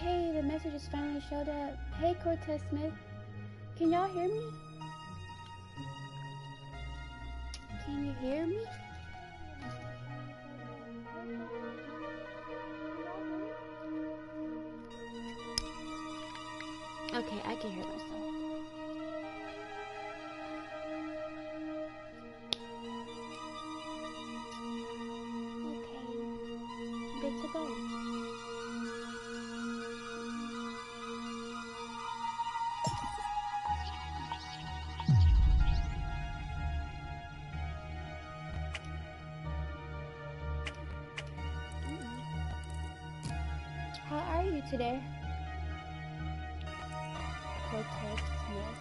Okay, the messages finally showed up. Hey, Cortez Smith. Can y'all hear me? Can you hear me? Okay, I can hear myself. Okay, good to go. How are you today? Cortez Smith.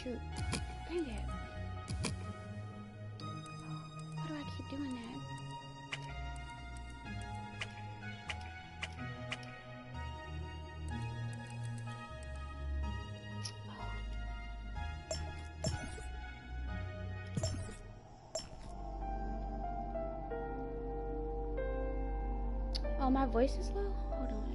Shoot. Dang it. Why do I keep doing that? Oh, my voice is low? Hold on.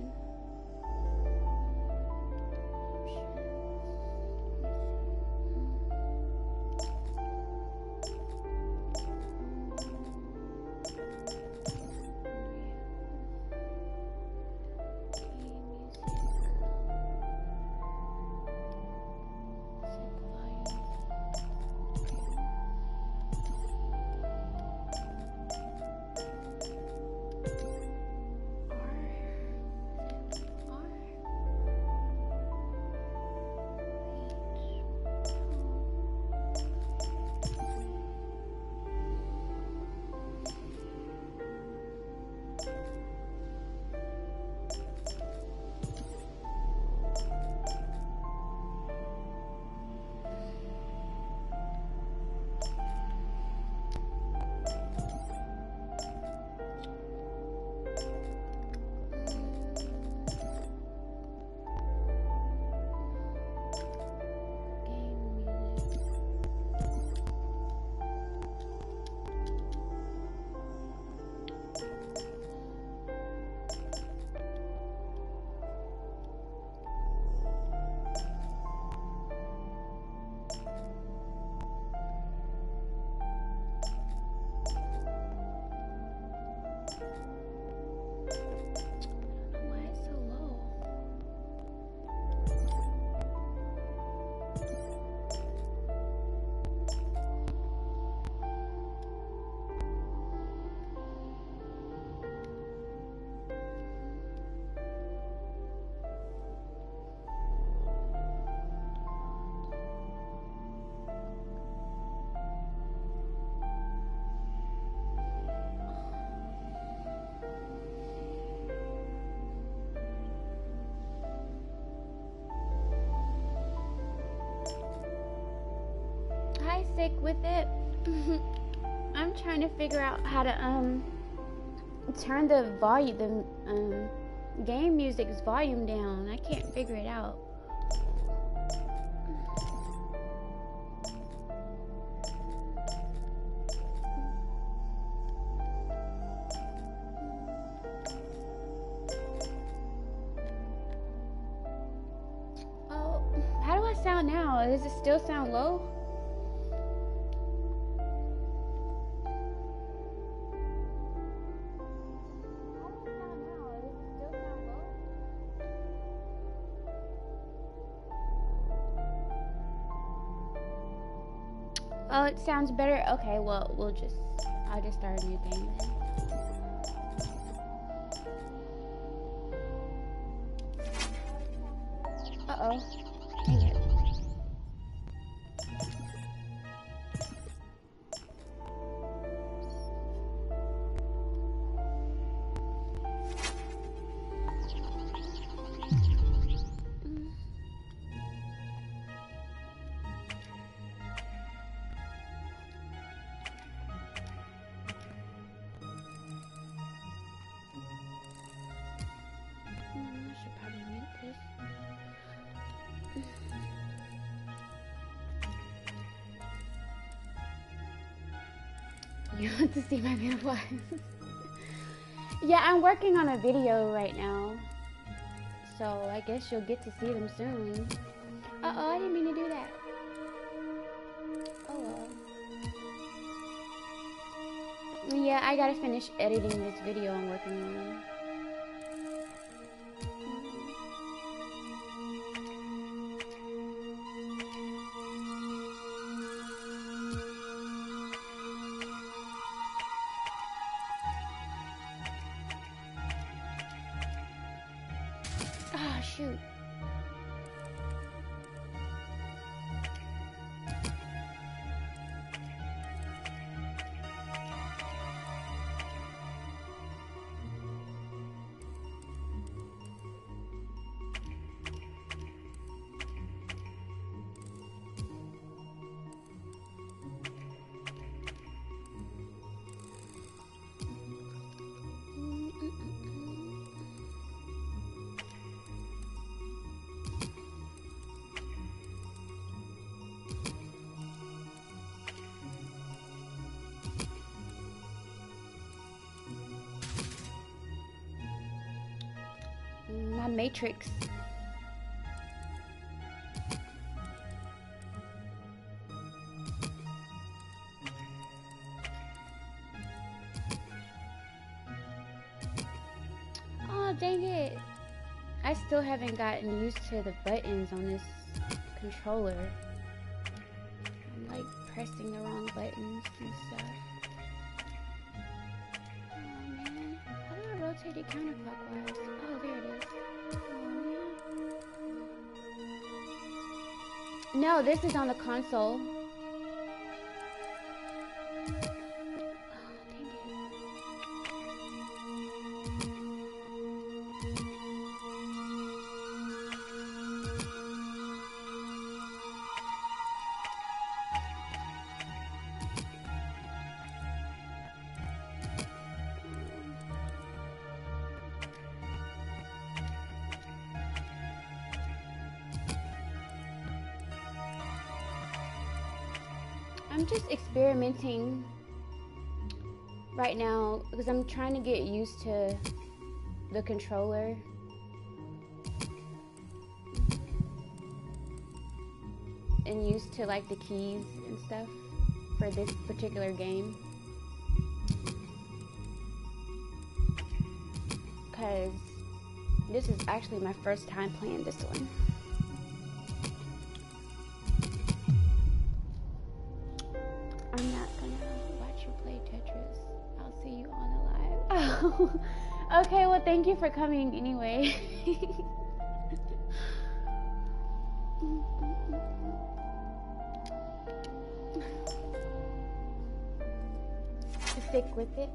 Sick with it. I'm trying to figure out how to turn the volume, the game music's volume down. I can't figure it out. Oh, how do I sound now? Does it still sound low? Oh, it sounds better. Okay, well, I'll just start a new game then. Uh-oh. Dang it. You want to see my beautiful eyes? Yeah, I'm working on a video right now. So I guess you'll get to see them soon. Uh-oh, I didn't mean to do that. Oh well. Yeah, I gotta finish editing this video I'm working on. Ah, shoot. My matrix. Oh, dang it. I still haven't gotten used to the buttons on this controller. I'm like pressing the wrong buttons and stuff. Oh man, how do I rotate it counterclockwise? Oh, there it is. Oh man. No, this is on the console. I'm just experimenting right now because I'm trying to get used to the controller. And used to like the keys and stuff for this particular game. Because this is actually my first time playing this one. I'm not gonna watch you play Tetris. I'll see you on the live. Oh, okay, well, thank you for coming anyway. Stick with it.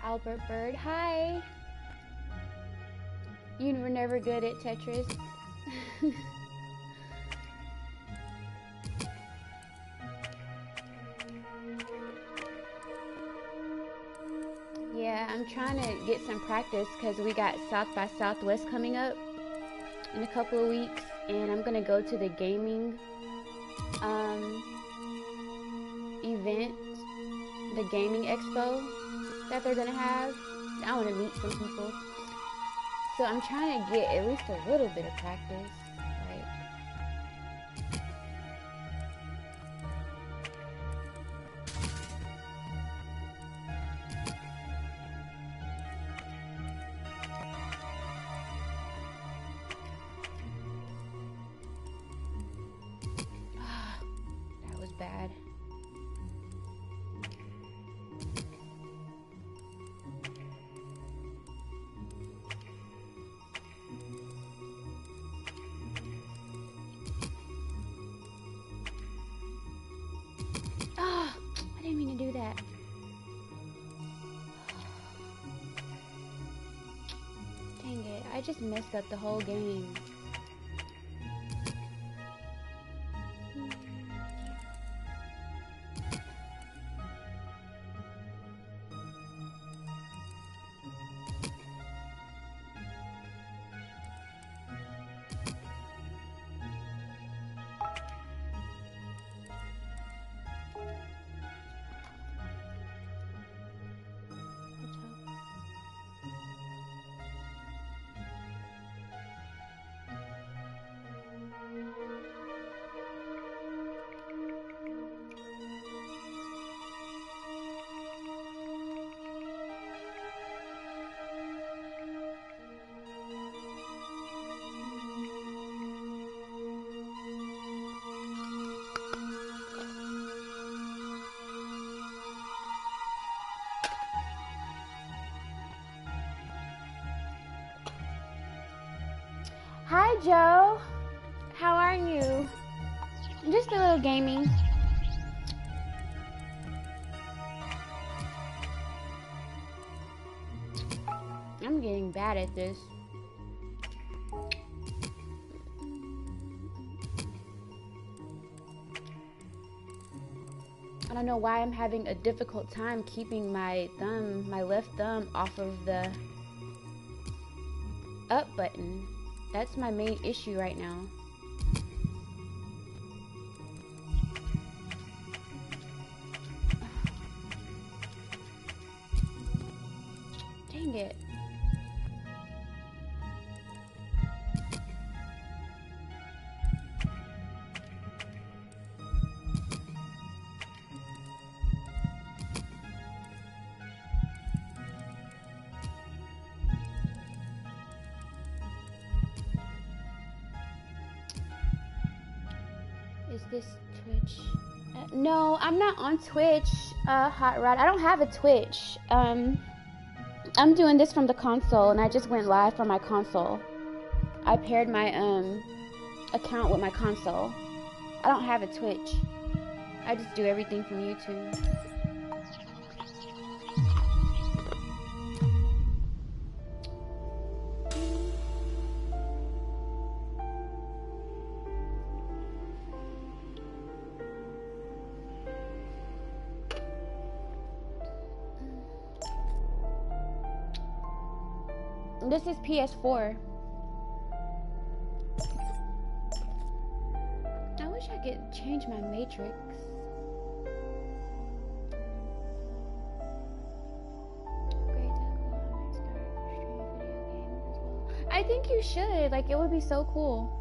Albert Bird, hi. You were never good at Tetris. Yeah, I'm trying to get some practice because we got South by Southwest coming up in a couple of weeks, and I'm gonna go to the gaming event, the gaming expo that they're gonna have. I want to meet some people, so I'm trying to get at least a little bit of practice. That was bad. I didn't mean to do that. Dang it, I just messed up the whole game. Hi, Joe. How are you? Just a little gaming. I'm getting bad at this. I don't know why I'm having a difficult time keeping my left thumb off of the up button. That's my main issue right now. Dang it. Is this Twitch? No, I'm not on Twitch, Hot Rod. I don't have a Twitch. I'm doing this from the console, and I just went live from my console. I paired my account with my console. I don't have a Twitch. I just do everything from YouTube. This is PS4. I wish I could change my matrix. I think you should. Like, it would be so cool.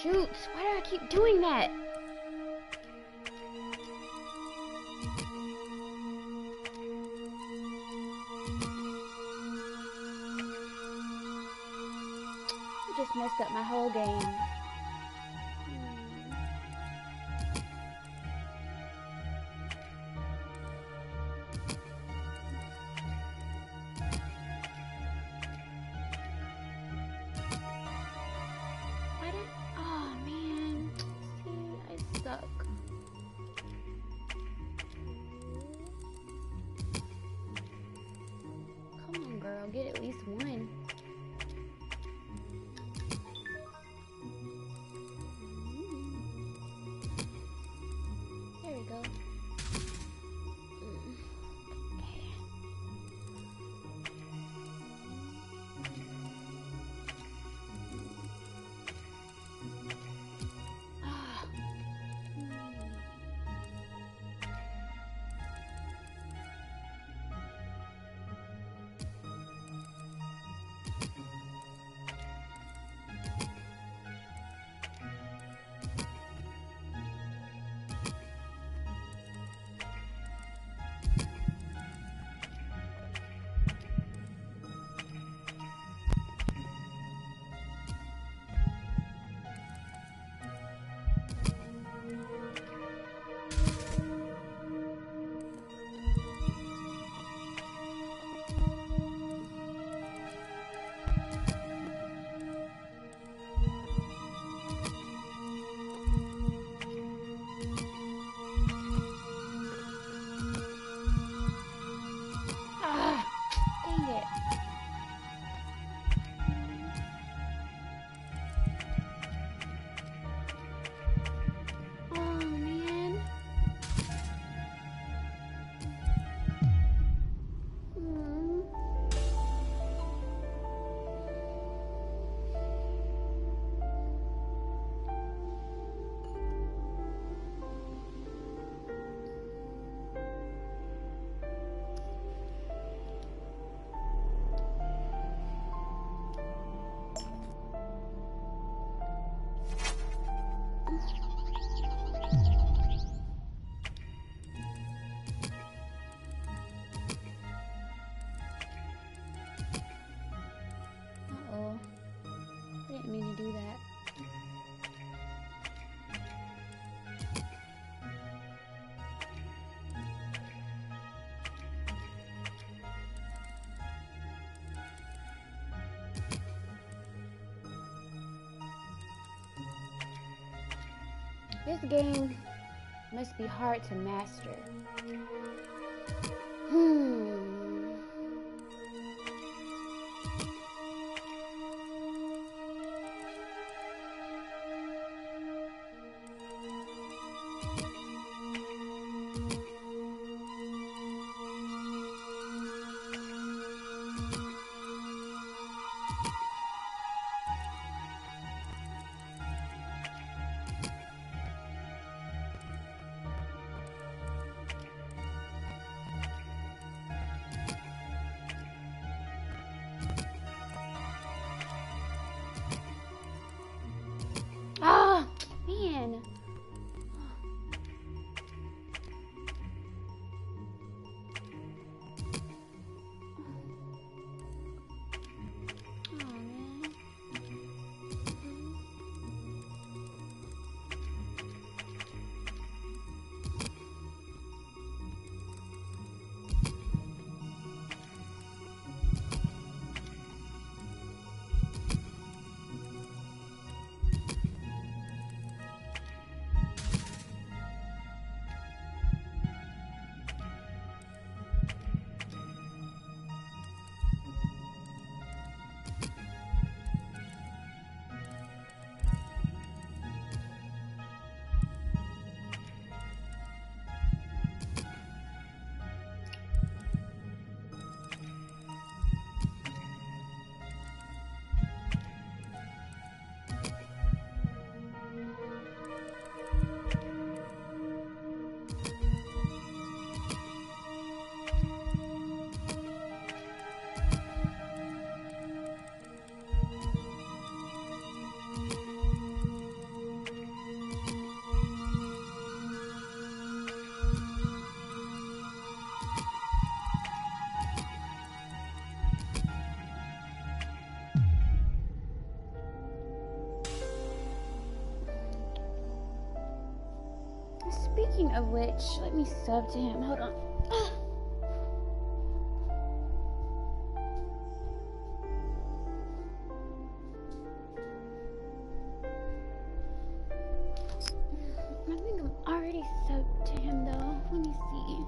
Shoot, why do I keep doing that? I just messed up my whole game. Get at least one. There we go. This game must be hard to master. Oh, man. Oh, man. Speaking of which, let me sub to him. Hold on. I think I'm already subbed to him though. Let me see.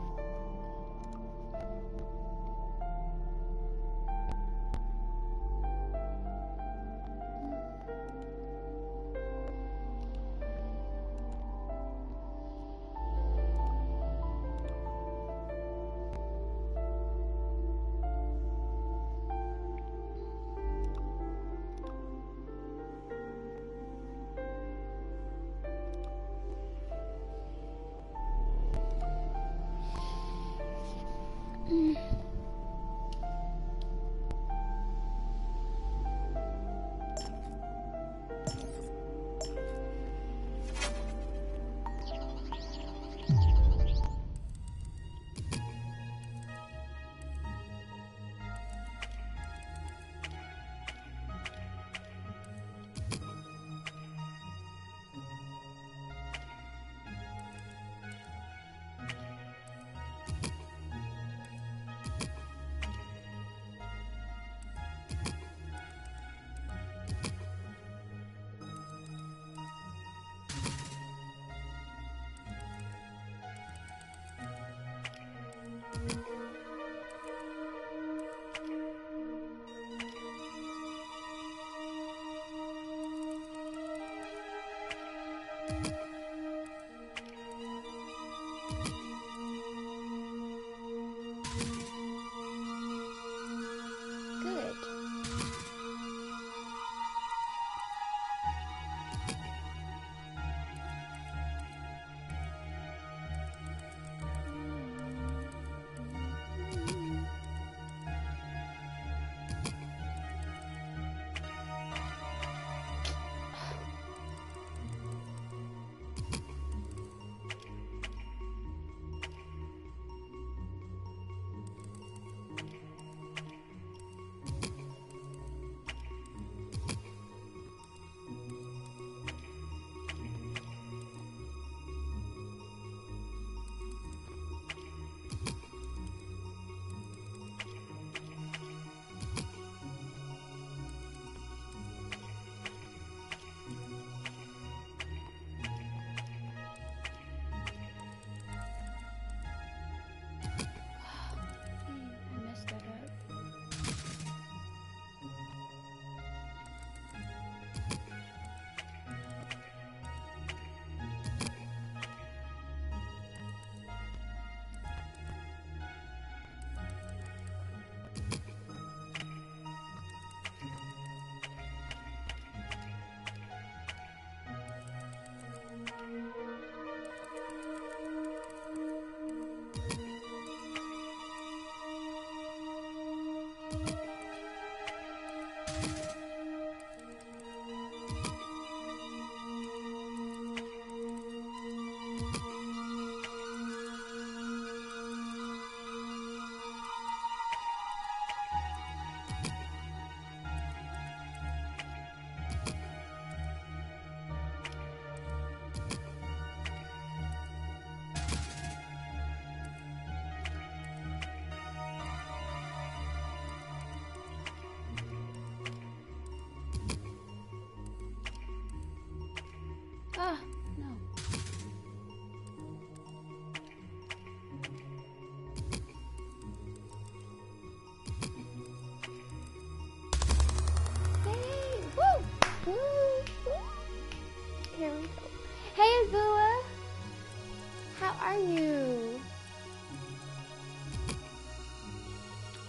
are you?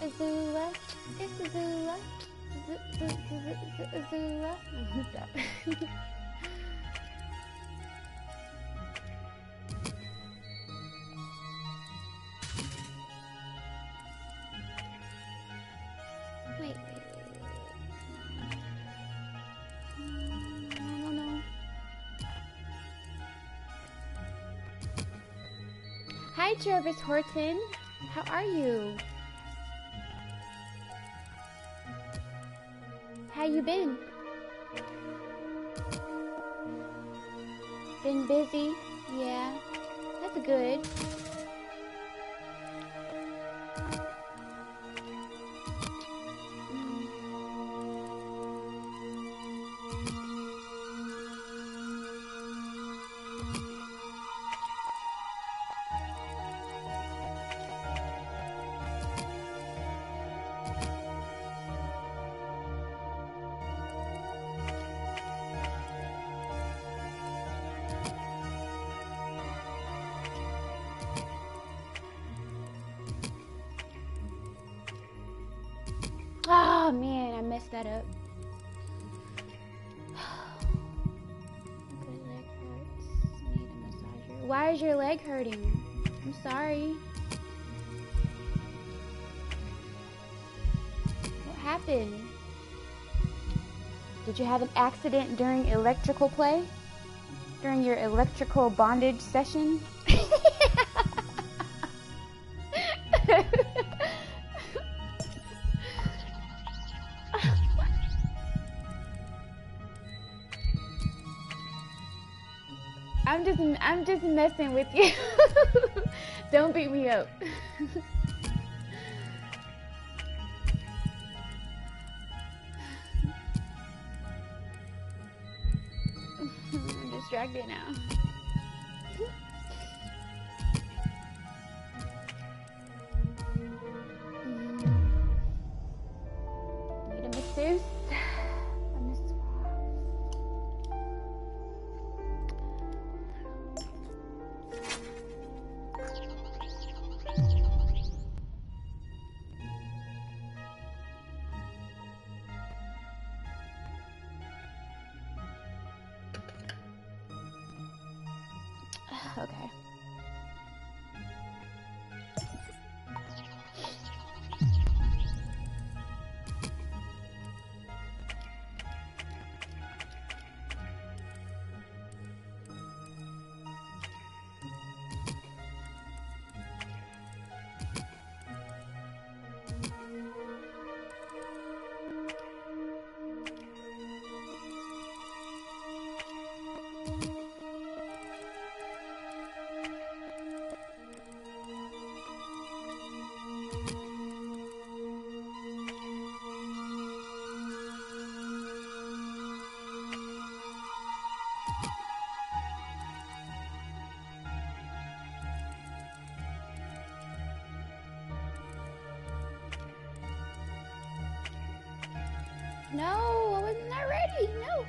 Azula? It's Azula. Azula. Stop. Wait. I don't know. Hi, Jervis Horton. How are you? How you been? Been busy? Yeah. That's good. Oh man, I messed that up. Good leg hurts. Need a massager. Why is your leg hurting? I'm sorry. What happened? Did you have an accident during electrical play? During your electrical bondage session? I'm just messing with you. Don't beat me up. I'm distracted now. Need a masseuse. Okay. No, I wasn't that ready. No.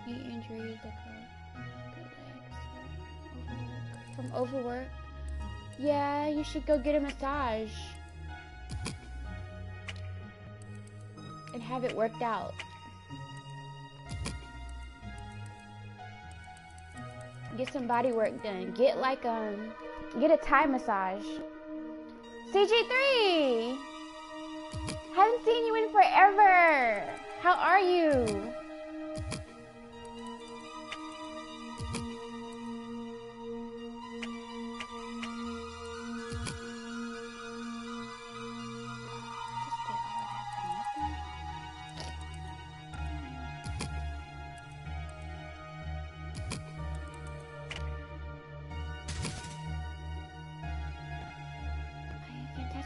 Injuries that from overwork. Yeah, you should go get a massage and have it worked out. Get some body work done. Get like get a Thai massage. CG3, haven't seen you in forever. How are you?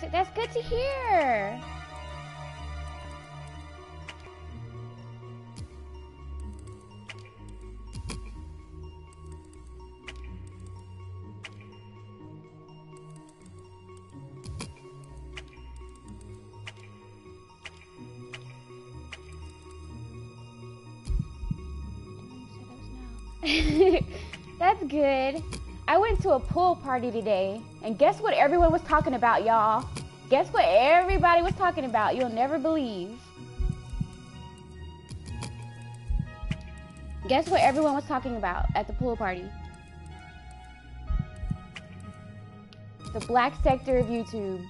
That's good to hear. That's good. I went to a pool party today, and guess what everyone was talking about, y'all? Guess what everybody was talking about? You'll never believe. Guess what everyone was talking about at the pool party? The black sector of YouTube.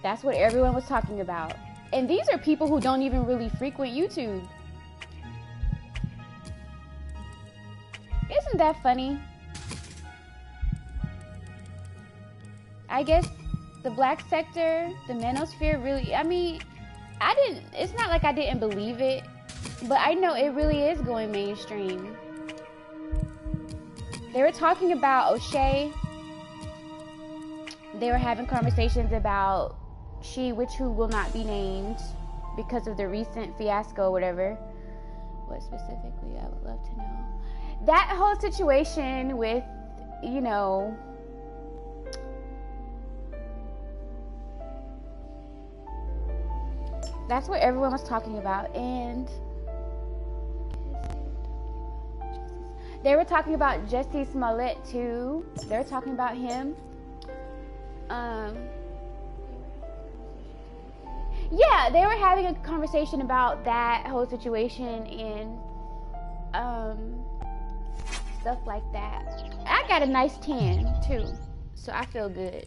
That's what everyone was talking about. And these are people who don't even really frequent YouTube. Isn't that funny? I guess the black sector, the manosphere really, I mean, it's not like I didn't believe it, but I know it really is going mainstream. They were talking about O'Shea. They were having conversations about who will not be named because of the recent fiasco or whatever. What specifically, I would love to know. That whole situation with, you know, that's what everyone was talking about. And they were talking about Jussie Smollett too. They were talking about him. Yeah, they were having a conversation about that whole situation and stuff like that. I got a nice tan too, so I feel good.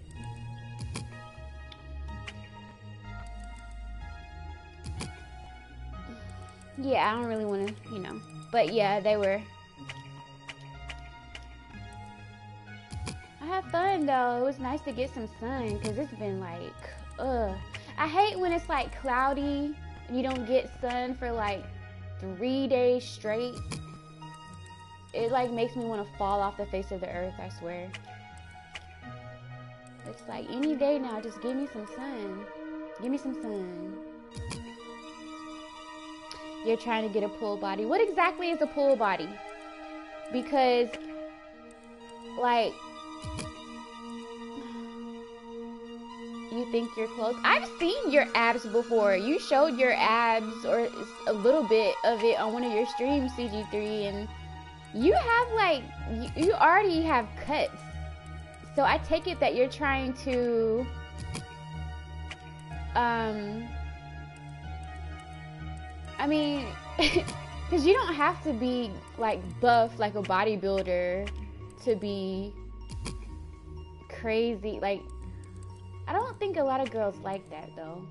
Yeah, I don't really want to, you know, but yeah, they were. I had fun though. It was nice to get some sun because it's been like, I hate when it's like cloudy and you don't get sun for like 3 days straight. It like makes me want to fall off the face of the earth, I swear. It's like any day now, just give me some sun. Give me some sun. You're trying to get a pool body. What exactly is a pool body? Because like, you think you're close. I've seen your abs before. You showed your abs or a little bit of it on one of your streams, CG3, and you have like, you already have cuts. So I take it that you're trying to, I mean, because you don't have to be like buff like a bodybuilder to be crazy. Like, I don't think a lot of girls like that though,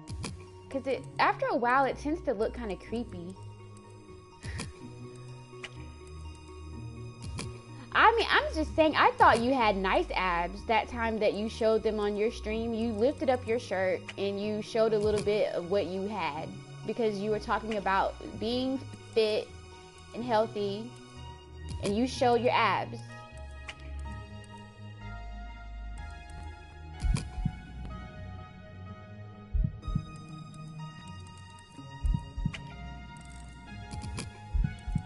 because after a while it tends to look kind of creepy. I mean, I'm just saying, I thought you had nice abs that time that you showed them on your stream. You lifted up your shirt and you showed a little bit of what you had because you were talking about being fit and healthy, and you showed your abs.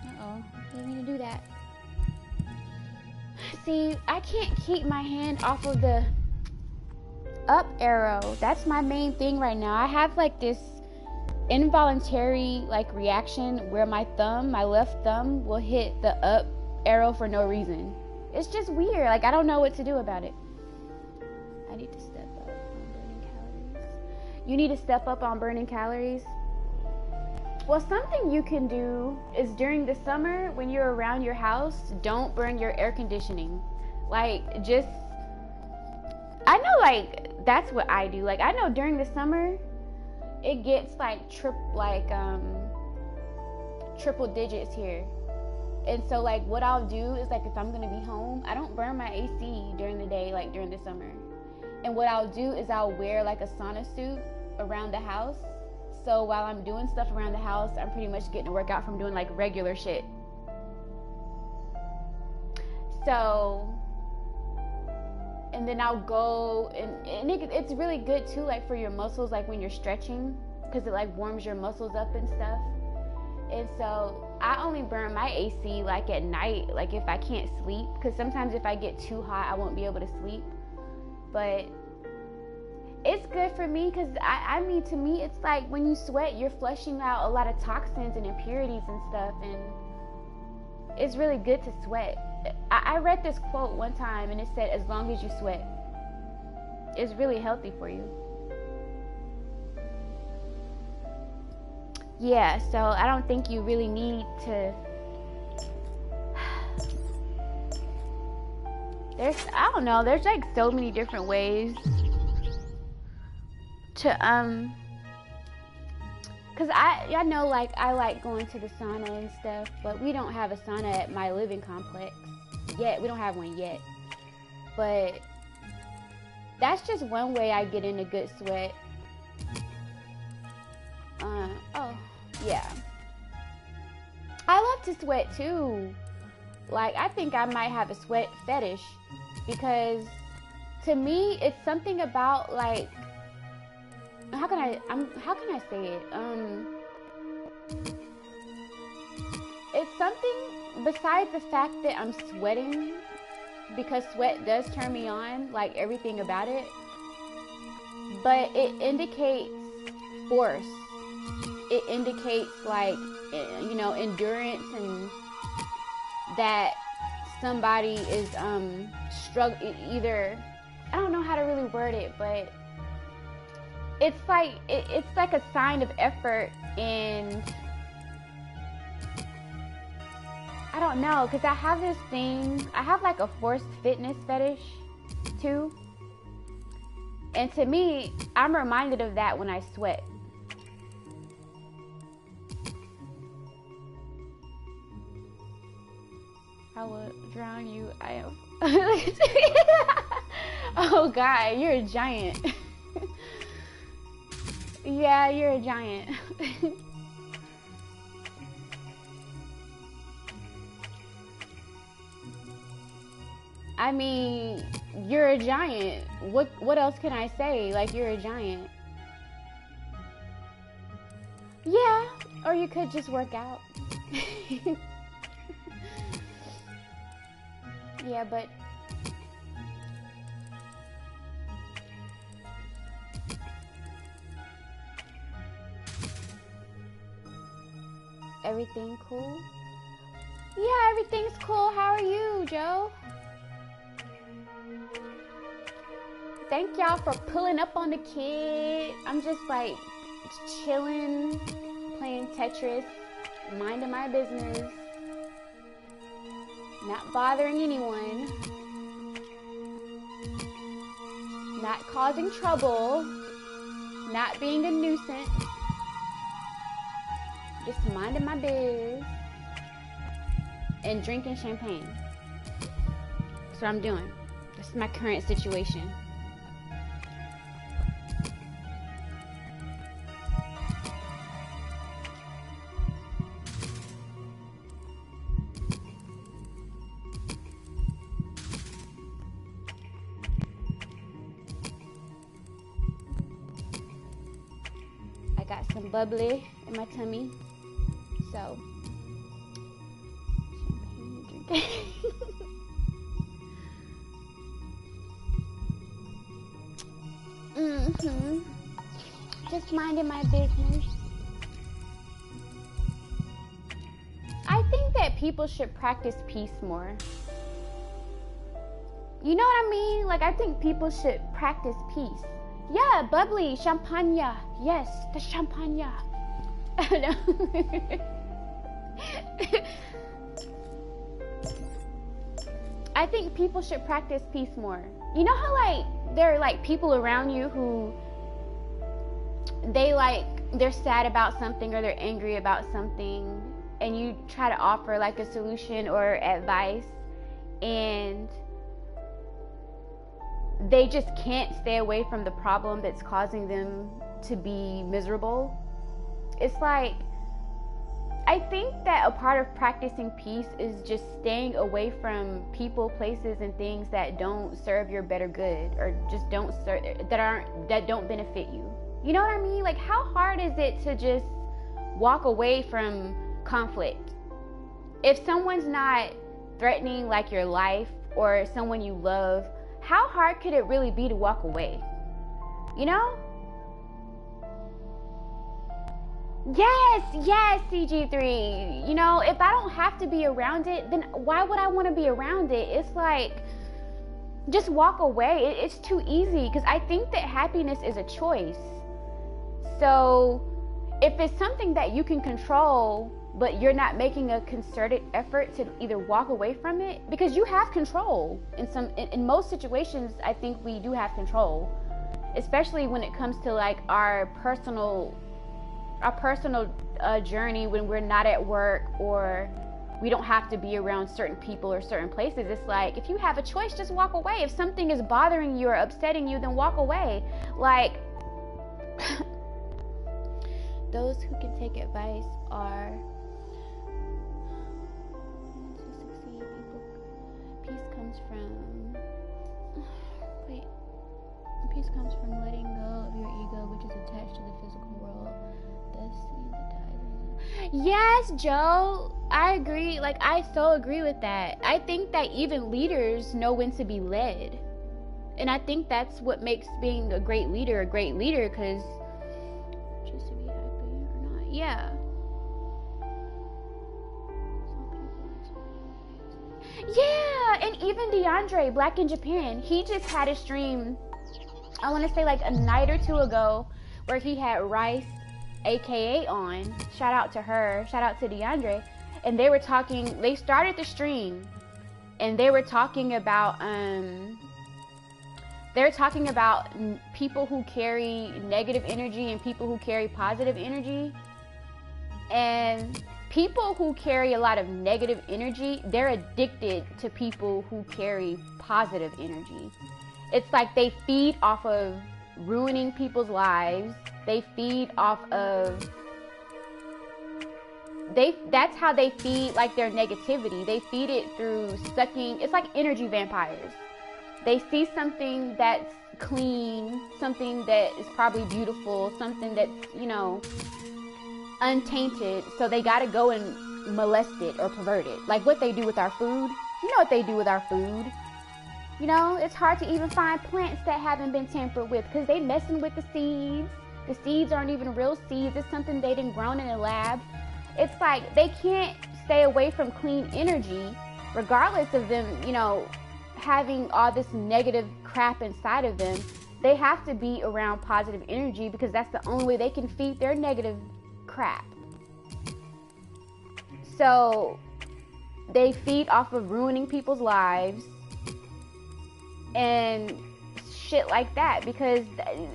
Uh-oh, didn't mean to do that. See, I can't keep my hand off of the up arrow. That's my main thing right now. I have like this involuntary like reaction where my left thumb will hit the up arrow for no reason. It's just weird. Like, I don't know what to do about it. I need to step up on burning calories. You need to step up on burning calories? Well, something you can do is during the summer when you're around your house, don't burn your air conditioning. Like, I know, like, that's what I do. Like, I know during the summer, it gets like triple digits here. And so like what I'll do is like if I'm gonna be home, I don't burn my AC during the day, like during the summer. And what I'll do is I'll wear like a sauna suit around the house. So while I'm doing stuff around the house, I'm pretty much getting a workout from doing like regular shit. So and then I'll go, and it's really good too, like for your muscles, like when you're stretching, because it like warms your muscles up and stuff. And so I only burn my AC like at night, like if I can't sleep, because sometimes if I get too hot I won't be able to sleep. But it's good for me, because I mean, to me it's like when you sweat you're flushing out a lot of toxins and impurities and stuff, and it's really good to sweat. I read this quote one time and it said, as long as you sweat, it's really healthy for you. Yeah, so I don't think you really need to. I don't know, there's like so many different ways to because I know, like, I like going to the sauna and stuff, but we don't have a sauna at my living complex yet. We don't have one yet. But that's just one way I get in a good sweat. Oh, yeah. I love to sweat too. Like, I think I might have a sweat fetish, because to me, it's something about, like, how can I say it? It's something besides the fact that I'm sweating, because sweat does turn me on, like everything about it. But it indicates force. It indicates, like, you know, endurance, and that somebody is struggling. Either, I don't know how to really word it, but it's like a sign of effort. And I don't know, because I have this thing, I have like a forced fitness fetish too, and to me, I'm reminded of that when I sweat. I will drown you. I am. Oh God, you're a giant. Yeah, you're a giant. I mean, you're a giant. What else can I say? Like, you're a giant. Yeah, or you could just work out. Yeah, but everything cool? Yeah, everything's cool. How are you, Joe? Thank y'all for pulling up on the kid. I'm just like chilling, playing Tetris, minding my business, not bothering anyone, not causing trouble, not being a nuisance, just minding my biz and drinking champagne. That's what I'm doing. That's my current situation. Some bubbly in my tummy, so champagne drinking. Just minding my business. I think that people should practice peace more. You know what I mean? Like, I think people should practice peace. Yeah, bubbly, champagne. Yes, the champagne. I think people should practice peace more. You know how, like, there are, like, people around you who they're sad about something or they're angry about something, and you try to offer, like, a solution or advice, and they just can't stay away from the problem that's causing them to be miserable. It's like, I think that a part of practicing peace is just staying away from people, places, and things that don't serve your better good, or just don't serve, that don't benefit you. You know what I mean? Like, how hard is it to just walk away from conflict? If someone's not threatening like your life or someone you love, how hard could it really be to walk away? You know? Yes, CG3. You know, if I don't have to be around it, then why would I want to be around it? It's like, just walk away. It's too easy, because I think that happiness is a choice. So if it's something that you can control, but you're not making a concerted effort to either walk away from it, because you have control in most situations. I think we do have control, especially when it comes to like our personal journey, when we're not at work or we don't have to be around certain people or certain places. It's like, if you have a choice, just walk away. If something is bothering you or upsetting you, then walk away. Like, those who can take advice are to succeed. Peace comes from peace comes from letting go of your ego, which is attached to the physical world. Yes, Joe, I agree. Like, I so agree with that. I think that even leaders know when to be led. And I think that's what makes being a great leader, because just to be happy or not. Yeah. Yeah, and even DeAndre, Black in Japan, he just had a stream, I want to say like a night or two ago, where he had Rice, aka on. Shout out to her, shout out to DeAndre. And they started the stream and they were talking about people who carry negative energy and people who carry positive energy. And people who carry a lot of negative energy, they're addicted to people who carry positive energy. It's like they feed off of ruining people's lives. They feed off of, that's how they feed like their negativity. They feed it through sucking. It's like energy vampires. They see something that's clean, something that is probably beautiful, something that's, you know, untainted. So they gotta go and molest it or pervert it. Like what they do with our food. You know what they do with our food. You know, it's hard to even find plants that haven't been tampered with, because they messing with the seeds. The seeds aren't even real seeds. It's something they done grown in a lab. It's like they can't stay away from clean energy, regardless of them, you know, having all this negative crap inside of them. They have to be around positive energy, because that's the only way they can feed their negative crap. So they feed off of ruining people's lives and shit like that, because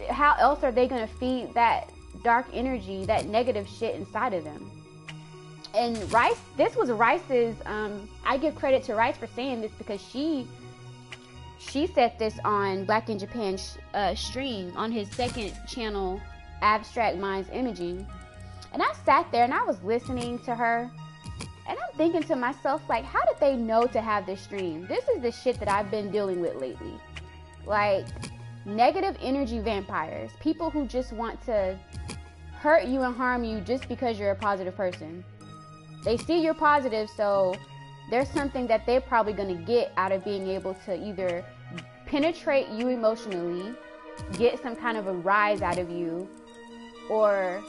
how else are they going to feed that dark energy, that negative shit inside of them? And Rice, this was Rice's, I give credit to Rice for saying this, because she said this on Black in Japan's stream on his second channel, Abstract Minds Imaging. And I sat there and I was listening to her, and I'm thinking to myself, like, how did they know to have this stream? This is the shit that I've been dealing with lately. Like, negative energy vampires. People who just want to hurt you and harm you just because you're a positive person. They see you're positive, so there's something that they're probably going to get out of being able to either penetrate you emotionally, get some kind of a rise out of you, or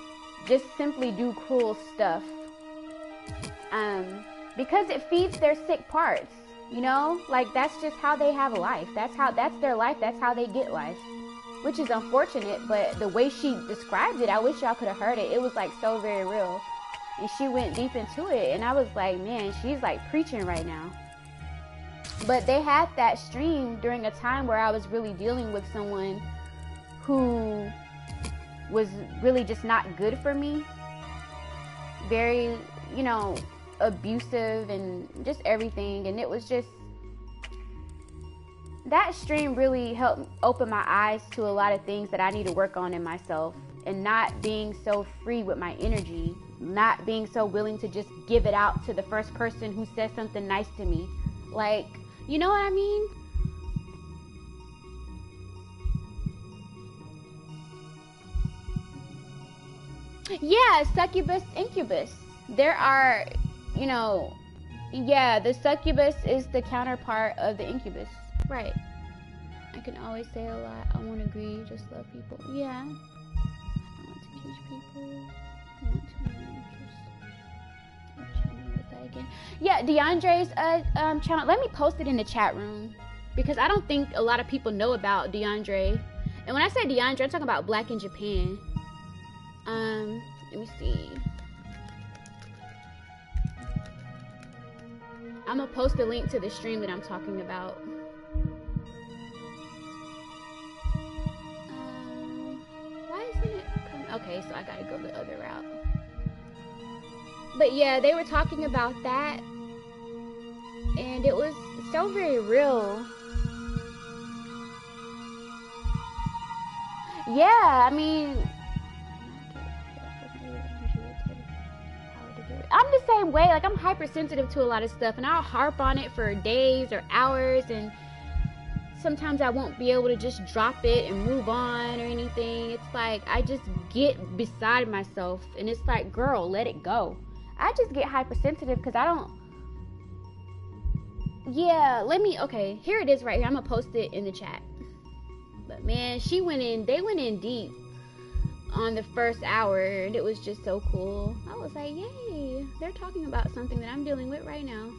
just simply do cruel stuff. Because it feeds their sick parts, you know? Like, that's just how they have a life. That's their life. That's how they get life, which is unfortunate. But the way she described it, I wish y'all could have heard it. It was like so very real. And she went deep into it. And I was like, man, she's like preaching right now. But they had that stream during a time where I was really dealing with someone who was really just not good for me. Very, you know, abusive and just everything. And it was just, that stream really helped open my eyes to a lot of things that I need to work on in myself, and not being so free with my energy not being so willing to just give it out to the first person who says something nice to me. Like, you know what I mean? Yeah, succubus, incubus. There are, you know, yeah, the succubus is the counterpart of the incubus. Right. I can always say a lot. I won't agree, just love people. Yeah. I want to teach people. I want to learn. What channel was that again? Yeah, DeAndre's channel. Let me post it in the chat room, because I don't think a lot of people know about DeAndre. And when I say DeAndre, I'm talking about Black in Japan. Let me see. I'm gonna post a link to the stream that I'm talking about. Why isn't it coming? Okay, so I gotta go the other route. But yeah, they were talking about that, and it was so very real. Yeah, I mean, I'm the same way. Like, I'm hypersensitive to a lot of stuff, and I'll harp on it for days or hours, and sometimes I won't be able to just drop it and move on or anything. It's like I just get beside myself, and it's like, girl, let it go. I just get hypersensitive because I don't. Yeah, okay, here it is right here. I'm gonna post it in the chat. But man, they went in deep on the first hour, and it was just so cool. I was like, yay, they're talking about something that I'm dealing with right now.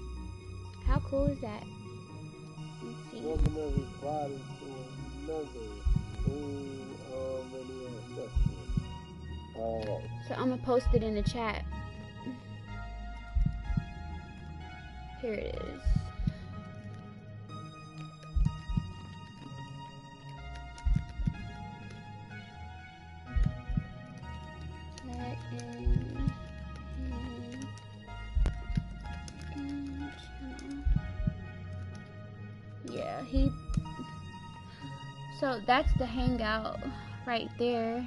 How cool is that? Let's see. Welcome everybody to another so I'm gonna post it in the chat. Here it is. Yeah, so that's the hangout right there.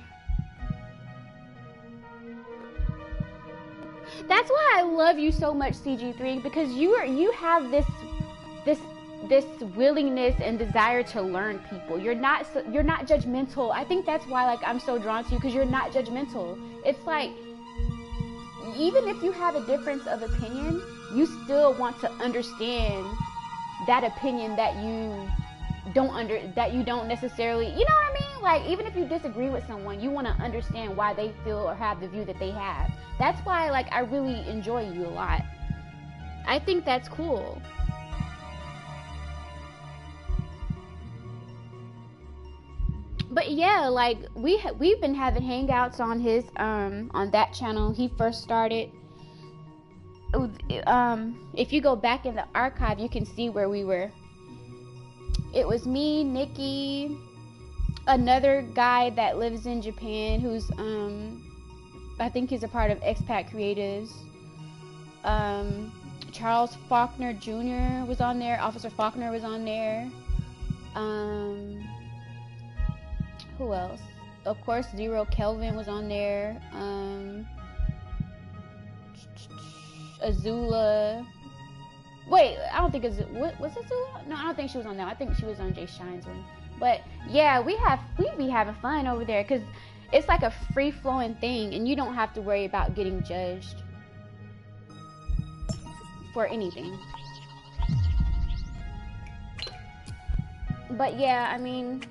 That's why I love you so much, CG3, because you have this willingness and desire to learn people. You're not judgmental. I think that's why, like, I'm so drawn to you, because you're not judgmental. It's like, even if you have a difference of opinion, you still want to understand that opinion that you don't necessarily, you know what I mean? Like, even if you disagree with someone, you want to understand why they feel or have the view that they have. That's why, like, I really enjoy you a lot. I think that's cool. But yeah, like, we've been having hangouts on his on that channel. He first started. If you go back in the archive, you can see where we were. It was me, Nikki, another guy that lives in Japan who's I think he's a part of Expat Creatives. Charles Faulkner Jr. was on there. Officer Faulkner was on there. Who else? Of course, Zero Kelvin was on there. Azula. Wait, I don't think Azula. Was Azula? No, I don't think she was on there. I think she was on Jay Shine's one. But yeah, we be having fun over there, because it's like a free-flowing thing, and you don't have to worry about getting judged for anything. But yeah, I mean,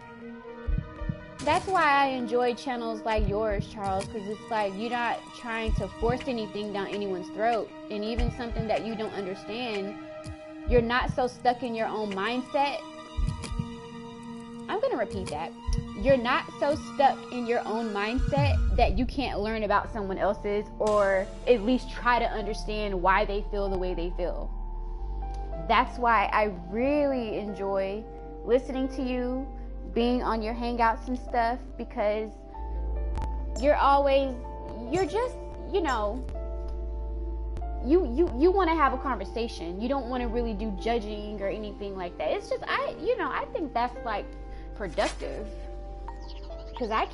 that's why I enjoy channels like yours, Charles, because it's like you're not trying to force anything down anyone's throat, and even something that you don't understand, you're not so stuck in your own mindset. I'm gonna repeat that. You're not so stuck in your own mindset that you can't learn about someone else's, or at least try to understand why they feel the way they feel. That's why I really enjoy listening to you, being on your hangouts and stuff, because you're just, you know, you want to have a conversation. You don't want to really do judging or anything like that. It's just, I think that's like productive. because I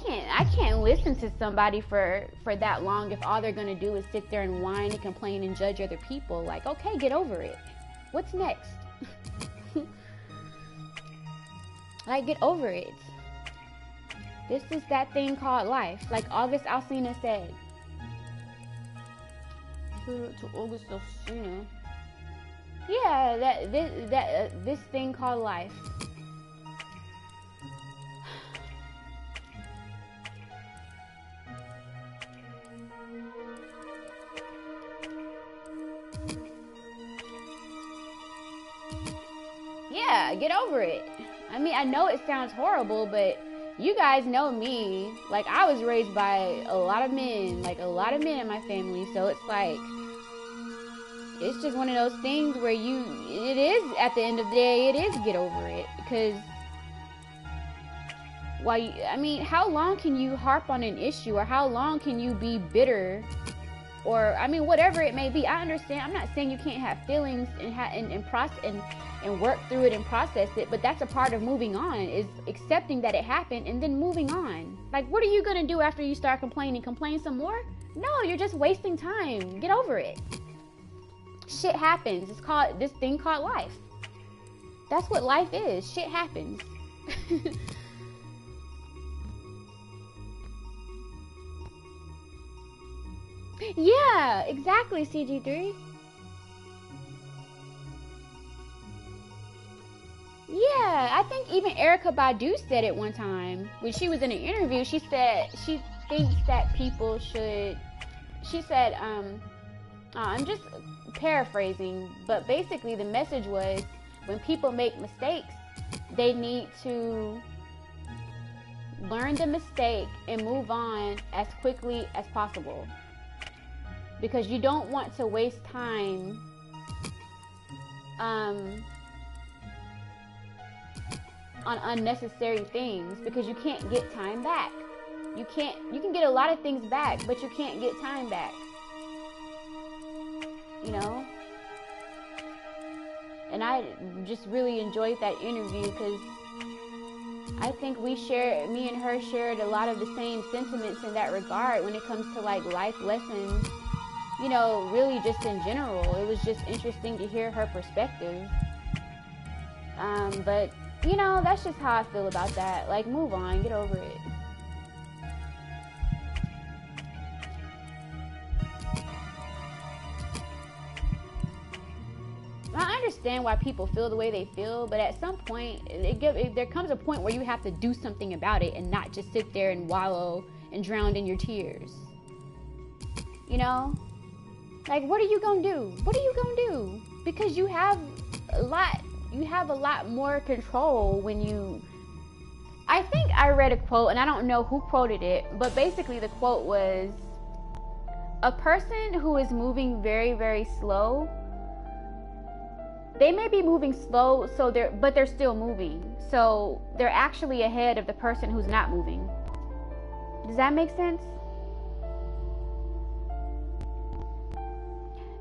can't listen to somebody for that long if all they're gonna do is sit there and whine and complain and judge other people. Like, okay, get over it. What's next? Like, get over it. This is that thing called life. Like August Alsina said. To August Alsina. Yeah, this thing called life. Yeah, get over it. I mean, I know it sounds horrible, but you guys know me. Like, I was raised by a lot of men, like a lot of men in my family. So it's like, it's just one of those things where it is, at the end of the day, it is get over it. Because, I mean, how long can you harp on an issue, or how long can you be bitter? Or, I mean, whatever it may be. I understand. I'm not saying you can't have feelings and work through it and process it, but that's a part of moving on, is accepting that it happened and then moving on. Like, what are you going to do after you start complaining? Complain some more? No, you're just wasting time. Get over it. Shit happens. It's called this thing called life. That's what life is. Shit happens. Yeah, exactly, CG3. Yeah, I think even Erykah Badu said it one time when she was in an interview. She said she thinks that people should. She said, I'm just paraphrasing, but basically the message was, when people make mistakes, they need to learn the mistake and move on as quickly as possible. Because you don't want to waste time on unnecessary things, because you can't get time back. You can get a lot of things back, but you can't get time back. You know? And I just really enjoyed that interview, because I think me and her shared a lot of the same sentiments in that regard when it comes to like life lessons. You know, really just in general. It was just interesting to hear her perspective. But, you know, that's just how I feel about that. Like, move on, get over it. I understand why people feel the way they feel, but at some point, there comes a point where you have to do something about it and not just sit there and wallow and drown in your tears. You know? Like, what are you gonna do? What are you gonna do? Because you have a lot more control when you... I think I read a quote, and I don't know who quoted it, but basically the quote was, a person who is moving very, very slow, they may be moving slow, but they're still moving. So they're actually ahead of the person who's not moving. Does that make sense?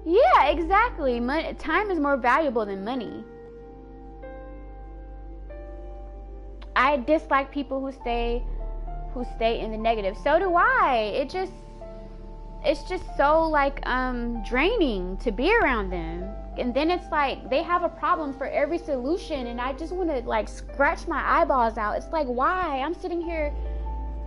Yeah, exactly. Time is more valuable than money. I dislike people who stay in the negative. So do I. It's just so like draining to be around them. And then it's like they have a problem for every solution, and I just want to like scratch my eyeballs out. It's like, why? I'm sitting here.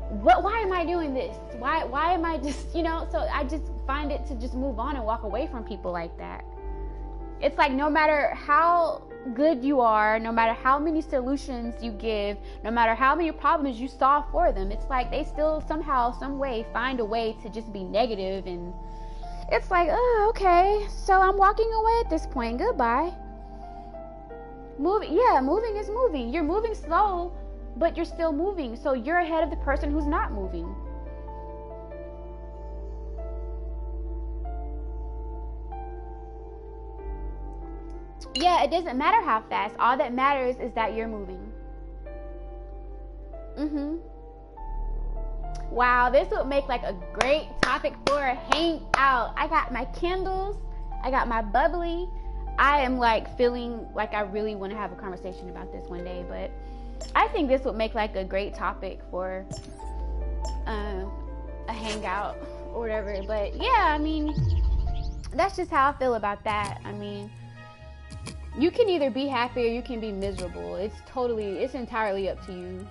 Why am I doing this? Why am I just, you know? So I just find it to just move on and walk away from people like that. It's like, no matter how good you are, no matter how many solutions you give, no matter how many problems you solve for them, it's like they still somehow, some way find a way to just be negative. And it's like, oh, okay, so I'm walking away at this point. Goodbye. Moving is moving. You're moving slow, but you're still moving. So you're ahead of the person who's not moving. Yeah, it doesn't matter how fast. All that matters is that you're moving. Wow, this would make like a great topic for a hangout. I got my candles. I got my bubbly. I am like feeling like I really want to have a conversation about this one day, but I think this would make like a great topic for a hangout or whatever. But yeah, I mean, that's just how I feel about that. I mean, you can either be happy or you can be miserable. It's entirely up to you.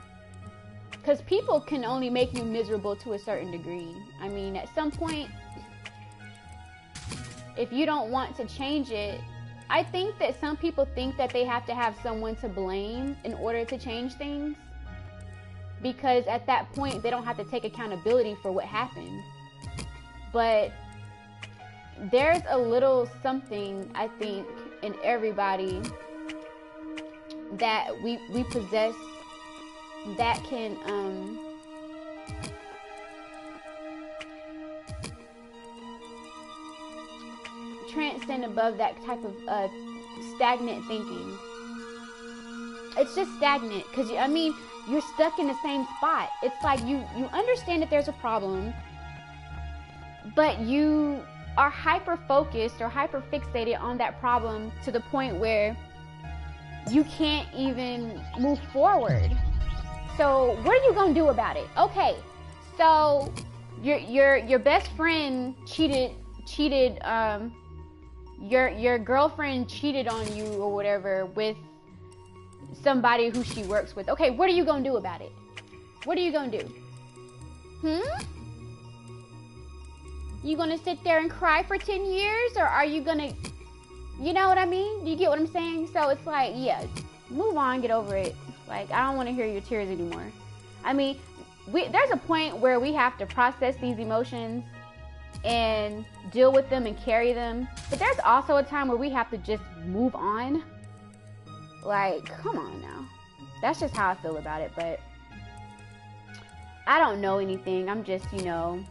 Because people can only make you miserable to a certain degree. I mean, at some point, if you don't want to change it, I think that some people think that they have to have someone to blame in order to change things. Because at that point, they don't have to take accountability for what happened. But there's a little something, I think, in everybody that we possess that can transcend above that type of stagnant thinking. It's just stagnant because, I mean, you're stuck in the same spot. It's like you understand that there's a problem, but you are hyper focused or hyper fixated on that problem to the point where you can't even move forward. So what are you gonna do about it? Okay, so your best friend cheated. Your girlfriend cheated on you or whatever with somebody who she works with. Okay, what are you gonna do about it? What are you gonna do? You gonna sit there and cry for 10 years, or are you gonna, you know what I mean? You get what I'm saying? So it's like, yeah, move on, get over it. Like, I don't want to hear your tears anymore. I mean, there's a point where we have to process these emotions and deal with them and carry them. But there's also a time where we have to just move on. Like, come on now. That's just how I feel about it. But I don't know anything. I'm just, you know,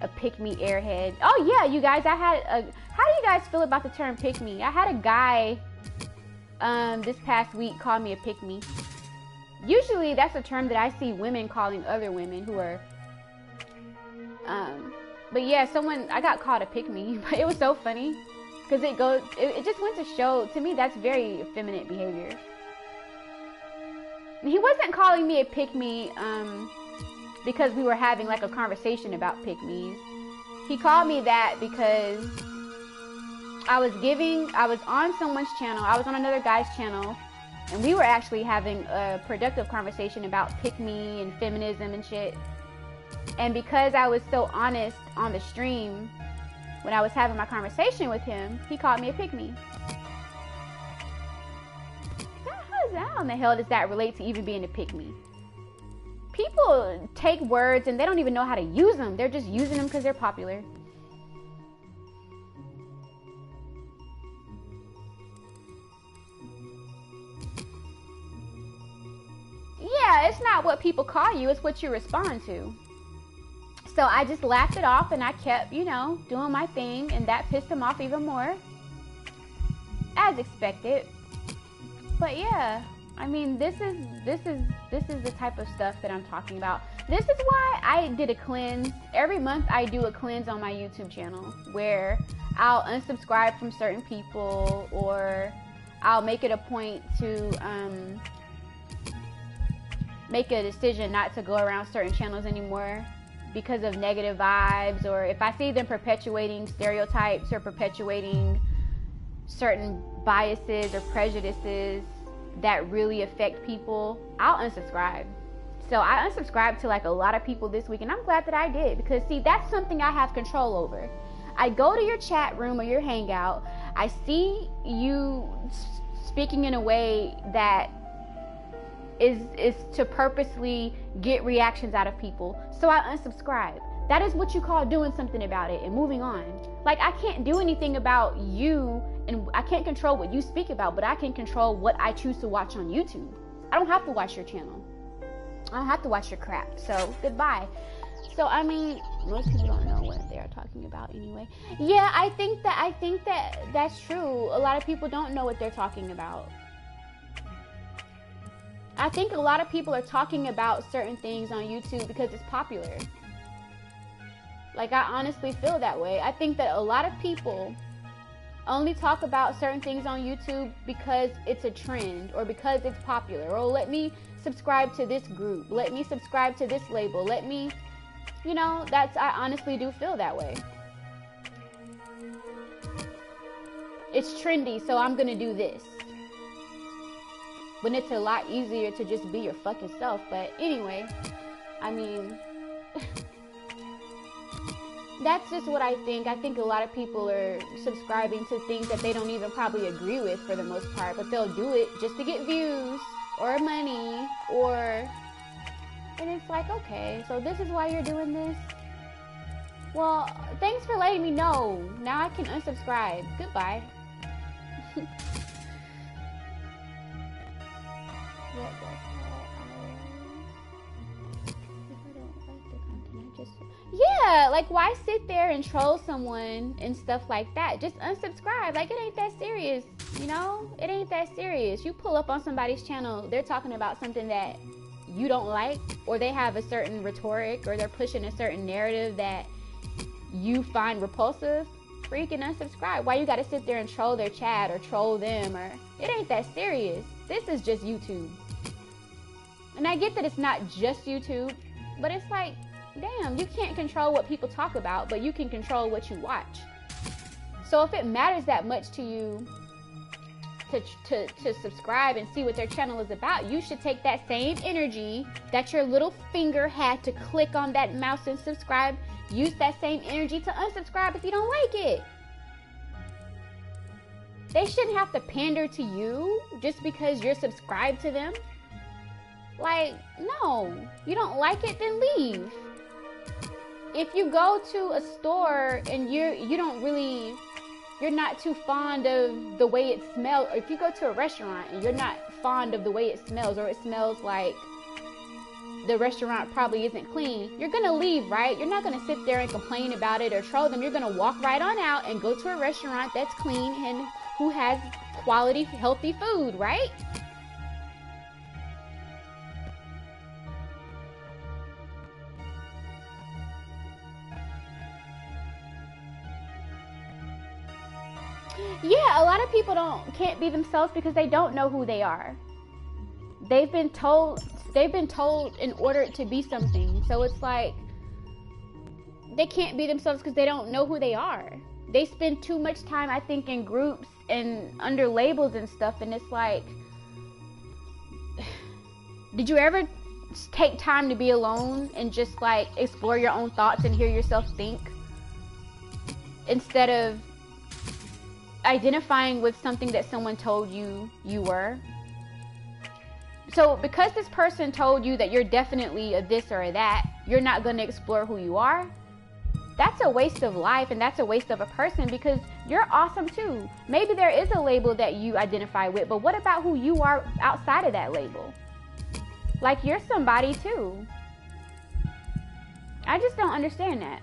a pick-me airhead. Oh, yeah, you guys, how do you guys feel about the term pick-me? I had a guy this past week call me a pick-me. Usually that's a term that I see women calling other women who are but yeah, I got called a pick-me, but it was so funny because it just went to show, to me, that's very effeminate behavior. And he wasn't calling me a pick-me because we were having like a conversation about pick-me's. He called me that because I was on someone's channel, I was on another guy's channel, and we were actually having a productive conversation about pick-me and feminism and shit. And because I was so honest on the stream when I was having my conversation with him, he called me a pick-me. How in the hell does that relate to even being a pick-me? People take words and they don't even know how to use them. They're just using them because they're popular. Yeah, it's not what people call you, it's what you respond to. So I just laughed it off and I kept, you know, doing my thing, and that pissed him off even more. As expected. But yeah, I mean, this is the type of stuff that I'm talking about. This is why I did a cleanse. Every month I do a cleanse on my YouTube channel where I'll unsubscribe from certain people, or I'll make it a point to make a decision not to go around certain channels anymore because of negative vibes, or if I see them perpetuating stereotypes or perpetuating certain biases or prejudices that really affect people, I'll unsubscribe. So I unsubscribed to like a lot of people this week, and I'm glad that I did, because see, that's something I have control over. I go to your chat room or your hangout, I see you speaking in a way that is to purposely get reactions out of people, so I unsubscribe. That is what you call doing something about it and moving on. Like, I can't do anything about you, and I can't control what you speak about, but I can control what I choose to watch on YouTube. I don't have to watch your channel. I don't have to watch your crap. So goodbye. So I mean, most people don't know what they are talking about anyway. Yeah, I think that that's true. A lot of people don't know what they're talking about. I think a lot of people are talking about certain things on YouTube because it's popular. Like, I honestly feel that way. I think that a lot of people only talk about certain things on YouTube because it's a trend or because it's popular, or let me subscribe to this group, let me subscribe to this label, let me, you know, I honestly do feel that way. It's trendy, so I'm gonna do this. When it's a lot easier to just be your fucking self. But anyway, I mean, that's just what I think. I think a lot of people are subscribing to things that they don't even probably agree with for the most part, but they'll do it just to get views or money, and it's like, okay, so this is why you're doing this? Well, thanks for letting me know. Now I can unsubscribe. Goodbye. Yeah, like why sit there and troll someone and stuff like that? Just unsubscribe. Like, it ain't that serious, you know? It ain't that serious. You pull up on somebody's channel, they're talking about something that you don't like, or they have a certain rhetoric, or they're pushing a certain narrative that you find repulsive. Freaking unsubscribe. Why you gotta sit there and troll their chat or troll them? Or it ain't that serious. This is just YouTube. And I get that it's not just YouTube, but it's like, damn, you can't control what people talk about, but you can control what you watch. So if it matters that much to you to subscribe and see what their channel is about, you should take that same energy that your little finger had to click on that mouse and subscribe, use that same energy to unsubscribe if you don't like it. They shouldn't have to pander to you just because you're subscribed to them. Like, no, you don't like it, then leave. If you go to a store and you're not too fond of the way it smells, or if you go to a restaurant and you're not fond of the way it smells, or it smells like the restaurant probably isn't clean, you're gonna leave, right? You're not gonna sit there and complain about it or troll them. You're gonna walk right on out and go to a restaurant that's clean and who has quality, healthy food, right? Yeah, a lot of people can't be themselves because they don't know who they are. They've been told in order to be something. So it's like they can't be themselves because they don't know who they are. They spend too much time, I think, in groups and under labels and stuff, and it's like, did you ever take time to be alone and just like explore your own thoughts and hear yourself think, instead of identifying with something that someone told you were? So because this person told you that you're definitely a this or a that, you're not going to explore who you are? That's a waste of life, and that's a waste of a person, because you're awesome too. Maybe there is a label that you identify with, but what about who you are outside of that label? Like, you're somebody too. I just don't understand that.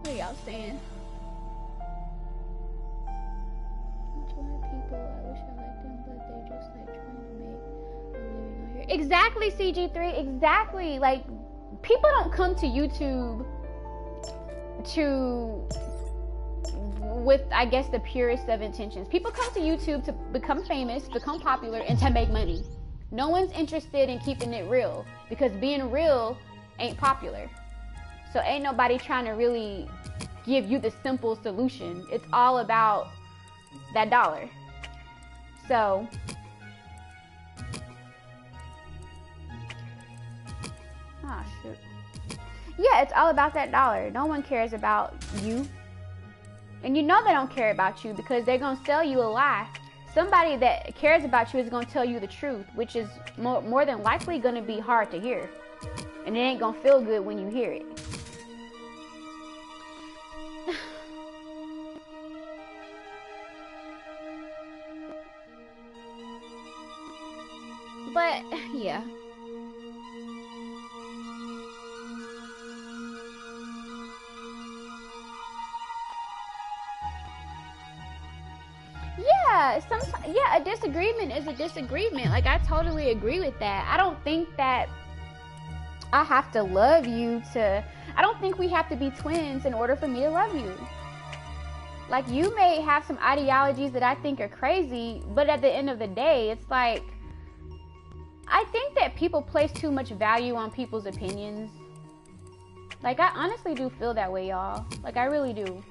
What are y'all saying? People, I wish I liked them, but they just like trying to make a living on here. Exactly, CG3, exactly. Like, people don't come to YouTube with, I guess, the purest of intentions. People come to YouTube to become famous, become popular, and to make money. No one's interested in keeping it real, because being real ain't popular. So ain't nobody trying to really give you the simple solution. It's all about that dollar. So oh shoot. Yeah, it's all about that dollar. No one cares about you. And you know they don't care about you because they're going to sell you a lie. Somebody that cares about you is going to tell you the truth, which is more than likely going to be hard to hear. And it ain't going to feel good when you hear it. But, yeah. Yeah, a disagreement is a disagreement. Like, I totally agree with that. I don't think that I have to love you to, I don't think we have to be twins in order for me to love you. Like, you may have some ideologies that I think are crazy, but at the end of the day, it's like, I think that people place too much value on people's opinions. Like, I honestly do feel that way, y'all. Like, I really do.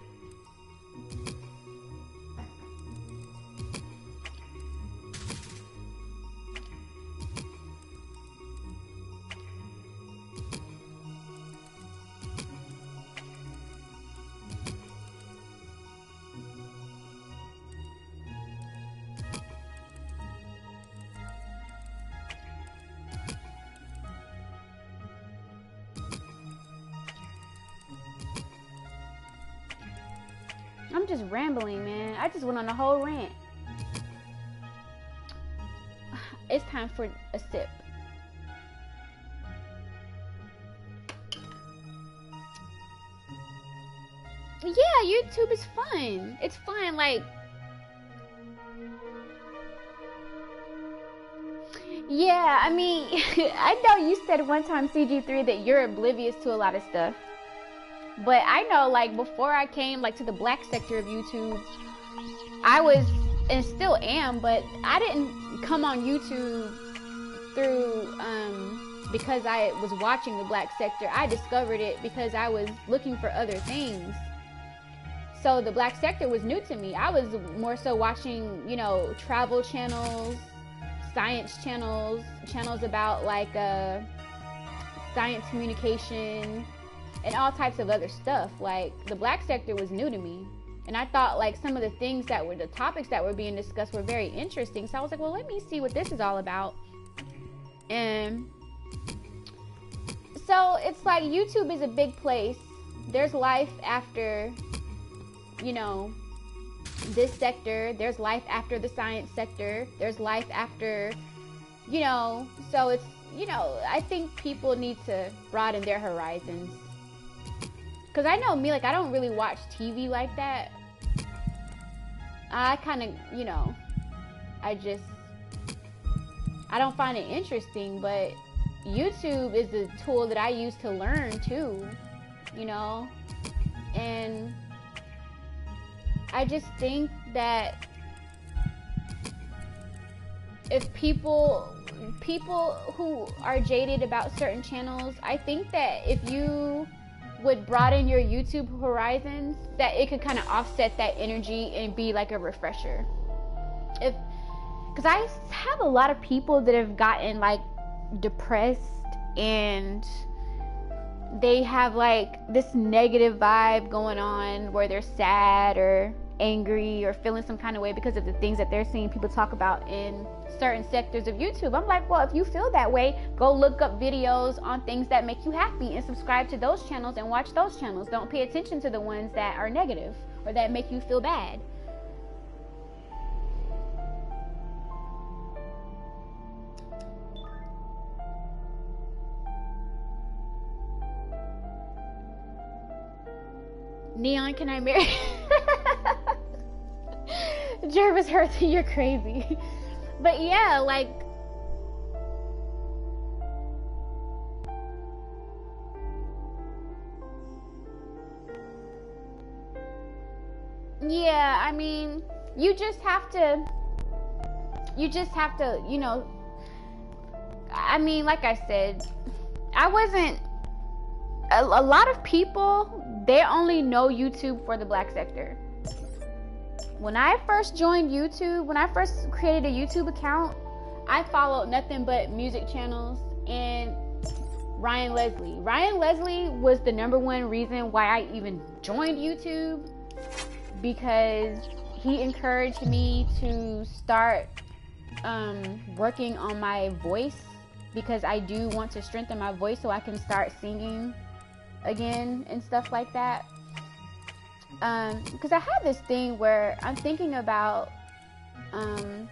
I'm just rambling, man. I just went on a whole rant. It's time for a sip. Yeah, YouTube is fun. It's fun, like... Yeah, I mean, I know you said one time, CG3, that you're oblivious to a lot of stuff. But I know, like, before I came, like, to the black sector of YouTube, I was, and still am, but I didn't come on YouTube through, because I was watching the black sector. I discovered it because I was looking for other things. So the black sector was new to me. I was more so watching, you know, travel channels, science channels, channels about, like, science communication, and all types of other stuff. Like, the black sector was new to me, and I thought, like, some of the things that were the topics that were being discussed were very interesting. So I was like, well, let me see what this is all about. And so it's like, YouTube is a big place. There's life after, you know, this sector. There's life after the science sector. There's life after, you know, so it's, you know, I think people need to broaden their horizons. Because I know me, like, I don't really watch TV like that. I kind of, you know, I don't find it interesting, but YouTube is a tool that I use to learn too, you know? And I just think that if people who are jaded about certain channels, I think that if you would broaden your YouTube horizons, that it could kind of offset that energy and be like a refresher. Because I have a lot of people that have gotten, like, depressed, and they have, like, this negative vibe going on where they're sad or angry or feeling some kind of way because of the things that they're seeing people talk about in certain sectors of YouTube. I'm like, well, if you feel that way, go look up videos on things that make you happy and subscribe to those channels and watch those channels. Don't pay attention to the ones that are negative or that make you feel bad. Neon, can I marry? Jervis Hurts, you're crazy. But yeah, like, yeah, I mean, you just have to, you know, I mean, like I said, I wasn't, a lot of people, they only know YouTube for the black sector. When I first joined YouTube, when I first created a YouTube account, I followed nothing but music channels and Ryan Leslie. Ryan Leslie was the #1 reason why I even joined YouTube, because he encouraged me to start working on my voice, because I do want to strengthen my voice so I can start singing again and stuff like that. Because I have this thing where I'm thinking about kind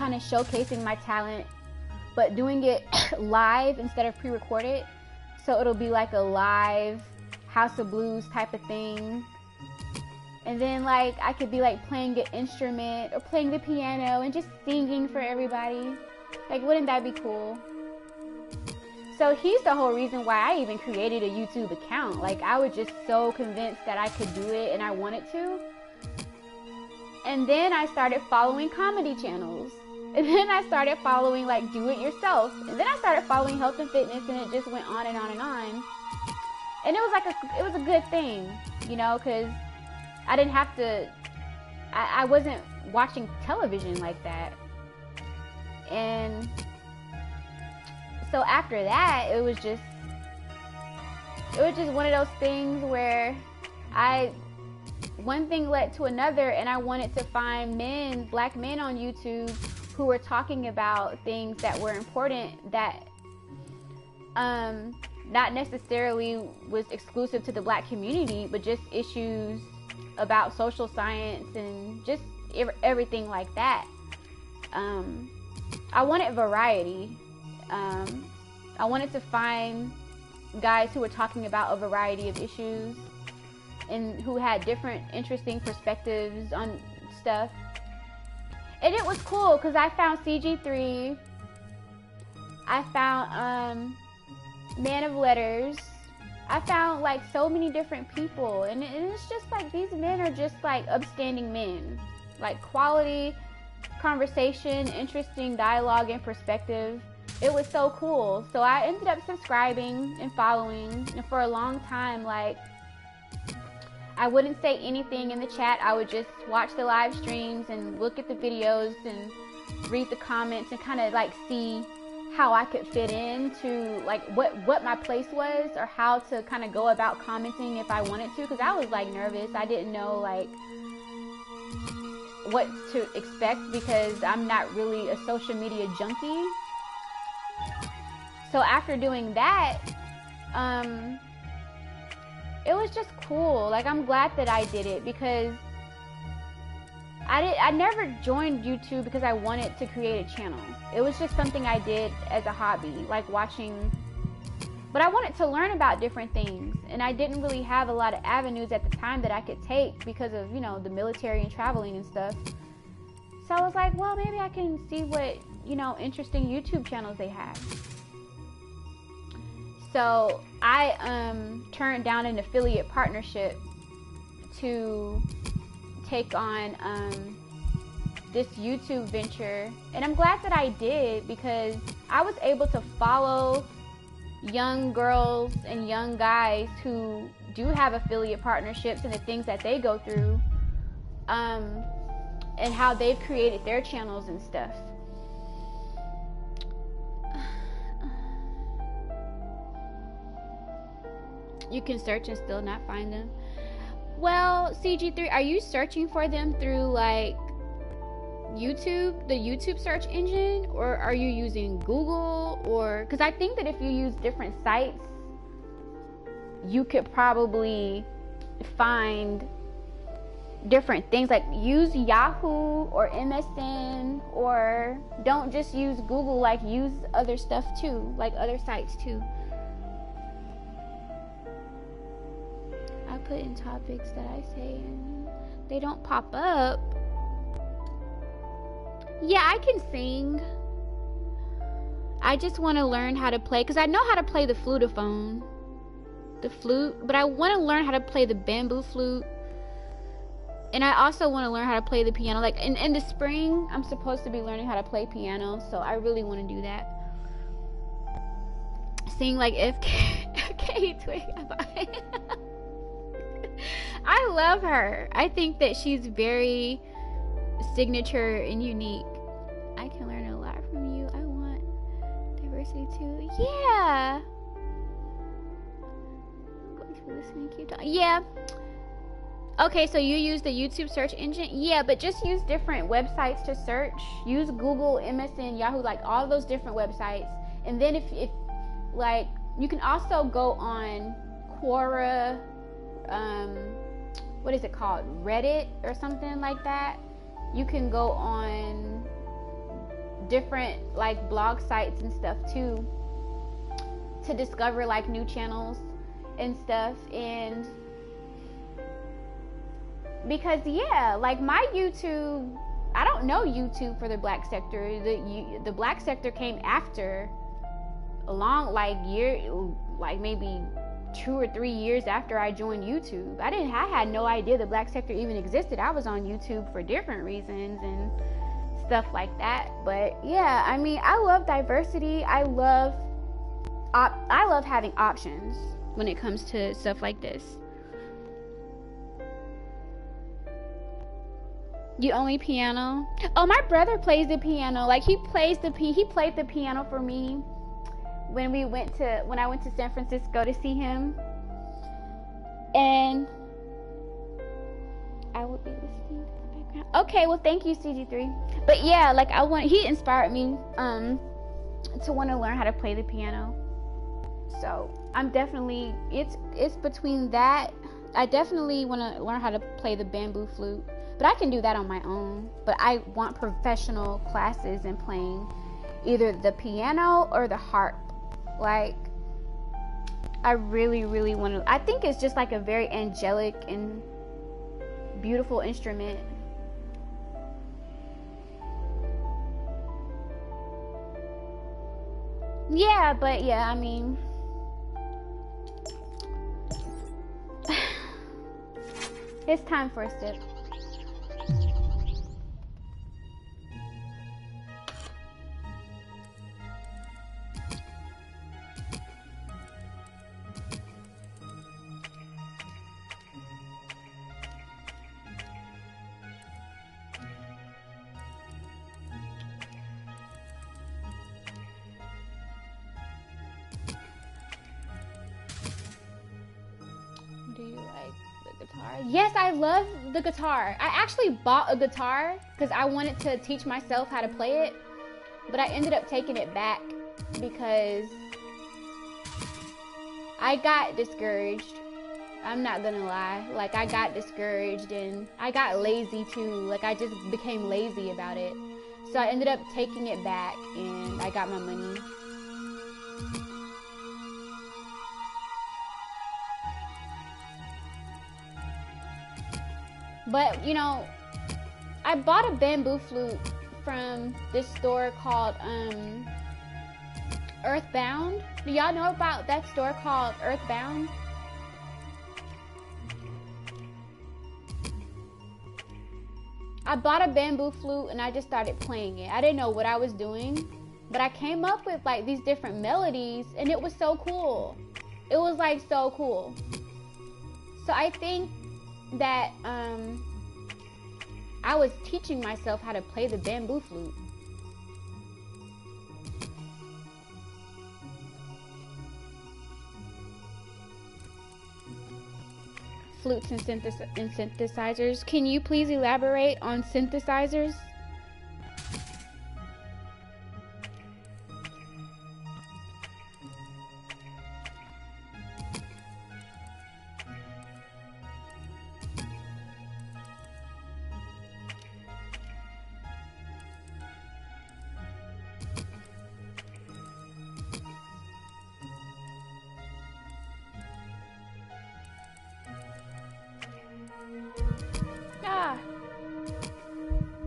of showcasing my talent, but doing it live instead of pre-recorded. So it'll be like a live House of Blues type of thing. And then, like, I could be like playing an instrument or playing the piano and just singing for everybody. Like, wouldn't that be cool? So he's the whole reason why I even created a YouTube account. Like, I was just so convinced that I could do it and I wanted to. And then I started following comedy channels. And then I started following like do it yourself. And then I started following health and fitness, and it just went on and on and on. And it was like it was a good thing, you know, because I didn't have to, I wasn't watching television like that. And so after that, it was just one of those things where one thing led to another, and I wanted to find black men on YouTube who were talking about things that were important, that not necessarily was exclusive to the black community, but just issues about social science and just everything like that. I wanted variety. I wanted to find guys who were talking about a variety of issues and who had different interesting perspectives on stuff. And it was cool because I found CG3, I found Man of Letters, I found like so many different people, and it's just like these men are just like upstanding men, like quality conversation, interesting dialogue and perspective. It was so cool. So I ended up subscribing and following, and for a long time, like, I wouldn't say anything in the chat. I would just watch the live streams and look at the videos and read the comments and kind of like see how I could fit into like what my place was, or how to kind of go about commenting if I wanted to, because I was like nervous. I didn't know like what to expect because I'm not really a social media junkie. So after doing that, it was just cool. Like, I'm glad that I did it, because I never joined YouTube because I wanted to create a channel. It was just something I did as a hobby, like watching. But I wanted to learn about different things, and I didn't really have a lot of avenues at the time that I could take because of, you know, the military and traveling and stuff. So I was like, well, maybe I can see what, you know, interesting YouTube channels they have. So I turned down an affiliate partnership to take on this YouTube venture, and I'm glad that I did, because I was able to follow young girls and young guys who do have affiliate partnerships and the things that they go through, and how they've created their channels and stuff. You can search and still not find them. Well, CG3, are you searching for them through like YouTube, the YouTube search engine, or are you using Google? Or because I think that if you use different sites, you could probably find different things. Like, use Yahoo or MSN, or don't just use Google, like use other stuff too, like other sites too. I put in topics that I say and they don't pop up. Yeah, I can sing. I just want to learn how to play, because I know how to play the flutophone, the flute, but I want to learn how to play the bamboo flute. And I also want to learn how to play the piano. Like in the spring, I'm supposed to be learning how to play piano, so I really want to do that. Sing like FK Twig. I love her. I think that she's very signature and unique. I can learn a lot from you. I want diversity too. Yeah. I'm going to listen and keep talking. Yeah. Okay, so you use the YouTube search engine? Yeah, but just use different websites to search. Use Google, MSN, Yahoo, like all those different websites. And then if like, you can also go on Quora, what is it called? Reddit or something like that. You can go on different like blog sites and stuff too to discover like new channels and stuff. And because yeah, like my YouTube, I don't know YouTube for the black sector. The black sector came after a long, like maybe 2 or 3 years after I joined YouTube. I had no idea the black sector even existed. I was on YouTube for different reasons and stuff like that. But yeah, I mean, I love diversity. I love having options when it comes to stuff like this. You only piano? Oh, my brother plays the piano. Like, he played the piano for me when I went to San Francisco to see him. And I would be listening to the background. Okay, well, thank you, CG3. But yeah, like, he inspired me to want to learn how to play the piano. So I'm definitely, it's between that. I definitely want to learn how to play the bamboo flute, but I can do that on my own. But I want professional classes in playing either the piano or the harp. Like, I really, really want to. I think it's just like a very angelic and beautiful instrument. Yeah, but yeah, I mean, it's time for a sip. Do you like the guitar? Yes, I love the guitar. I actually bought a guitar because I wanted to teach myself how to play it, but I ended up taking it back because I got discouraged. I'm not gonna lie. Like, I got discouraged and I got lazy too. Like, I just became lazy about it. So I ended up taking it back and I got my money. But, you know, I bought a bamboo flute from this store called Earthbound. Do y'all know about that store called Earthbound? I bought a bamboo flute and I just started playing it. I didn't know what I was doing, but I came up with like these different melodies and it was so cool. It was like so cool. So I think that I was teaching myself how to play the bamboo flute. Flutes and synthesizers. Can you please elaborate on synthesizers?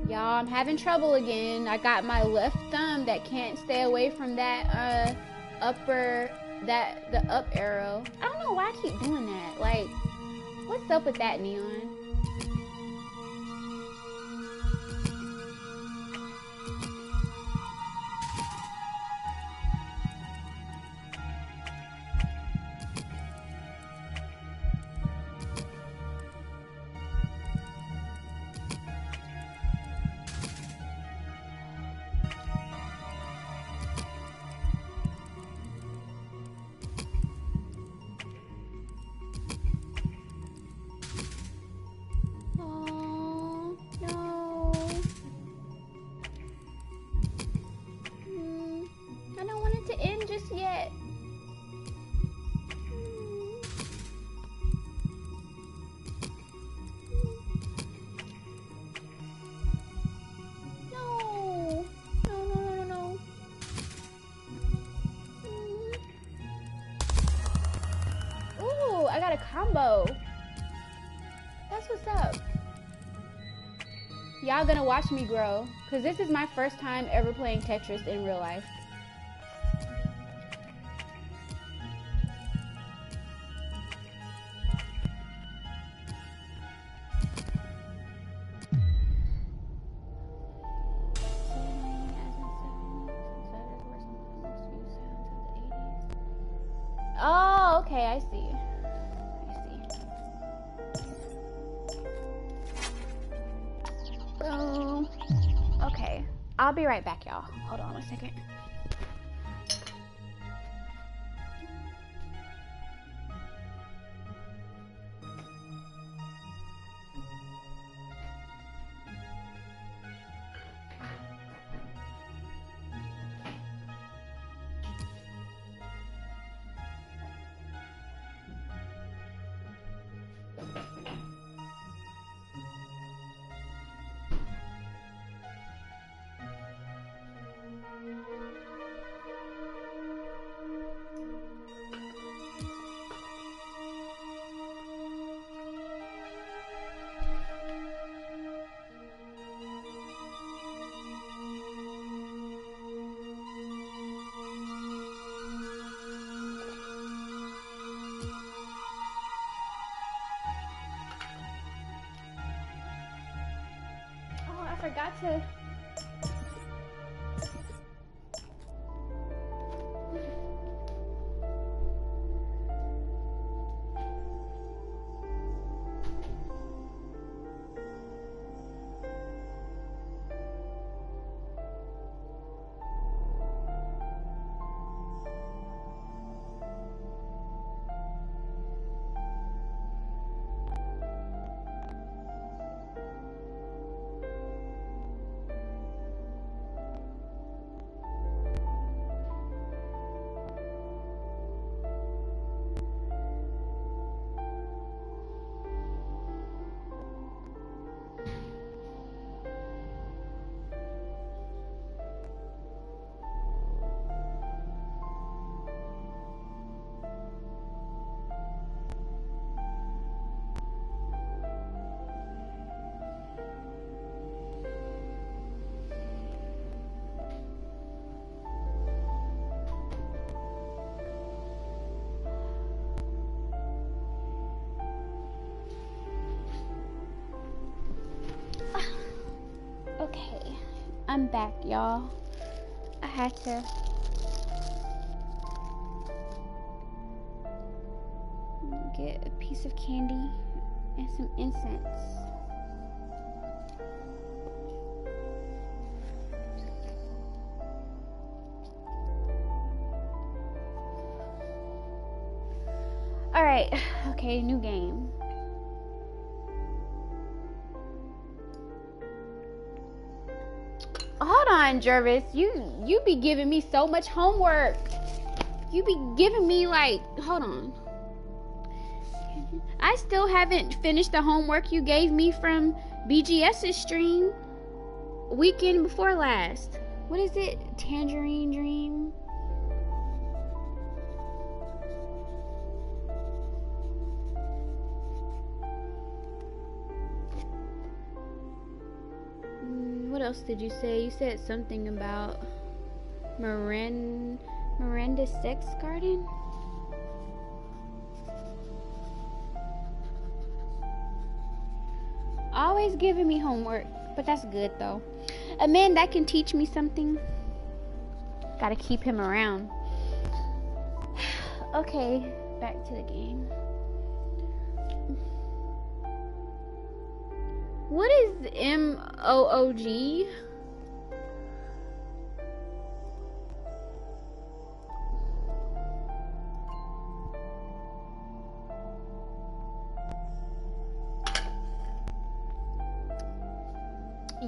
Y'all, I'm having trouble again. I got my left thumb that can't stay away from that the up arrow. I don't know why I keep doing that. Like, what's up with that, Neon? A combo. That's what's up. Y'all gonna watch me grow, because this is my first time ever playing Tetris in real life. I see. Boom. Okay. I'll be right back, y'all. Hold on a second. I forgot to. Okay, I'm back, y'all. I had to get a piece of candy and some incense. All right, okay, new game. Hold on, Jervis. You be giving me so much homework. You be giving me like, hold on. I still haven't finished the homework you gave me from BGS's stream weekend before last. What is it? Tangerine Dream? What else did you say? You said something about Miranda Sex Garden? Always giving me homework, but that's good though. A man that can teach me something. Gotta keep him around. Okay, back to the game. What is MOOG?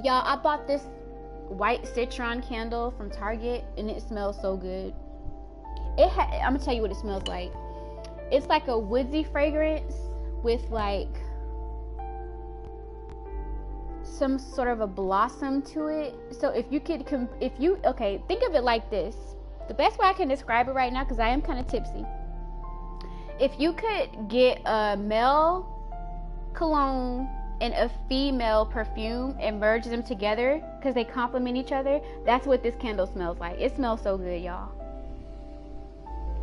Y'all, I bought this white citron candle from Target and it smells so good. I'm gonna tell you what it smells like. It's like a woodsy fragrance with like some sort of a blossom to it. So if you could okay, think of it like this. The best way I can describe it right now, because I am kind of tipsy. If you could get a male cologne and a female perfume and merge them together because they complement each other, that's what this candle smells like. It smells so good, y'all.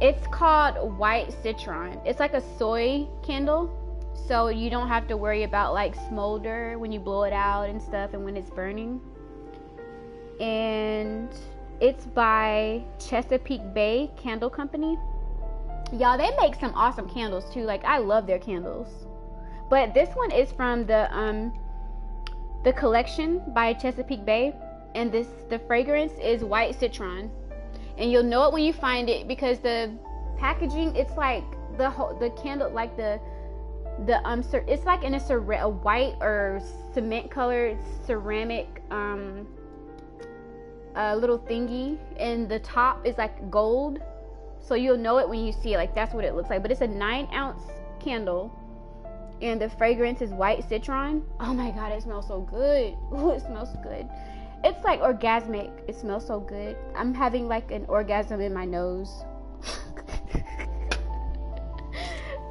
It's called white citron. It's like a soy candle, so you don't have to worry about like smolder when you blow it out and stuff and when it's burning. And it's by Chesapeake Bay Candle Company. Y'all, they make some awesome candles too. Like, I love their candles. But this one is from the collection by Chesapeake Bay, and the fragrance is white citron, and you'll know it when you find it because the packaging, it's like the candle, like it's like in a white or cement colored ceramic little thingy, and the top is like gold. So you'll know it when you see it. Like, that's what it looks like. But it's a 9-ounce candle, and the fragrance is white citron. Oh my god, it smells so good. Ooh, it smells good. It's like orgasmic. It smells so good. I'm having like an orgasm in my nose.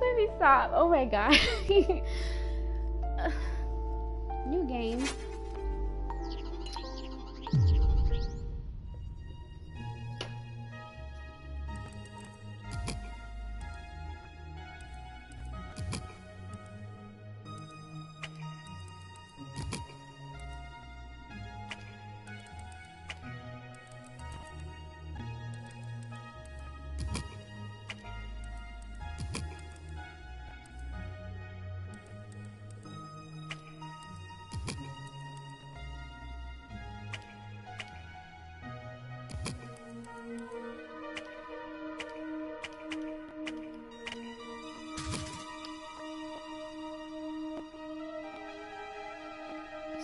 Let me stop. Oh my god. New game.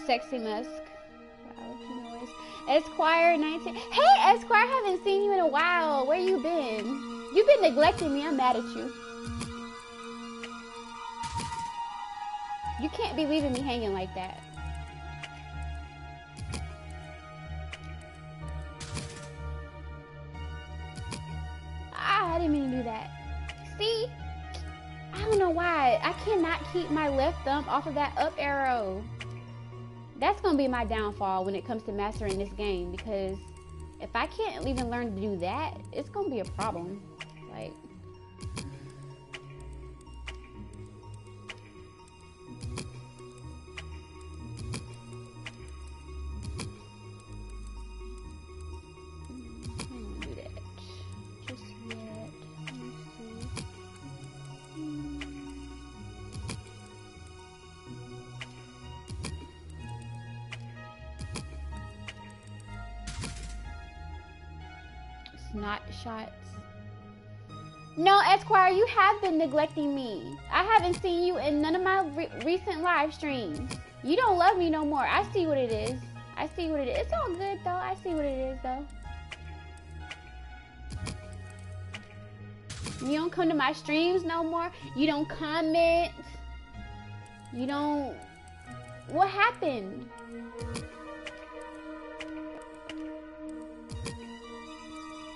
Sexy Musk. Wow, noise. Esquire 19. Hey, Esquire, I haven't seen you in a while. Where you been? You've been neglecting me. I'm mad at you. You can't be leaving me hanging like that. I didn't mean to do that. See? I don't know why. I cannot keep my left thumb off of that up arrow. That's going to be my downfall when it comes to mastering this game, because if I can't even learn to do that, it's going to be a problem. Like, I don't do that just yet. Let me see. Snot shots. No, Esquire, you have been neglecting me. I haven't seen you in none of my recent live streams. You don't love me no more. I see what it is. I see what it is. It's all good, though. I see what it is, though. You don't come to my streams no more. You don't comment. You don't... What happened?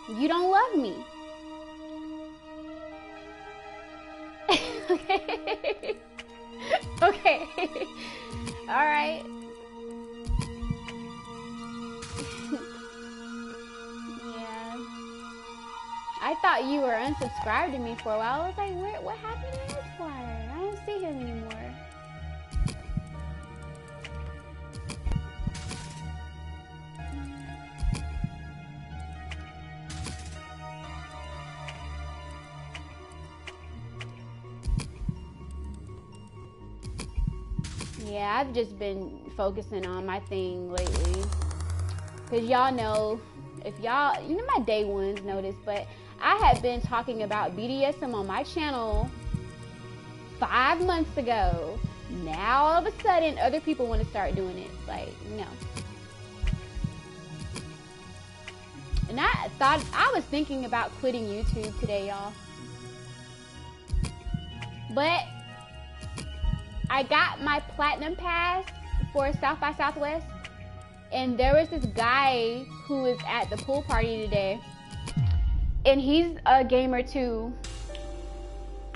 You don't love me. Okay. Okay. All right. Yeah. I thought you were unsubscribed to me for a while. I was like, what happened to Esquire? I don't see him anymore. Yeah, I've just been focusing on my thing lately. Because y'all know, if y'all, you know, my day ones know this, but I had been talking about BDSM on my channel 5 months ago. Now, all of a sudden, other people want to start doing it. Like, no. And I was thinking about quitting YouTube today, y'all. But I got my platinum pass for South by Southwest, and there was this guy who was at the pool party today, and he's a gamer too.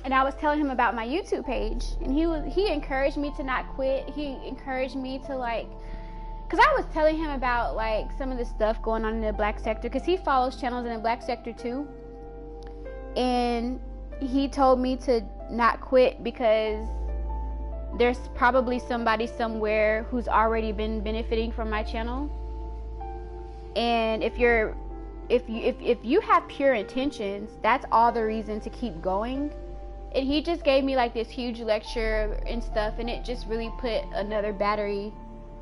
And I was telling him about my YouTube page, and he encouraged me to not quit. He encouraged me to, like, because I was telling him about like some of the stuff going on in the black sector, because he follows channels in the black sector too, and he told me to not quit because there's probably somebody somewhere who's already been benefiting from my channel. And if you're if you have pure intentions, that's all the reason to keep going. And he just gave me like this huge lecture and stuff, and it just really put another battery.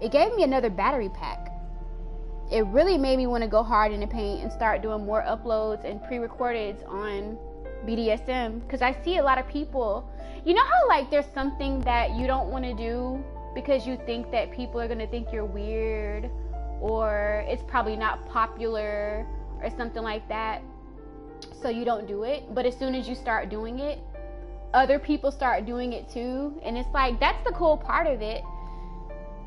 It gave me another battery pack. It really made me want to go hard in the paint and start doing more uploads and pre-recordeds on BDSM, because I see a lot of people, you know how like there's something that you don't want to do because you think that people are going to think you're weird, or it's probably not popular or something like that, so you don't do it. But as soon as you start doing it, other people start doing it too. And it's like, that's the cool part of it.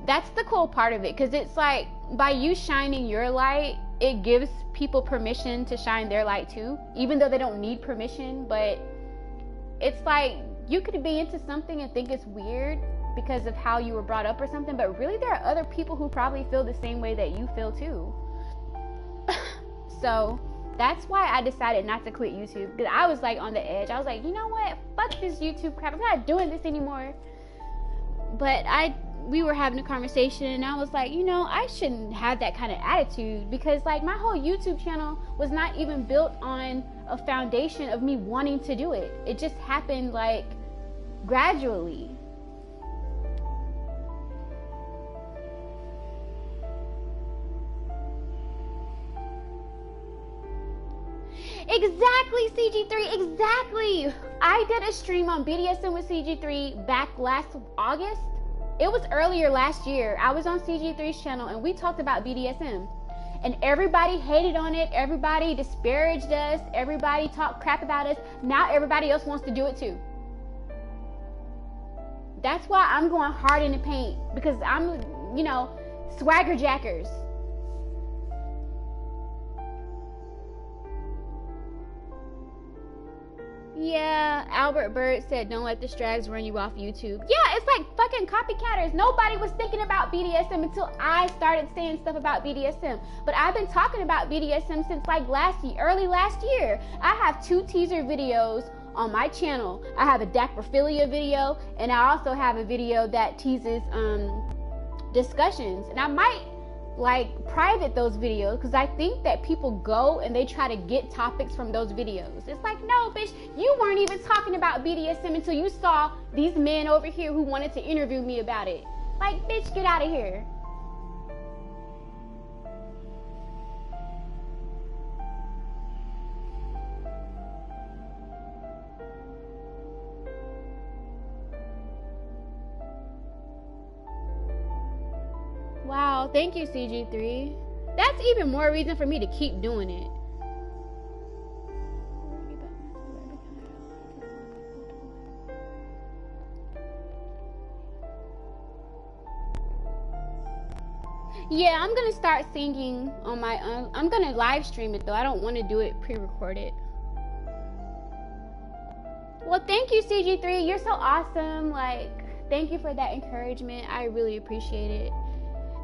That's the cool part of it, because it's like, by you shining your light, it gives people permission to shine their light too, even though they don't need permission. But it's like, you could be into something and think it's weird because of how you were brought up or something, but really there are other people who probably feel the same way that you feel too. So that's why I decided not to quit YouTube, because I was like on the edge. I was like, you know what, fuck this YouTube crap, I'm not doing this anymore. But we were having a conversation, and I was like, you know, I shouldn't have that kind of attitude, because like my whole YouTube channel was not even built on a foundation of me wanting to do it. It just happened like gradually. Exactly, CG3, exactly. I did a stream on BDSM with CG3 back last August. It was earlier last year. I was on CG3's channel and we talked about BDSM. And everybody hated on it. Everybody disparaged us. Everybody talked crap about us. Now everybody else wants to do it too. That's why I'm going hard in the paint, because I'm, you know, swagger jackers. Yeah, Albert Bird said, don't let the strags run you off YouTube. Yeah, it's like fucking copycatters. Nobody was thinking about BDSM until I started saying stuff about BDSM. But I've been talking about BDSM since like early last year. I have 2 teaser videos on my channel. I have a dacrophilia video, and I also have a video that teases discussions. And I might like private those videos, because I think that people go and they try to get topics from those videos. It's like, no bitch, you weren't even talking about BDSM until you saw these men over here who wanted to interview me about it. Like, bitch, get out of here. Wow, thank you, CG3. That's even more reason for me to keep doing it. Yeah, I'm gonna start singing on my own. I'm gonna live stream it though. I don't want to do it pre-recorded. Well, thank you, CG3. You're so awesome. Like, thank you for that encouragement. I really appreciate it.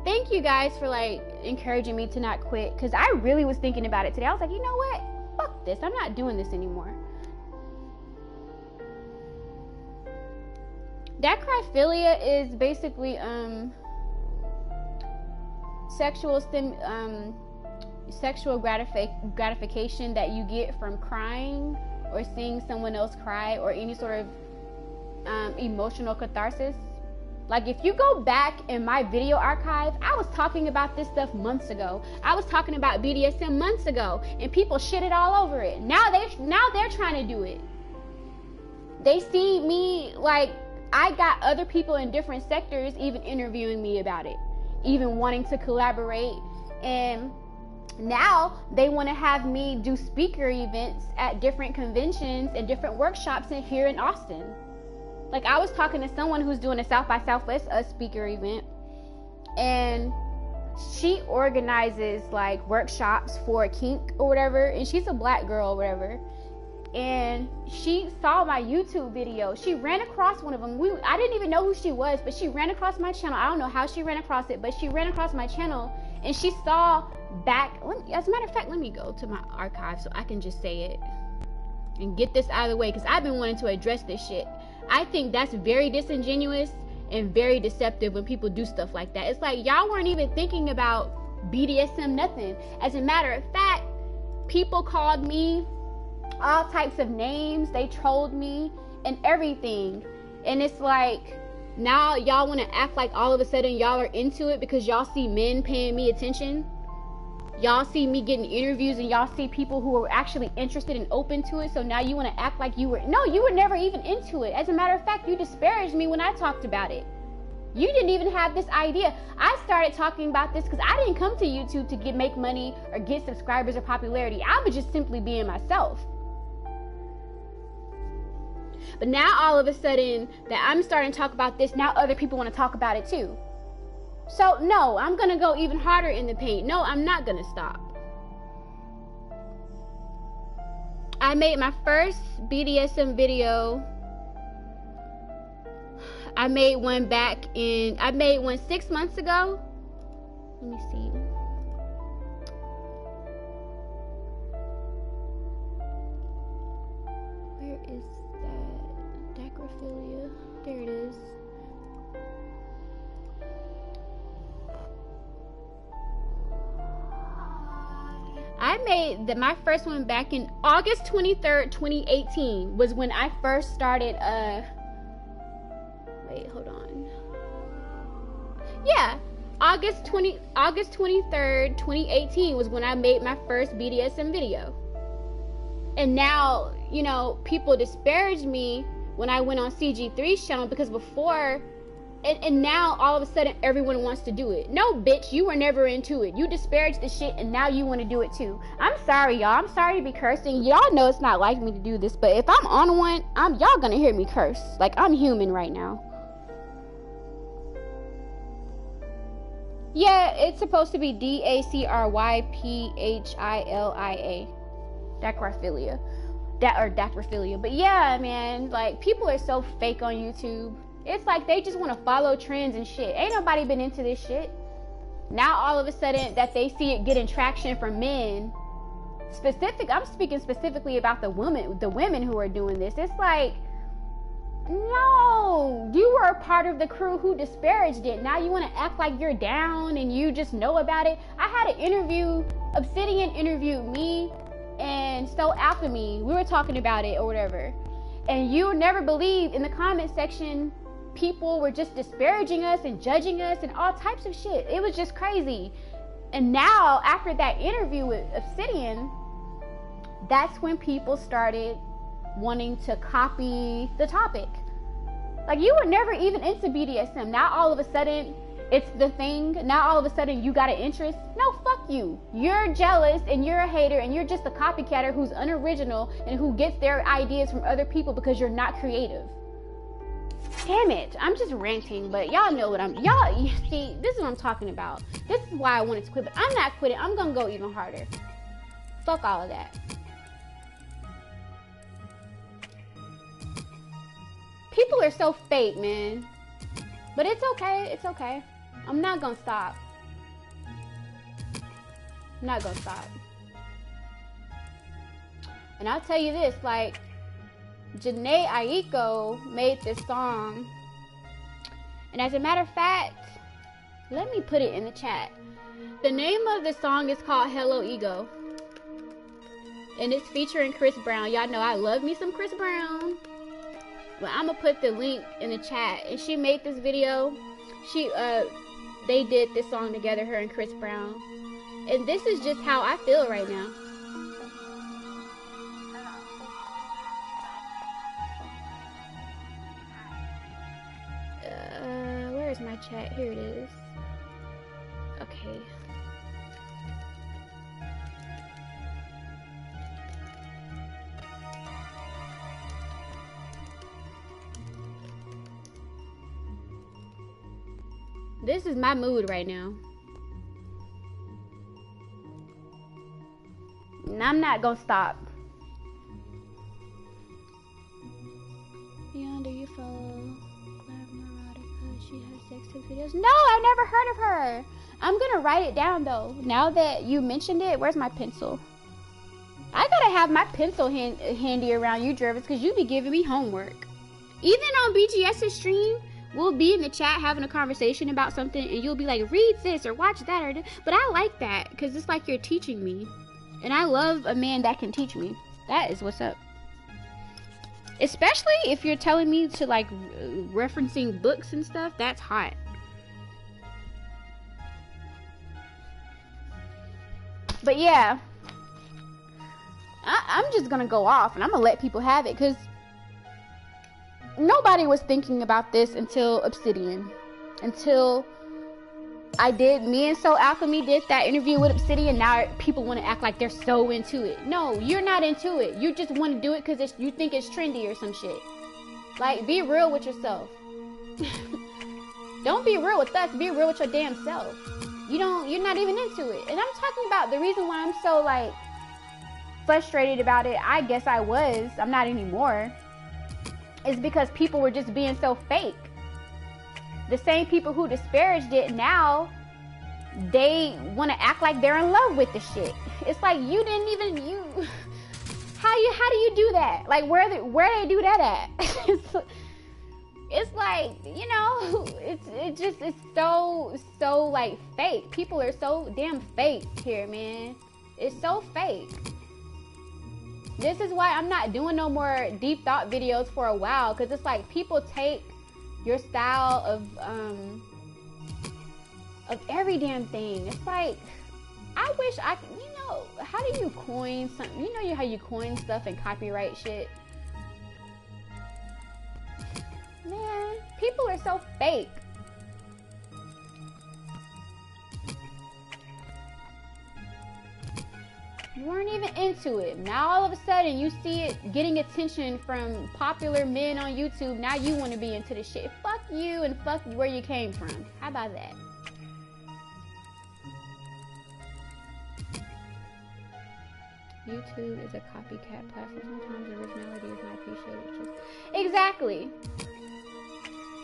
Thank you guys for like encouraging me to not quit, because I really was thinking about it today. I was like, you know what? Fuck this. I'm not doing this anymore. Dacrophilia is basically sexual gratification that you get from crying or seeing someone else cry, or any sort of emotional catharsis. Like, if you go back in my video archive, I was talking about this stuff months ago. I was talking about BDSM months ago, and people shitted all over it. Now they're trying to do it. They see me, like, I got other people in different sectors even interviewing me about it, even wanting to collaborate. And now they want to have me do speaker events at different conventions and different workshops here in Austin. Like, I was talking to someone who's doing a South by Southwest speaker event, and she organizes like workshops for kink or whatever, and she's a black girl or whatever. And she saw my YouTube video. She ran across one of them. I didn't even know who she was, but she ran across my channel. I don't know how she ran across it, but she ran across my channel, and she saw back. As a matter of fact, let me go to my archive so I can just say it and get this out of the way, because I've been wanting to address this shit. I think that's very disingenuous and very deceptive when people do stuff like that. It's like, y'all weren't even thinking about BDSM, nothing. As a matter of fact, People called me all types of names. They trolled me and everything. And it's like, now y'all want to act like all of a sudden y'all are into it because y'all see men paying me attention. Y'all see me getting interviews and y'all see people who are actually interested and open to it. So now you want to act like you were never even into it. As a matter of fact, you disparaged me when I talked about it. You didn't even have this idea. I started talking about this because I didn't come to YouTube to make money or get subscribers or popularity. I was just simply being myself. But now all of a sudden that I'm starting to talk about this, now other people want to talk about it too. So no, I'm going to go even harder in the paint. No, I'm not going to stop. I made my first BDSM video. I made one 6 months ago. Let me see. Where is that? Dacrophilia. There it is. I made my first one back in August 23rd, 2018 was when I first started, wait, hold on. Yeah, August 23rd, 2018 was when I made my first BDSM video. And now, you know, people disparaged me when I went on CG3's channel because before, and now all of a sudden everyone wants to do it. No, bitch, you were never into it. You disparaged the shit and now you want to do it too. I'm sorry, y'all. I'm sorry to be cursing. Y'all know it's not like me to do this, but if I'm on one, y'all gonna hear me curse. Like, I'm human right now. Yeah, it's supposed to be Dacryphilia. Dacrophilia. Dacrophilia. But yeah, man, like, people are so fake on YouTube. It's like they just want to follow trends and shit. Ain't nobody been into this shit. Now all of a sudden that they see it getting traction from men. I'm speaking specifically about the women who are doing this. It's like, no, you were a part of the crew who disparaged it. Now you want to act like you're down and you just know about it. I had an interview, Obsidian interviewed me and So Alchemy. We were talking about it or whatever. And you never believe, in the comment section, people were just disparaging us and judging us and all types of shit. It was just crazy. And now, after that interview with Obsidian, that's when people started wanting to copy the topic. Like, you were never even into BDSM. Now all of a sudden it's the thing. Now all of a sudden you got an interest. No, fuck you. You're jealous and you're a hater and you're just a copycatter who's unoriginal and who gets their ideas from other people because you're not creative. Damn it, I'm just ranting, but y'all know what y'all see, this is what I'm talking about. This is why I wanted to quit, but I'm not quitting. I'm gonna go even harder. Fuck all of that. People are so fake, man. But it's okay, it's okay. I'm not gonna stop. I'm not gonna stop. And I'll tell you this, like, Janae Aiko made this song. And as a matter of fact, let me put it in the chat. The name of the song is called Hello Ego. And it's featuring Chris Brown. Y'all know I love me some Chris Brown. Well, I'm gonna put the link in the chat. And she made this video. They did this song together, her and Chris Brown. And this is just how I feel right now. Where's my chat? Here it is. Okay. This is my mood right now. And I'm not gonna stop. Beyond, do you follow Erotica? She has sex tape videos? No, I've never heard of her. I'm gonna write it down though. Now that you mentioned it, where's my pencil? I gotta have my pencil handy around you, Jervis, because you be giving me homework. Even on BGS's stream, we'll be in the chat having a conversation about something and you'll be like, read this or watch that. But I like that because it's like you're teaching me. And I love a man that can teach me. That is what's up. Especially if you're telling me to like referencing books and stuff. That's hot. But yeah, I'm just gonna go off and I'm gonna let people have it, because nobody was thinking about this until Obsidian. Until me and Soul Alchemy did that interview with Obsidian. Now people want to act like they're so into it. No, you're not into it. You just want to do it because you think it's trendy or some shit. Like, be real with yourself. Don't be real with us. Be real with your damn self. You're not even into it. And I'm talking about the reason why I'm so like frustrated about it. I guess I was. I'm not anymore. Is because people were just being so fake. The same people who disparaged it, now they want to act like they're in love with the shit. It's like, you didn't even, how do you do that? Like, where they do that at? It's like, you know, it's so like fake. People are so damn fake here, man. It's so fake. This is why I'm not doing no more deep thought videos for a while, because it's like people take your style of every damn thing. It's like, I wish I could, you know, how do you coin something? You know how you coin stuff and copyright shit? Man, people are so fake. You weren't even into it. Now all of a sudden you see it getting attention from popular men on YouTube. Now you want to be into the shit. Fuck you and fuck where you came from. How about that? YouTube is a copycat platform. Sometimes originality is not appreciated. Exactly.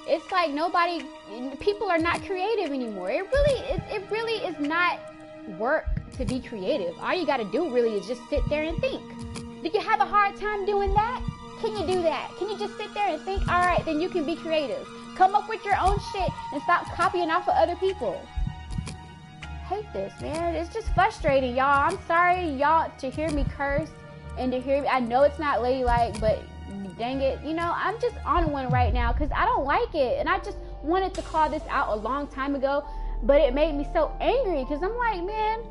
It's like people are not creative anymore. It really is not work to be creative. All you gotta do really is just sit there and think. Do you have a hard time doing that? Can you do that? Can you just sit there and think? All right, then you can be creative. Come up with your own shit and stop copying off of other people. Hate this, man. It's just frustrating, y'all. I'm sorry, y'all, to hear me curse and to hear me. I know it's not ladylike, but dang it, you know, I'm just on one right now because I don't like it, and I just wanted to call this out a long time ago, but it made me so angry because I'm like, man,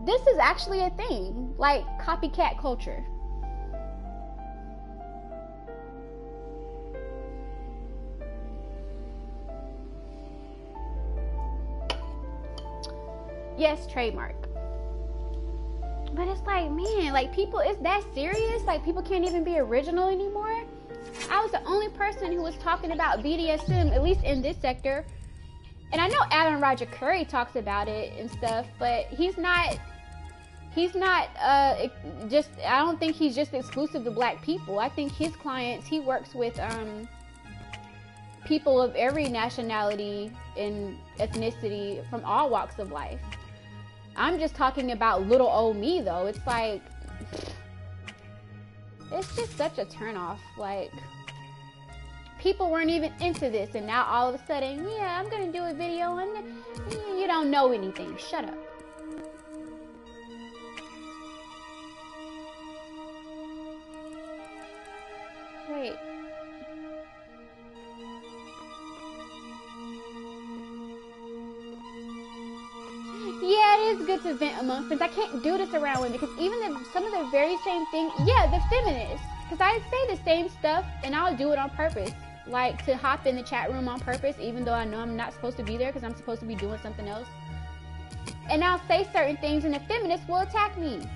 this is actually a thing, like copycat culture. Yes, trademark. But it's like, man, like people, is that serious? Like people can't even be original anymore? I was the only person who was talking about BDSM, at least in this sector. And I know Alan Roger Curry talks about it and stuff, but he's not just, I don't think he's just exclusive to black people. I think his clients, he works with people of every nationality and ethnicity from all walks of life. I'm just talking about little old me though. It's like, it's just such a turnoff. Like, people weren't even into this, and now all of a sudden, yeah, I'm gonna do a video, and you don't know anything. Shut up. Wait. Yeah, it is good to vent amongst friends. I can't do this around women because even some of the very same thing, yeah, the feminists, because I say the same stuff and I'll do it on purpose, like to hop in the chat room on purpose even though I know I'm not supposed to be there because I'm supposed to be doing something else, and I'll say certain things and the feminists will attack me.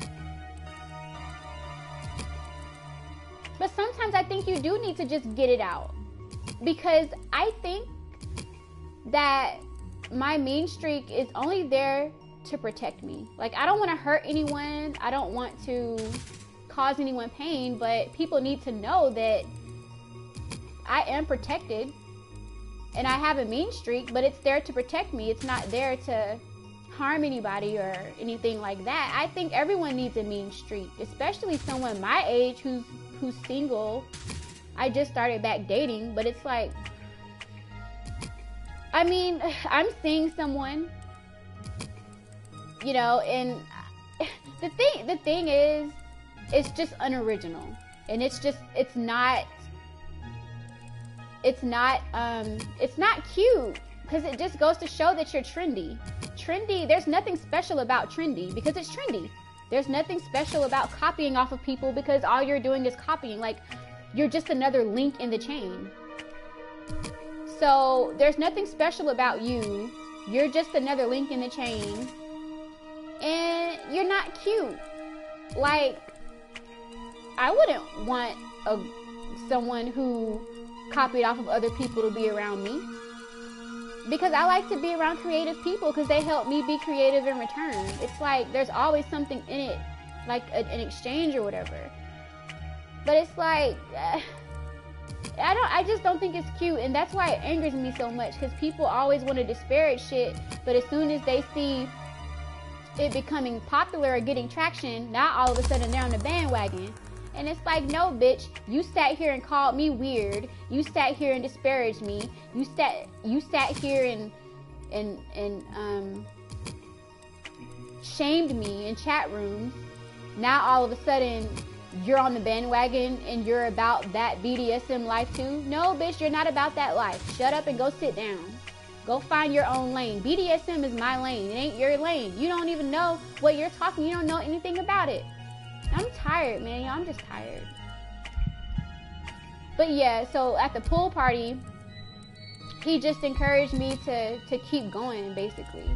But sometimes I think you do need to just get it out, because I think that my mean streak is only there to protect me. Like, I don't want to hurt anyone. I don't want to cause anyone pain, but people need to know that I am protected and I have a mean streak, but it's there to protect me. It's not there to harm anybody or anything like that. I think everyone needs a mean streak, especially someone my age who's single. I just started back dating, but it's like, I mean, I'm seeing someone, you know, and The thing is, it's just unoriginal, and it's not cute, because it just goes to show that you're trendy. There's nothing special about trendy because it's trendy. There's nothing special about copying off of people because all you're doing is copying. Like, you're just another link in the chain. So there's nothing special about you. You're just another link in the chain, and you're not cute. Like, I wouldn't want someone who copied off of other people to be around me, because I like to be around creative people because they help me be creative in return. It's like there's always something in it, like an exchange or whatever. But it's like, I just don't think it's cute, and that's why it angers me so much, because people always want to disparage shit, but as soon as they see it becoming popular or getting traction, now all of a sudden they're on the bandwagon. And it's like, no, bitch, you sat here and called me weird. You sat here and disparaged me. You sat here and shamed me in chat rooms. Now all of a sudden you're on the bandwagon and you're about that BDSM life too. No, bitch, you're not about that life. Shut up and go sit down. Go find your own lane. BDSM is my lane. It ain't your lane. You don't even know what you're talking. You don't know anything about it. I'm tired, man. I'm just tired. But yeah, so at the pool party, he just encouraged me to keep going, basically.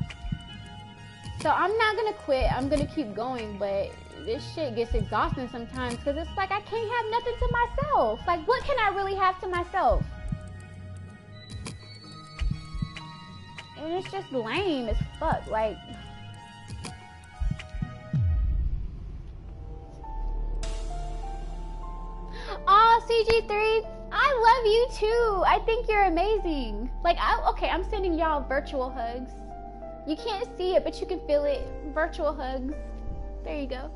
So I'm not gonna quit. I'm gonna keep going, but this shit gets exhausting sometimes, because it's like I can't have nothing to myself. Like, what can I really have to myself? And it's just lame as fuck. Like, oh, CG3, I love you too. I think you're amazing. Like, okay, I'm sending y'all virtual hugs. You can't see it, but you can feel it. Virtual hugs. There you go.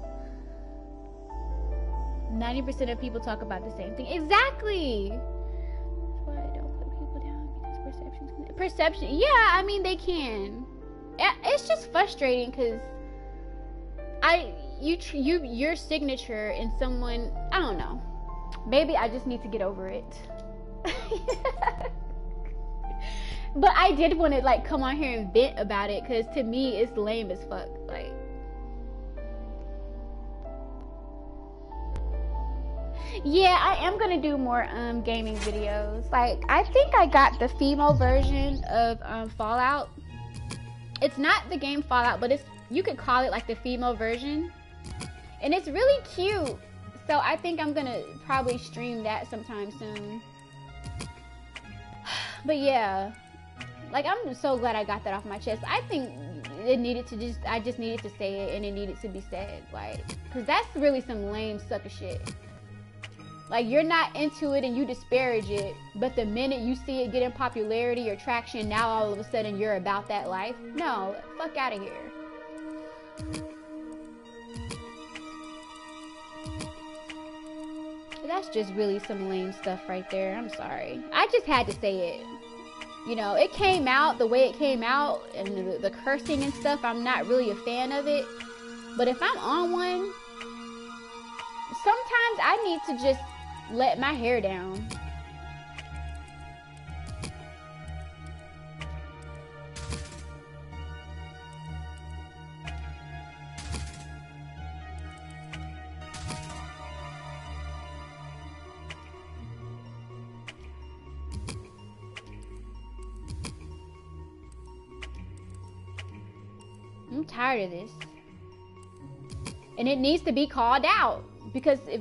90% of people talk about the same thing. Exactly. That's why I don't put people down, because perception. Yeah, I mean, they can. It's just frustrating, because your signature in someone, I don't know. Maybe I just need to get over it. But I did want to, like, come on here and vent about it, because to me it's lame as fuck. Like, yeah, I am gonna do more gaming videos. Like, I think I got the female version of Fallout. It's not the game Fallout, but you could call it like the female version, and it's really cute. So I think I'm gonna probably stream that sometime soon. But yeah, like, I'm so glad I got that off my chest. I think I just needed to say it, and it needed to be said. Like, cause that's really some lame sucker shit. Like, you're not into it and you disparage it, but the minute you see it getting popularity or traction, now all of a sudden you're about that life. No, fuck out of here. That's just really some lame stuff right there. I'm sorry. I just had to say it. You know, it came out the way it came out, and the cursing and stuff, I'm not really a fan of it. But if I'm on one, sometimes I need to just let my hair down. I'm tired of this. And it needs to be called out, because if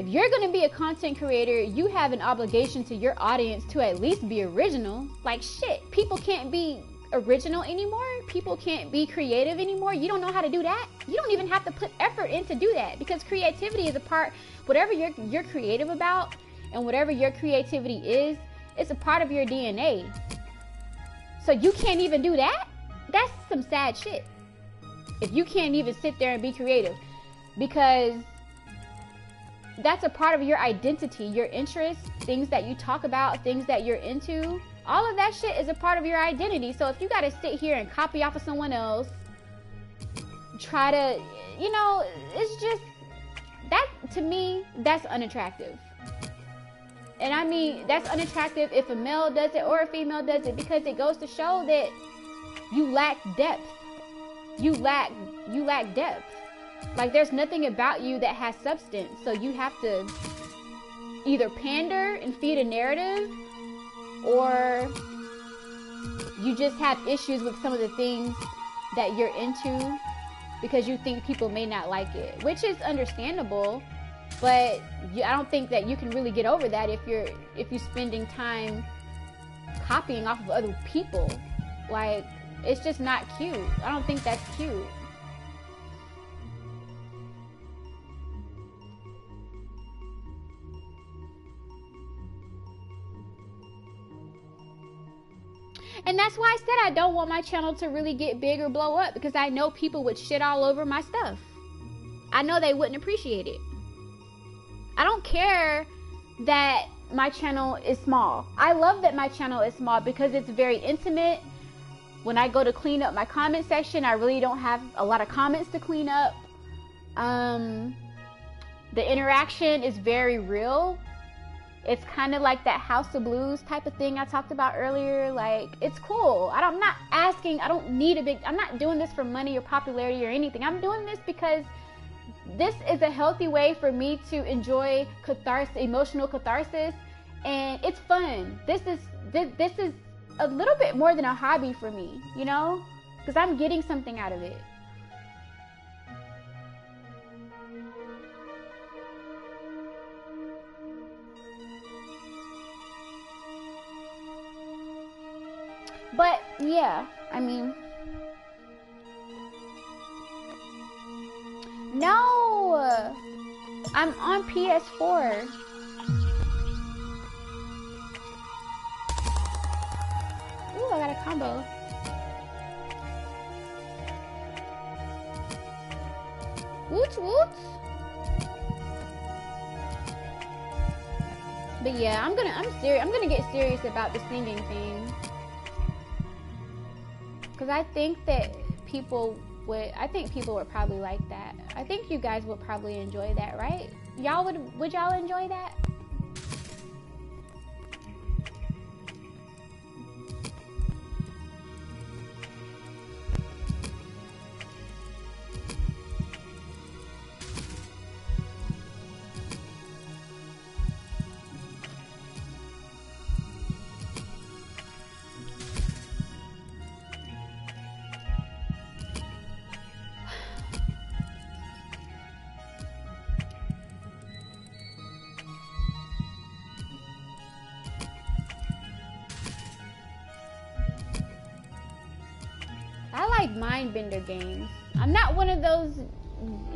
you're going to be a content creator, you have an obligation to your audience to at least be original. Like, shit, people can't be original anymore. People can't be creative anymore. You don't know how to do that. You don't even have to put effort in to do that, because creativity is a part, whatever you're creative about and whatever your creativity is, it's a part of your DNA. So you can't even do that? That's some sad shit. If you can't even sit there and be creative, because that's a part of your identity, your interests, things that you talk about, things that you're into, all of that shit is a part of your identity. So if you gotta sit here and copy off of someone else try to, you know, it's just, that, to me, that's unattractive. And I mean, that's unattractive if a male does it or a female does it, because it goes to show that you lack depth. You lack depth. Like, there's nothing about you that has substance. So you have to either pander and feed a narrative, or you just have issues with some of the things that you're into because you think people may not like it, which is understandable. But I don't think that you can really get over that if you're spending time copying off of other people. Like, it's just not cute. I don't think that's cute. And that's why I said I don't want my channel to really get big or blow up, because I know people would shit all over my stuff. I know they wouldn't appreciate it. I don't care that my channel is small. I love that my channel is small because it's very intimate. When I go to clean up my comment section, I really don't have a lot of comments to clean up. The interaction is very real. It's kind of like that House of Blues type of thing I talked about earlier. Like, it's cool. I'm not asking, I don't need I'm not doing this for money or popularity or anything. I'm doing this because this is a healthy way for me to enjoy catharsis, emotional catharsis, and it's fun. This is a little bit more than a hobby for me, you know, because I'm getting something out of it. But yeah, I mean, no, I'm on PS4. Ooh, I got a combo. Woots woots. But yeah, I'm gonna get serious about the singing thing. Because I think that people would probably like that. I think you guys would probably enjoy that, right? Would y'all enjoy that? I like mind bender games. I'm not one of those,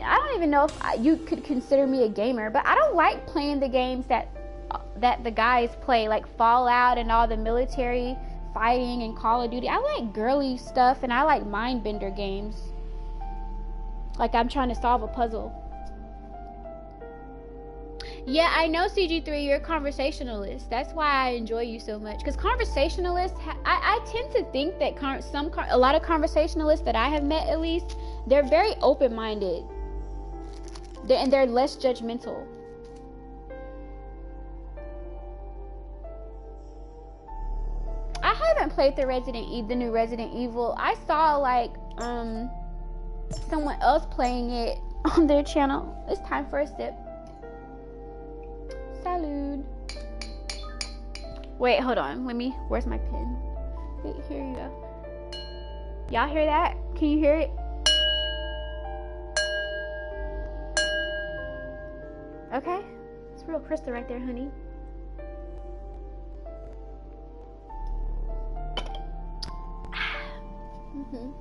I don't even know if you could consider me a gamer, but I don't like playing the games that the guys play, like Fallout and all the military fighting and Call of Duty. I like girly stuff, and I like mind bender games. Like I'm trying to solve a puzzle. Yeah, I know, CG3, you're a conversationalist. That's why I enjoy you so much. Because conversationalists, I tend to think that a lot of conversationalists that I have met, at least, they're very open-minded. And they're less judgmental. I haven't played the new Resident Evil. I saw, like, someone else playing it on their channel. It's time for a sip. SALUD. Wait, hold on. Where's my pen? Wait, here you go. Y'all hear that? Can you hear it? Okay. It's real crystal right there, honey. Mm-hmm.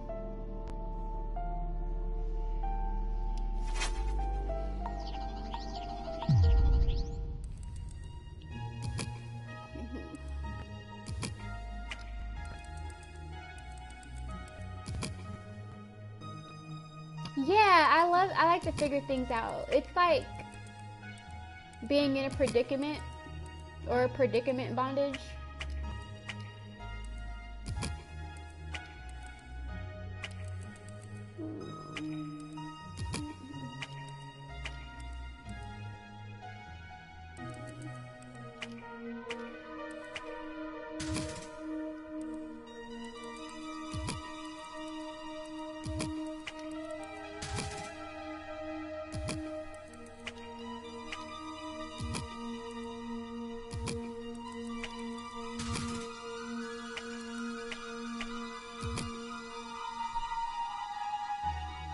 Yeah, I like to figure things out. It's like being in a predicament or a predicament bondage.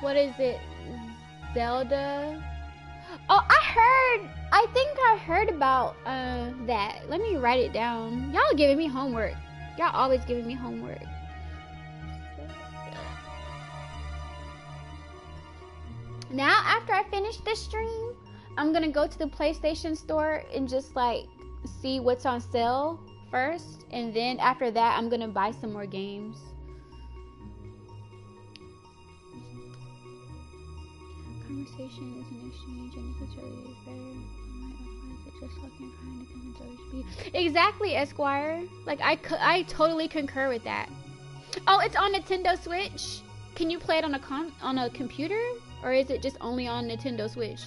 What is it? Zelda? Oh, I think I heard about that. Let me write it down. Y'all giving me homework. Y'all always giving me homework. Now, after I finish this stream, I'm gonna go to the PlayStation store and just like see what's on sale first, and then after that, I'm gonna buy some more games. Conversation is an exchange, and if it's really better, otherwise it's just looking behind the conversation. Exactly, Esquire. Like I totally concur with that. Oh, it's on Nintendo Switch. Can you play it on a computer, or is it just only on Nintendo Switch?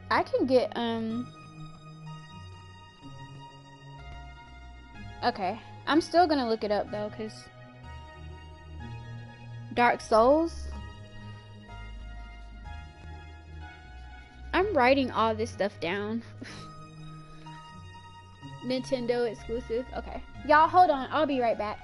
I can get okay. I'm still gonna look it up though, cause Dark Souls. I'm writing all this stuff down. Nintendo exclusive. Okay. Y'all hold on. I'll be right back.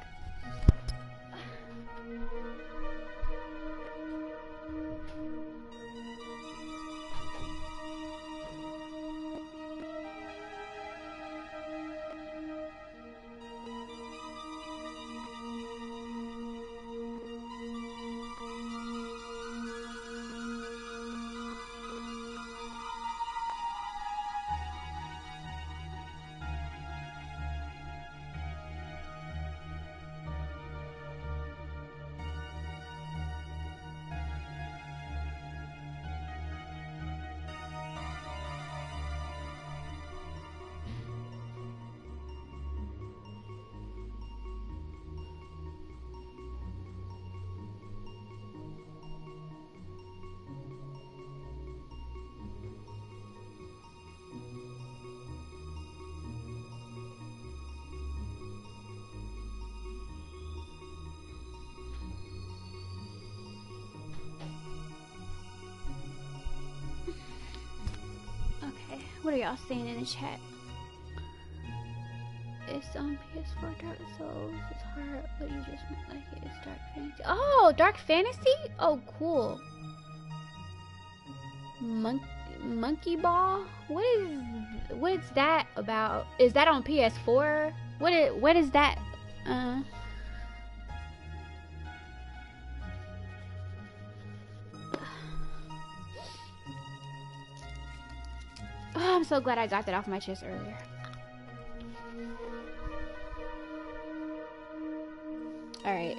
What are y'all saying in the chat? It's on PS4 Dark Souls. It's hard, but you just might like it. It's Dark Fantasy. Oh, Dark Fantasy? Oh, cool. Monkey Ball? What's that about? Is that on PS4? What is that? Oh, I'm so glad I got that off my chest earlier. Alright.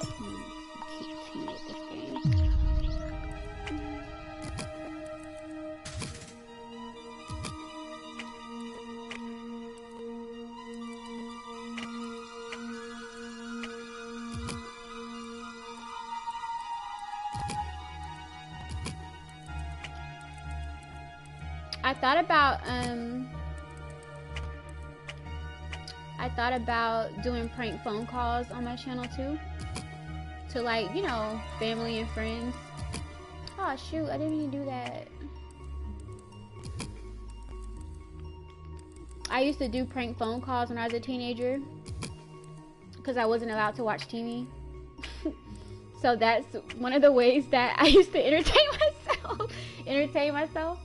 Keep teaming this game. I thought about doing prank phone calls on my channel too, to like, you know, family and friends. Oh shoot, I didn't even do that. I used to do prank phone calls when I was a teenager because I wasn't allowed to watch TV. So that's one of the ways that I used to entertain myself.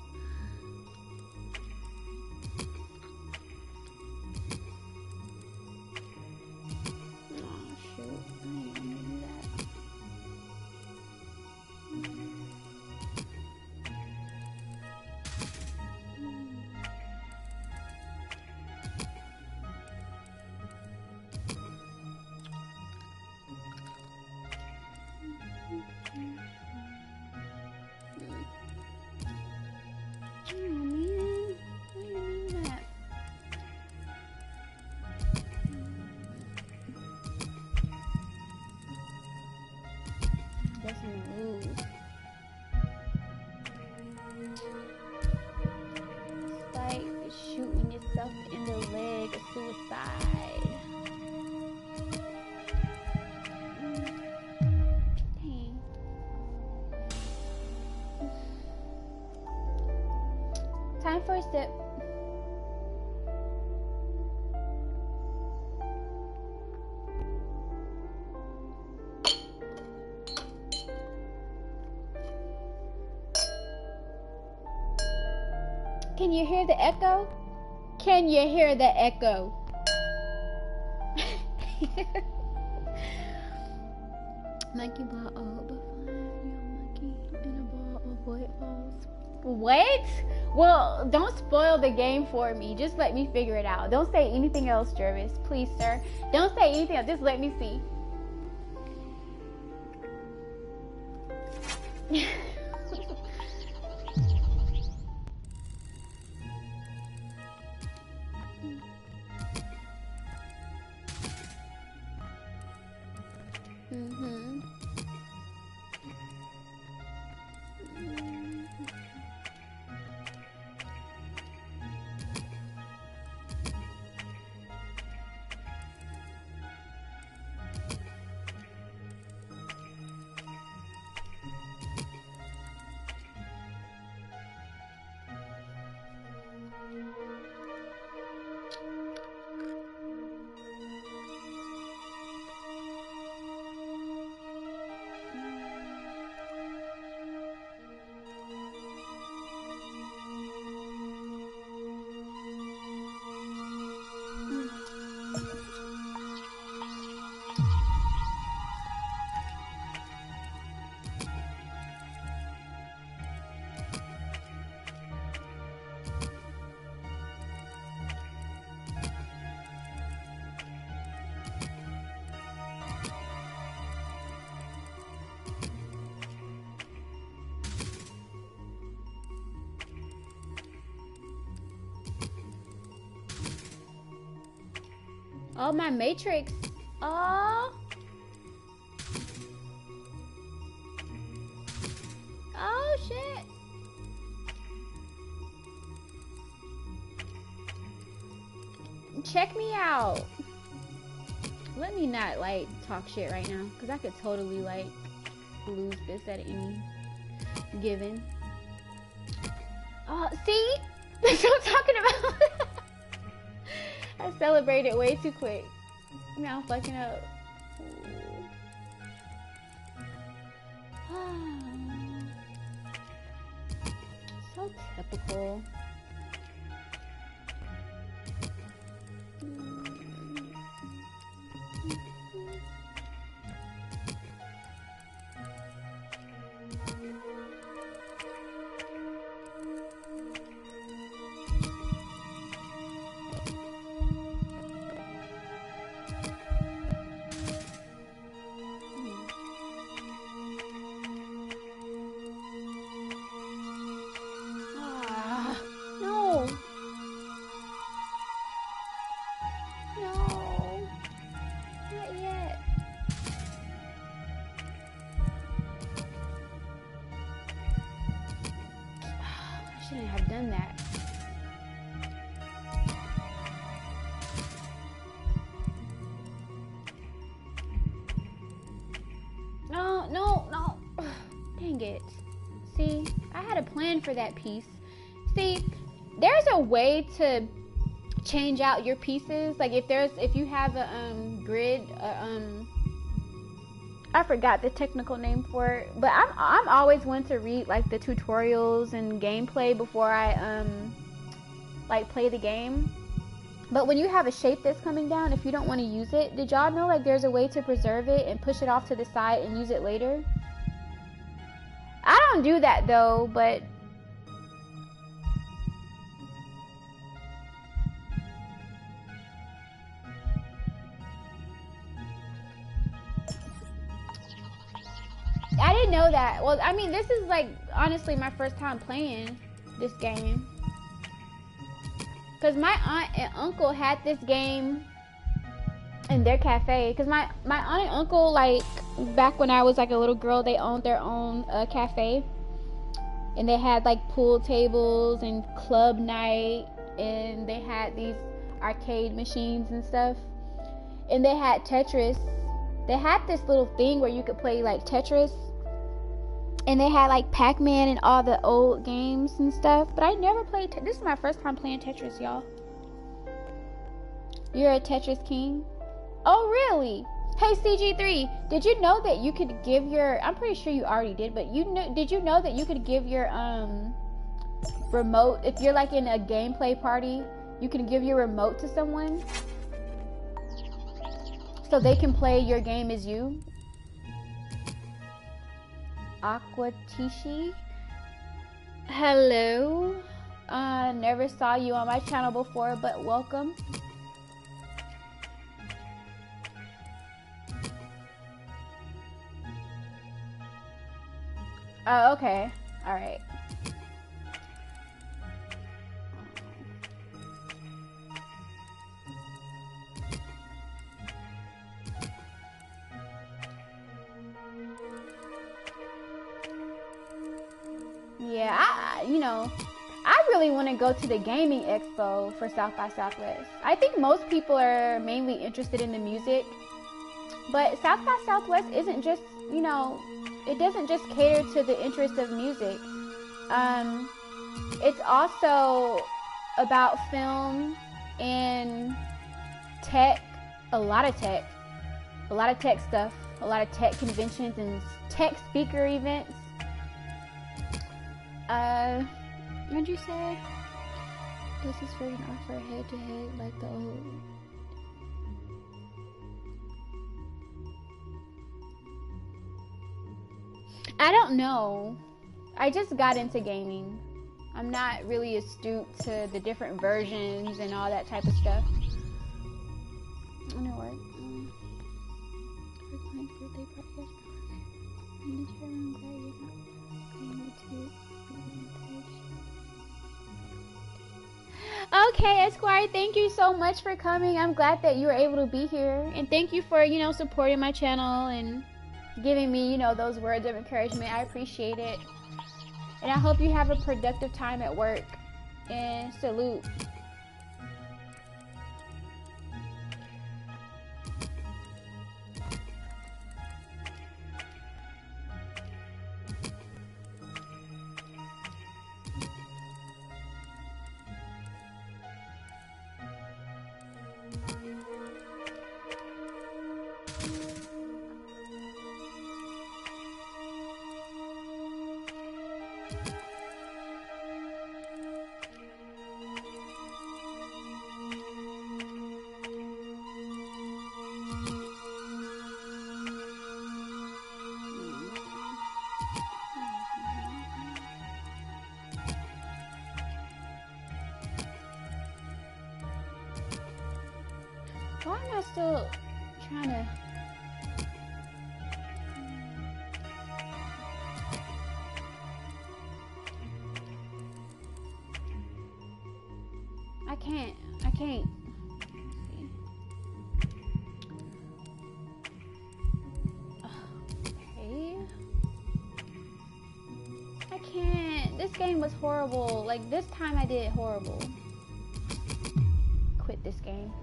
Time for a sip. Can you hear the echo? Can you hear the echo? Monkey ball all but 5. You're a monkey in a ball. Oh boy, it falls. What? Well, don't spoil the game for me. Just let me figure it out. Don't say anything else, Jervis. Please, sir. Don't say anything else. Just let me see. Oh, my matrix. Oh. Oh, shit. Check me out. Let me not, like, talk shit right now. Because I could totally, like, lose this at any given. Oh, see? That's what I'm talking about. I celebrated way too quick. Now I'm fucking up. So typical. For that piece. See, there's a way to change out your pieces. Like if you have a grid, I forgot the technical name for it, but I'm always one to read like the tutorials and gameplay before I like play the game. But when you have a shape that's coming down, if you don't want to use it, did y'all know like there's a way to preserve it and push it off to the side and use it later? I don't do that though, but I didn't know that. Well, I mean, this is like honestly my first time playing this game. Because my aunt and uncle had this game in their cafe. Because my aunt and uncle, like, back when I was like a little girl, they owned their own cafe. And they had like pool tables and club night. And they had these arcade machines and stuff. And they had Tetris. They had this little thing where you could play like Tetris. And they had like Pac-Man and all the old games and stuff. But I never played this is my first time playing Tetris, y'all. You're a Tetris king? Oh, really? Hey, CG3, did you know that you could give your... I'm pretty sure you already did, but did you know that you could give your remote. If you're like in a gameplay party, you can give your remote to someone so they can play your game as you. Aquatishi, hello. Never saw you on my channel before, but welcome. Oh, okay. All right. Yeah, I really want to go to the gaming expo for South by Southwest. I think most people are mainly interested in the music, but South by Southwest isn't just, it doesn't just cater to the interest of music. It's also about film and tech, a lot of tech stuff, a lot of tech conventions and tech speaker events. What'd you say? Does this version offer head-to-head like the old? I don't know. I just got into gaming. I'm not really astute to the different versions and all that type of stuff. I know what. Okay, Esquire, thank you so much for coming. I'm glad that you were able to be here, and thank you for supporting my channel and giving me those words of encouragement. I appreciate it, and I hope you have a productive time at work. And salute. Why am I still trying to... I can't. Okay. I can't. This game was horrible. Like, this time I did horrible. Quit this game.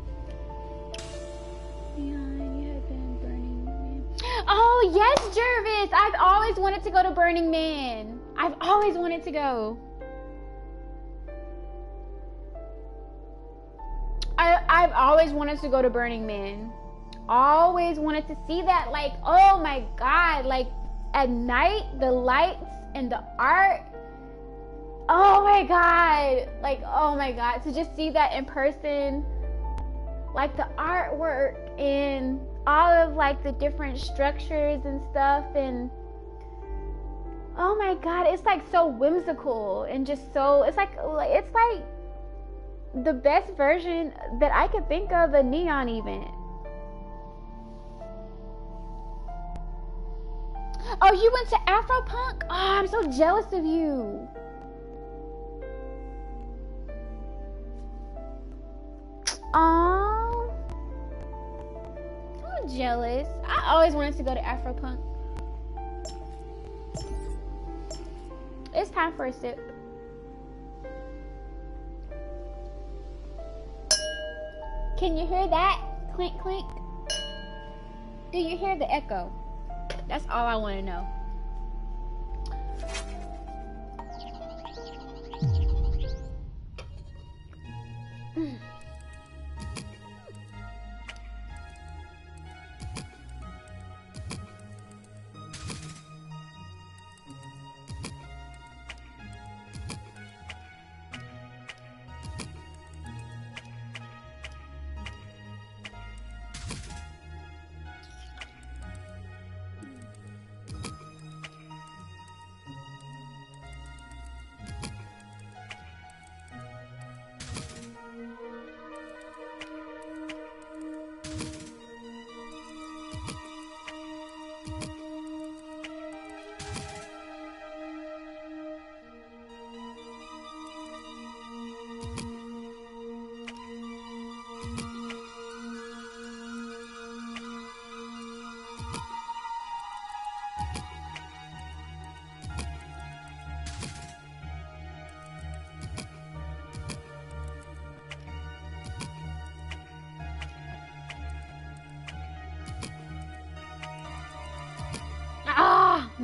You have been Burning Man. Oh, yes, Jervis! I've always wanted to go to Burning Man. I've always wanted to go. I've always wanted to go to Burning Man. Always wanted to see that. Like, oh my God. Like, at night, the lights and the art. Oh my God. Like, oh my God. To just see that in person. Like, the artwork and all of, like, the different structures and stuff. And, oh my God. It's, like, so whimsical and just so, it's like the best version that I could think of a neon event. Oh, you went to Afropunk? Oh, I'm so jealous of you. Aww. I'm jealous. I always wanted to go to Afropunk. It's time for a sip. Can you hear that? Clink, clink. Do you hear the echo? That's all I want to know.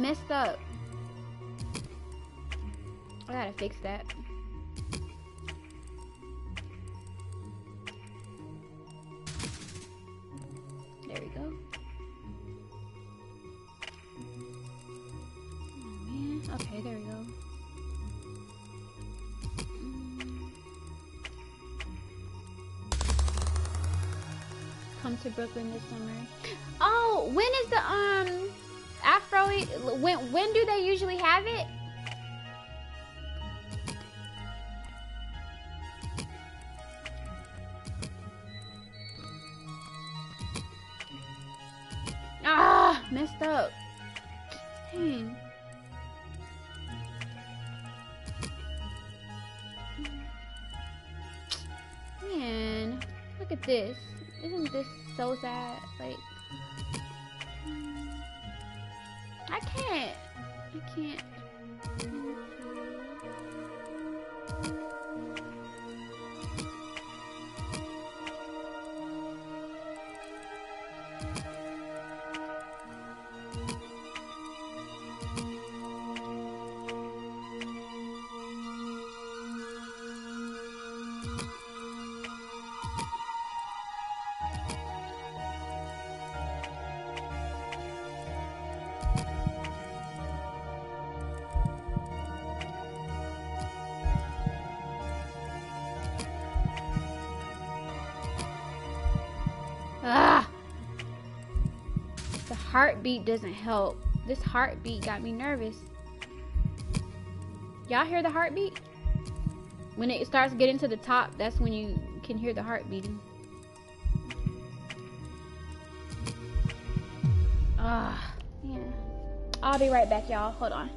messed up. I gotta fix that. There we go. Oh man. Okay, there we go. Come to Brooklyn this summer. Oh, when is the Afro? When do they usually have it? Ah, messed up. Dang. Man, look at this. Isn't this so sad? Like, I can't. Ah, the heartbeat doesn't help. This heartbeat got me nervous. Y'all hear the heartbeat? When it starts getting to the top, that's when you can hear the heart beating. Ah, yeah. I'll be right back, y'all. Hold on.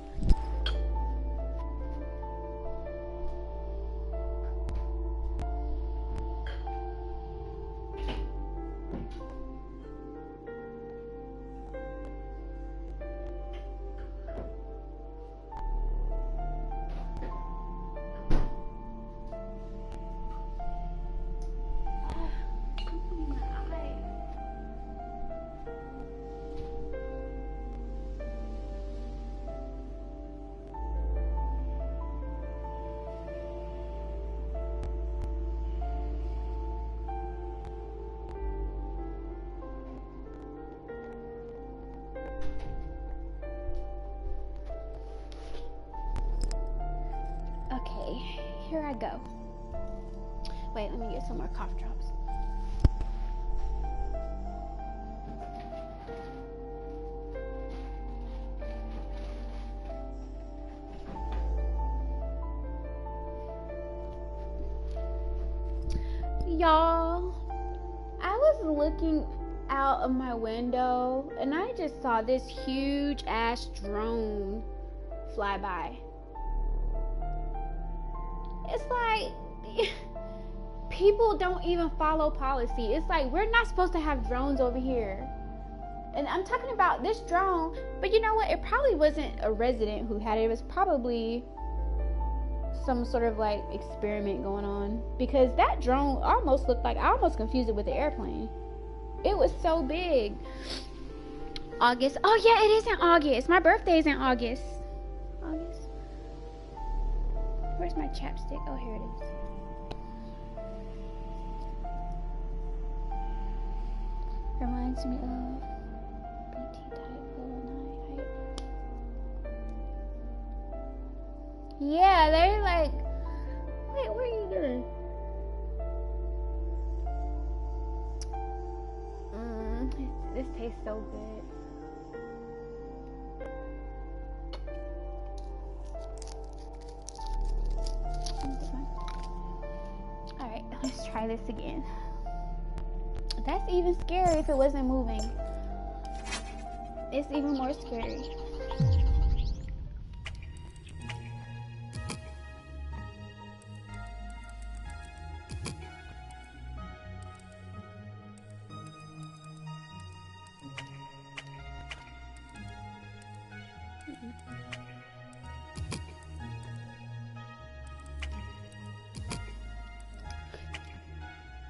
Here I go. Wait, let me get some more cough drops. Y'all, I was looking out of my window and I just saw this huge ass drone fly by. It's like people don't even follow policy. It's like we're not supposed to have drones over here. And I'm talking about this drone, but you know what? It probably wasn't a resident who had it. It was probably some sort of like experiment going on, because that drone almost looked like, I almost confused it with the airplane. It was so big. August. Oh yeah, it is in August. My birthday is in August. August. Where's my chapstick? Oh, here it is. Reminds me of BT type little 9 height. Yeah, they're like, wait, what are you doing? This tastes so good. Alright, let's try this again. That's even scary if it wasn't moving. It's even more scary.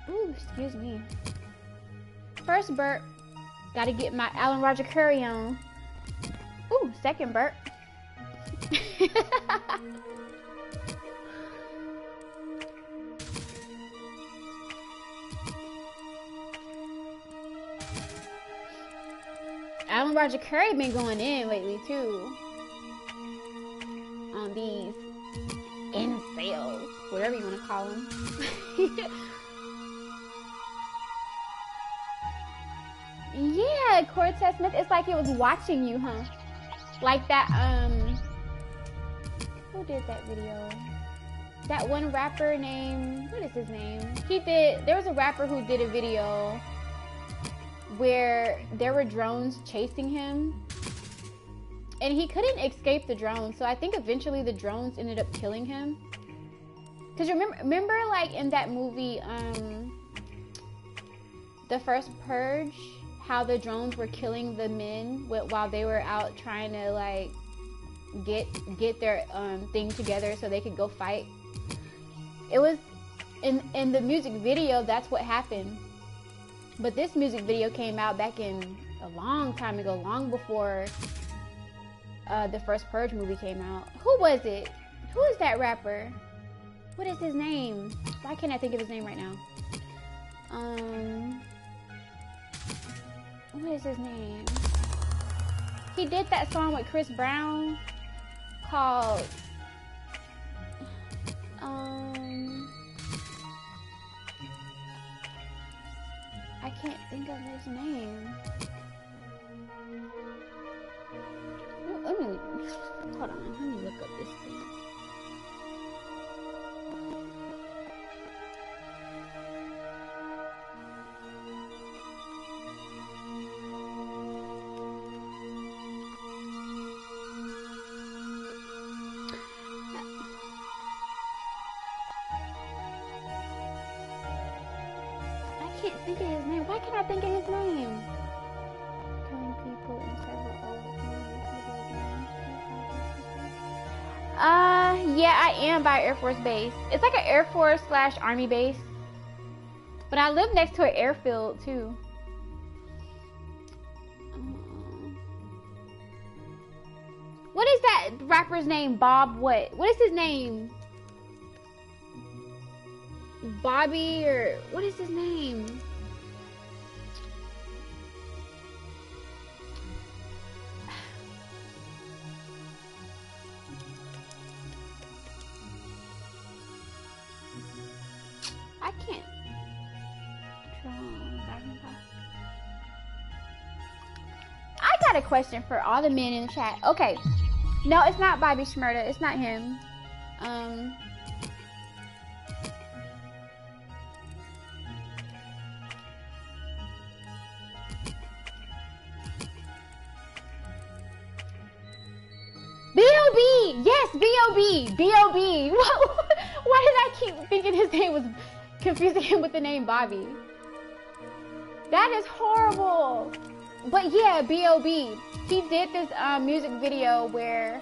Ooh, excuse me. First burp, gotta get my Alan Roger Curry on. Ooh, second burp. Alan Roger Curry been going in lately too on these incels, whatever you want to call them. Yeah, Cortez Smith. It's like it was watching you, huh? Like that. Who did that video? That one rapper named, what is his name? There was a rapper who did a video where there were drones chasing him and he couldn't escape the drones. So I think eventually the drones ended up killing him. Cause remember like in that movie, The First Purge, how the drones were killing the men while they were out trying to like get their thing together so they could go fight. It was in the music video, that's what happened. But this music video came out back in a long time ago, long before the first Purge movie came out. Who was it? Who is that rapper? What is his name? Why can't I think of his name right now? What is his name? He did that song with Chris Brown called I can't think of his name. Let me hold on. Let me look up this thing. Think of his name. Why can't I think of his name? Killing people in several old movies. Yeah, I am by Air Force Base. It's like an Air Force / Army base. But I live next to an airfield too. What is that rapper's name? Bob what? What is his name? Bobby or what is his name? I can't. I got a question for all the men in the chat. Okay. No, it's not Bobby Shmurda. It's not him. B.O.B. Yes, B.O.B. B.O.B. Why did I keep thinking his name was confusing him with the name Bobby? That is horrible. But yeah, B.O.B. He did this music video where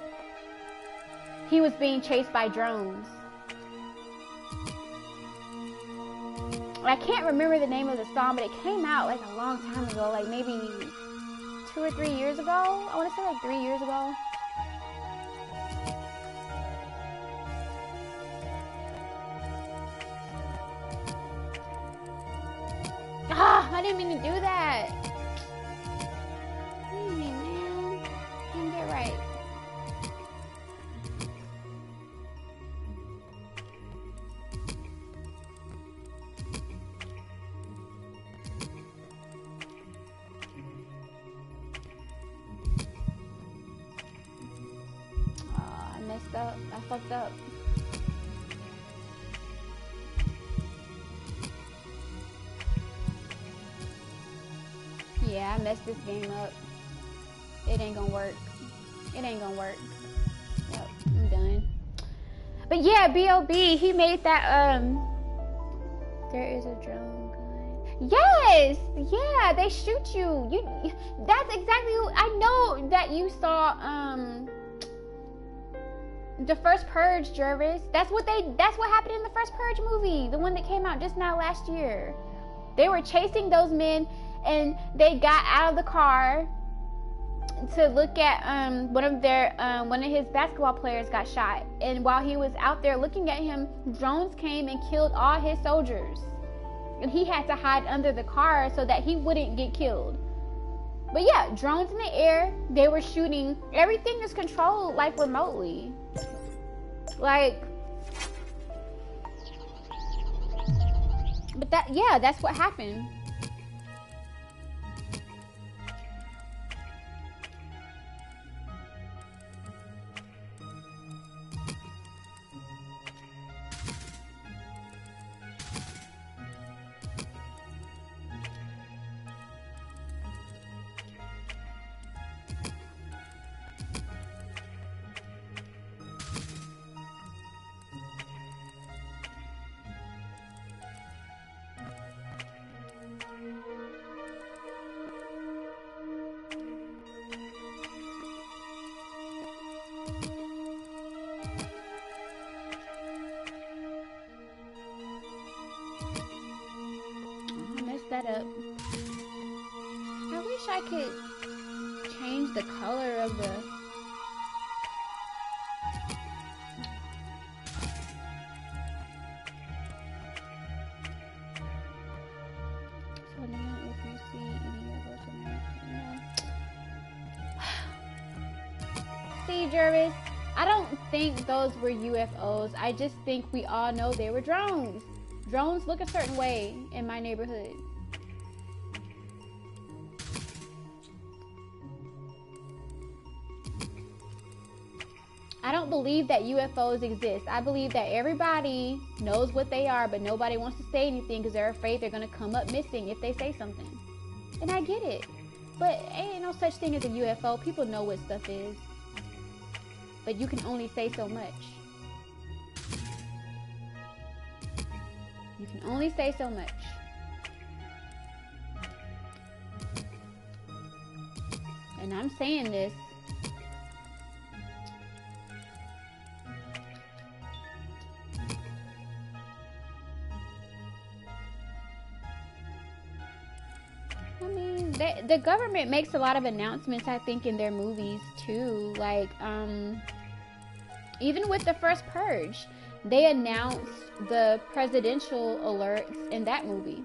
he was being chased by drones. I can't remember the name of the song, but it came out like a long time ago, like maybe 2 or 3 years ago. I want to say like 3 years ago. I didn't mean to do that. Dang, man. Didn't get right. Oh, I messed up. I fucked up. Yeah, I messed this game up. It ain't gonna work. It ain't gonna work. Yep, I'm done. But yeah, B.O.B. he made that, there is a drone gun. Yes! Yeah, they shoot you. That's exactly who, I know that you saw, the first Purge, Jervis. That's what happened in the first Purge movie. The one that came out just now last year. They were chasing those men and they got out of the car. to look at one of his basketball players got shot, and while he was out there looking at him, drones came and killed all his soldiers, and he had to hide under the car so that he wouldn't get killed. But yeah, drones in the air, they were shooting. Everything is controlled like remotely. Like, but that's what happened. That up. I wish I could change the color of the so now if you see any of those see, Jervis, I don't think those were UFOs. I just think we all know they were drones. Drones look a certain way in my neighborhood. I don't believe that UFOs exist. I believe that everybody knows what they are, but nobody wants to say anything because they're afraid they're going to come up missing if they say something. And I get it. But ain't no such thing as a UFO. People know what stuff is. But you can only say so much. You can only say so much. And I'm saying this. I mean, the government makes a lot of announcements, I think, in their movies too. Like, even with the first Purge, they announced the presidential alerts in that movie.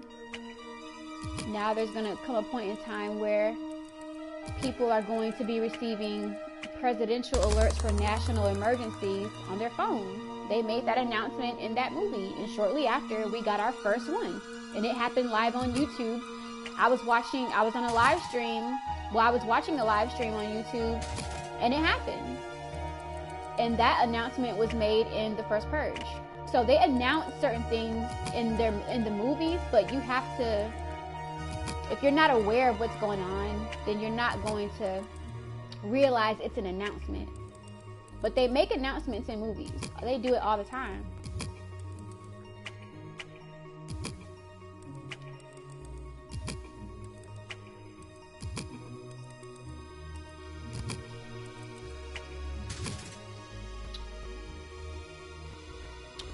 Now there's going to come a point in time where people are going to be receiving presidential alerts for national emergencies on their phone. They made that announcement in that movie, and shortly after, we got our first one. And it happened live on YouTube. I was on a live stream. Well, I was watching a live stream on YouTube, and it happened. And that announcement was made in the first Purge. So they announced certain things in the movies, but you have to, if you're not aware of what's going on, then you're not going to realize it's an announcement. But they make announcements in movies. They do it all the time.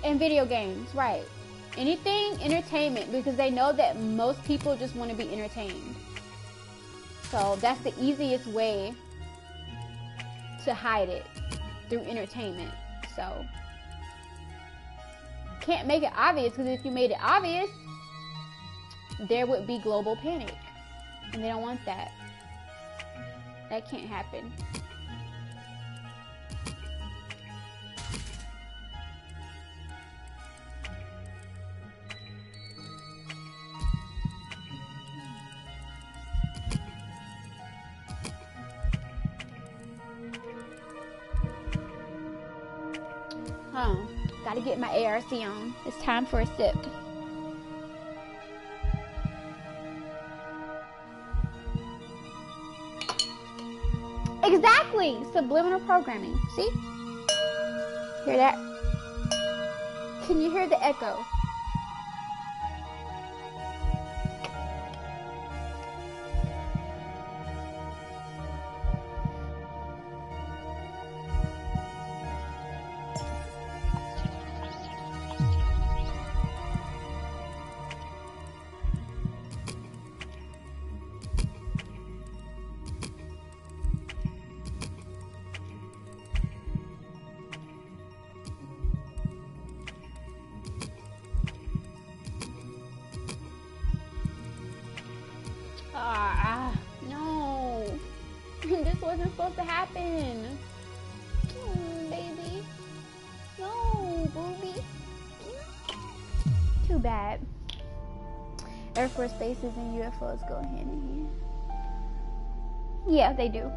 And video games, right. Anything entertainment, because they know that most people just want to be entertained. So that's the easiest way to hide it, through entertainment. So can't make it obvious, because if you made it obvious, there would be global panic. And they don't want that. That can't happen. Gotta get my ARC on. It's time for a sip. Exactly! Subliminal programming. See? Hear that? Can you hear the echo? No. This wasn't supposed to happen. Baby. No, booby. Too bad. Air Force bases and UFOs go hand in hand. Yeah, they do.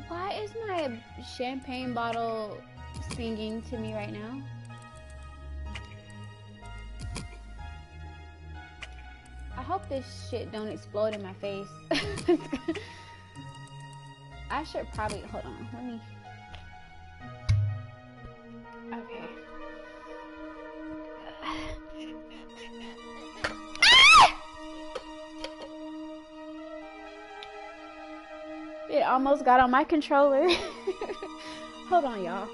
Why is my champagne bottle singing to me right now? I hope this shit don't explode in my face. I should probably, hold on, let me. Okay. It almost got on my controller. Hold on, y'all.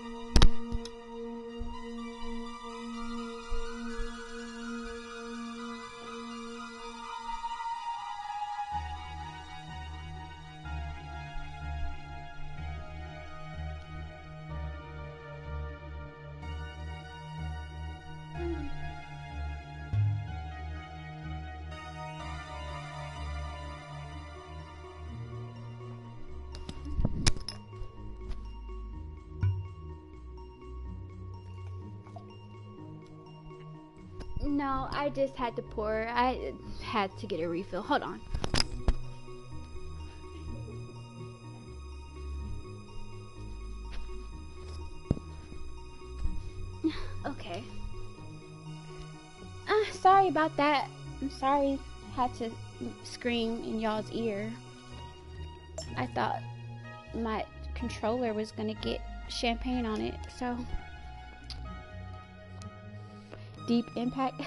No, I just had to pour. I had to get a refill. Hold on. Okay. Sorry about that. I'm sorry I had to scream in y'all's ear. I thought my controller was gonna get champagne on it, so. Deep impact.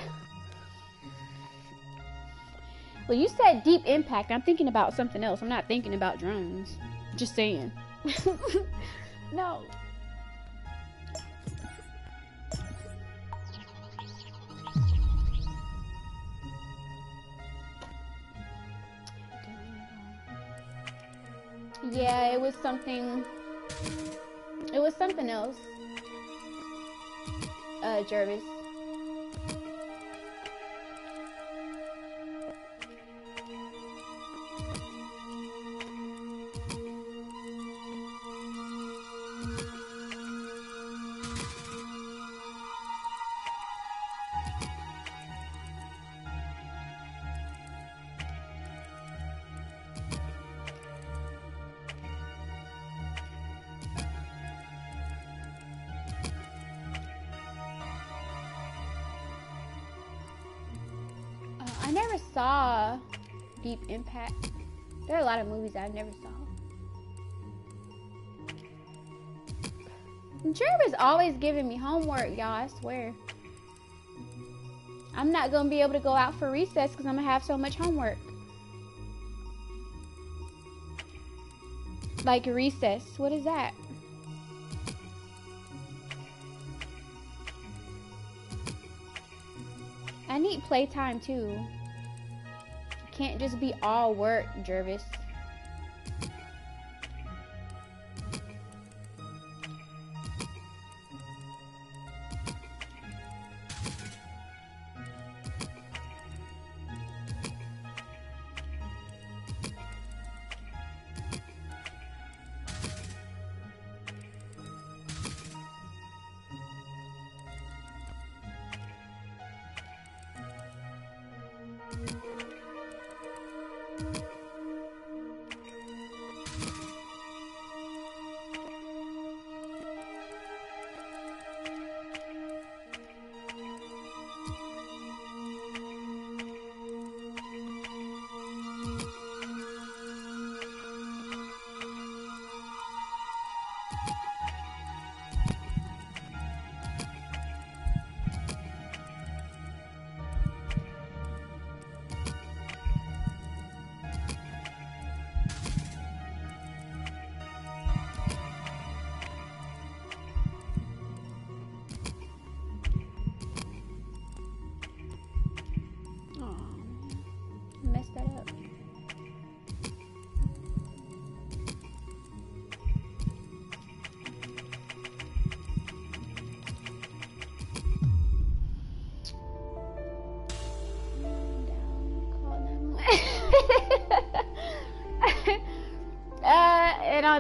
Well, you said deep impact. I'm thinking about something else. I'm not thinking about drones. Just saying. No. Yeah, it was something. It was something else. Jervis. I never saw Deep Impact. There are a lot of movies I've never saw. Jervis always giving me homework, y'all, I swear. I'm not gonna be able to go out for recess because I'm gonna have so much homework. Like recess, what is that? I need playtime too. Can't just be all work, Jervis.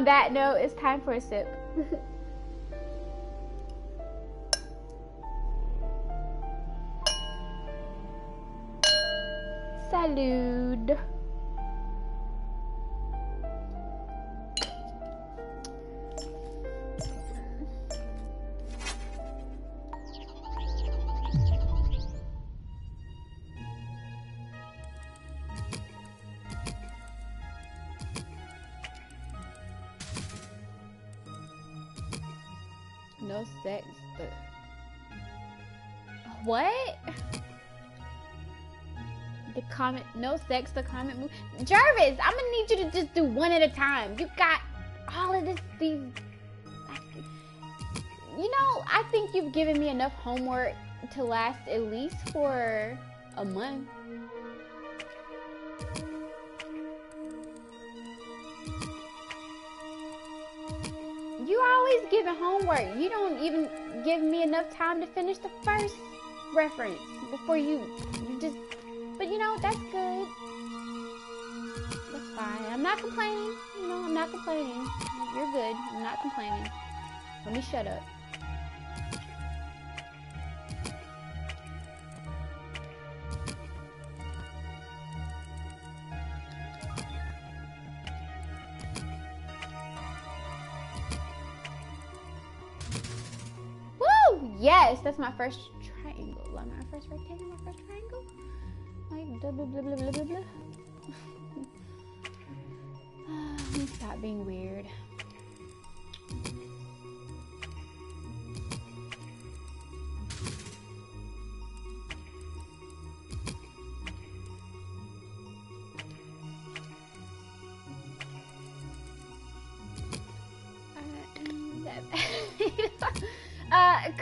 that note, it's time for a sip. Salud. No sex. What? The comment, no sex, the comment move. Jarvis, I'm gonna need you to just do one at a time. You got all of this, these. You know, I think you've given me enough homework to last at least for a month. You always giving homework. You don't even give me enough time to finish the first reference before you just, but you know, that's good. That's fine. I'm not complaining. You know, I'm not complaining. You're good. I'm not complaining. Let me shut up. Yes, that's my first triangle. Like my first rectangle, my first triangle. Like blah blah blah blah blah blah blah. Let me stop being weird.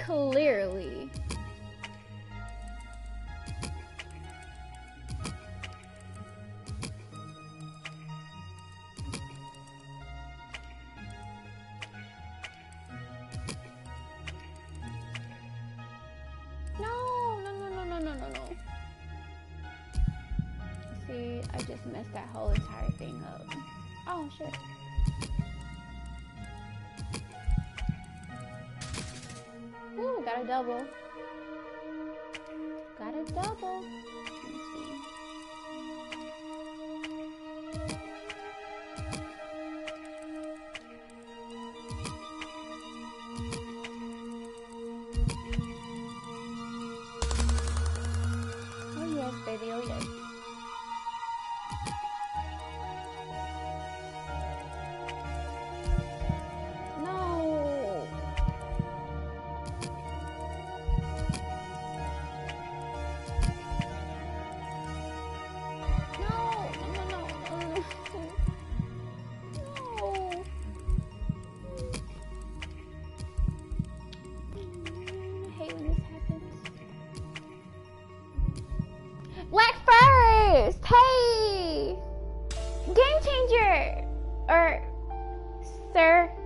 Clearly. No. See, I just messed that whole entire thing up. Oh, shit. Ooh, got a double. Got a double. Let me see. Oh yes, baby, oh yes.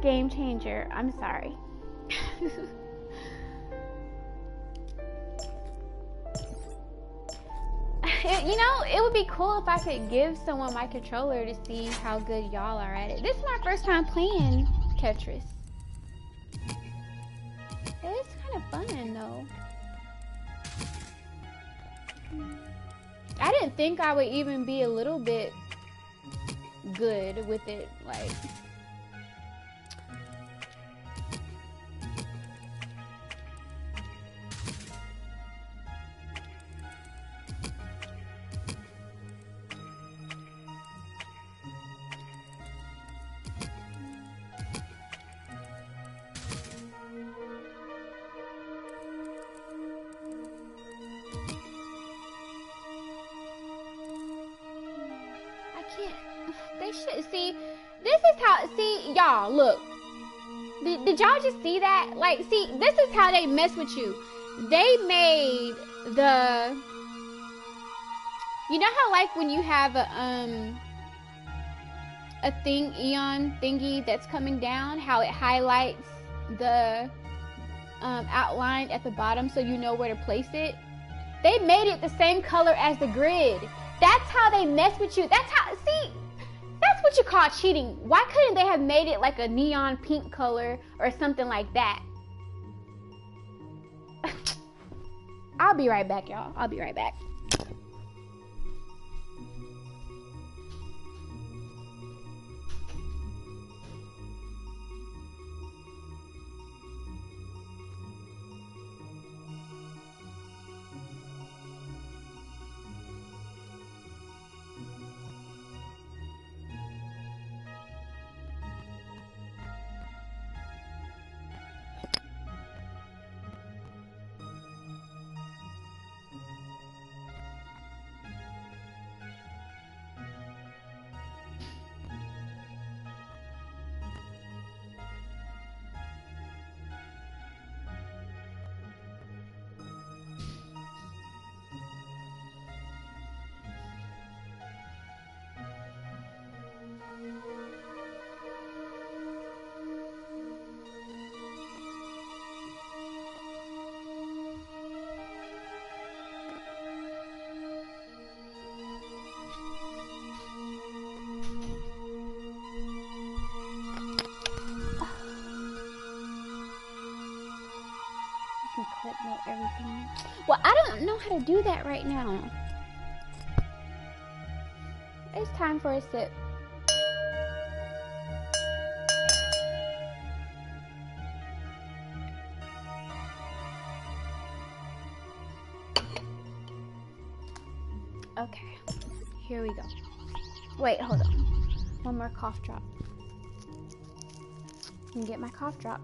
Game changer. I'm sorry. You know, it would be cool if I could give someone my controller to see how good y'all are at it. This is my first time playing Tetris. It's kind of fun though. I didn't think I would even be a little bit good with it, like. They should see. This is how. See, y'all. Look. Did y'all just see that? Like, see, this is how they mess with you. They made the. You know how, like, when you have a eon thingy that's coming down, how it highlights the outline at the bottom so you know where to place it. They made it the same color as the grid. That's how they mess with you. That's how. See. That's what you call cheating. Why couldn't they have made it like a neon pink color or something like that? I'll be right back, y'all. I'll be right back. Everything. Well, I don't know how to do that right now. It's time for a sip. Okay, here we go. Wait, hold on. One more cough drop. Let me get my cough drop.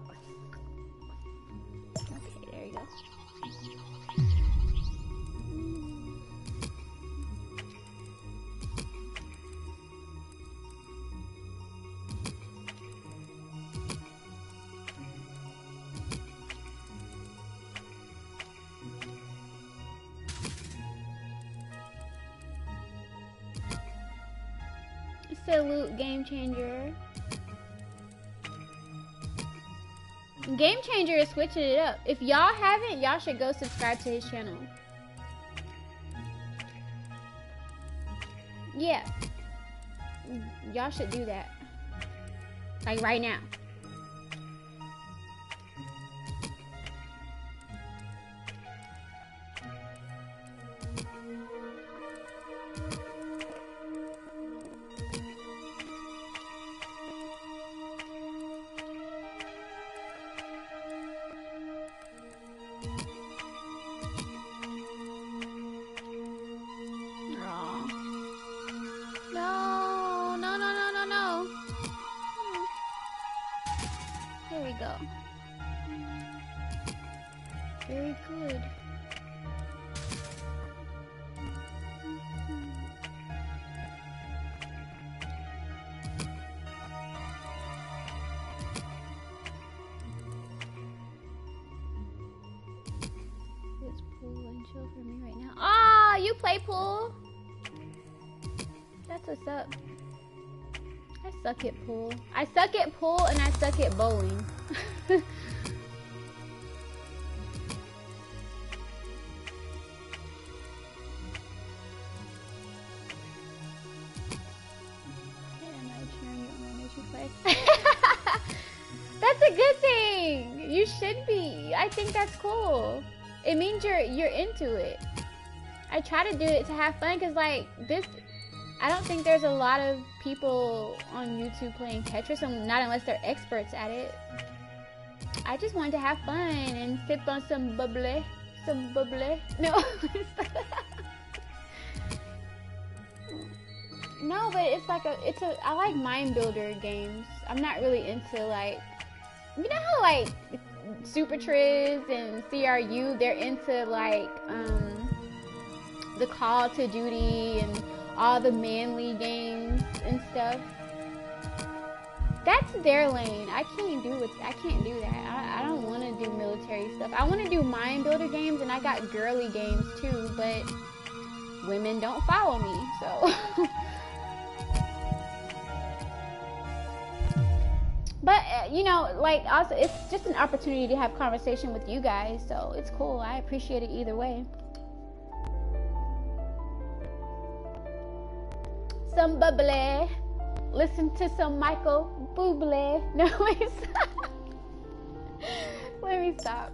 Okay, there you go. SALUD Game Changer. Game Changer is switching it up. If y'all haven't, y'all should go subscribe to his channel. Yeah. Y'all should do that. Like right now. Very good. It's pool and chill for me right now. Ah, you play pool? That's what's up. I suck at pool. I suck at pool and I suck at bowling. That's a good thing. You should be. I think that's cool. It means you're into it. I try to do it to have fun because like this, I don't think there's a lot of people on YouTube playing Tetris, and not unless they're experts at it. I just wanted to have fun and sip on some bubbly. Some bubbly. No. No, but it's like I like mind builder games. I'm not really into like, you know how like Super Triz and CRU, they're into like the Call to Duty and all the manly games and stuff. That's their lane. I can't do that. I don't want to do military stuff. I want to do mind builder games, and I got girly games too, but women don't follow me, so. But, you know, like, also, it's just an opportunity to have conversation with you guys, so it's cool. I appreciate it either way. Some bubbly. listen to some Michael Bubbly. No, let me stop. Let me stop.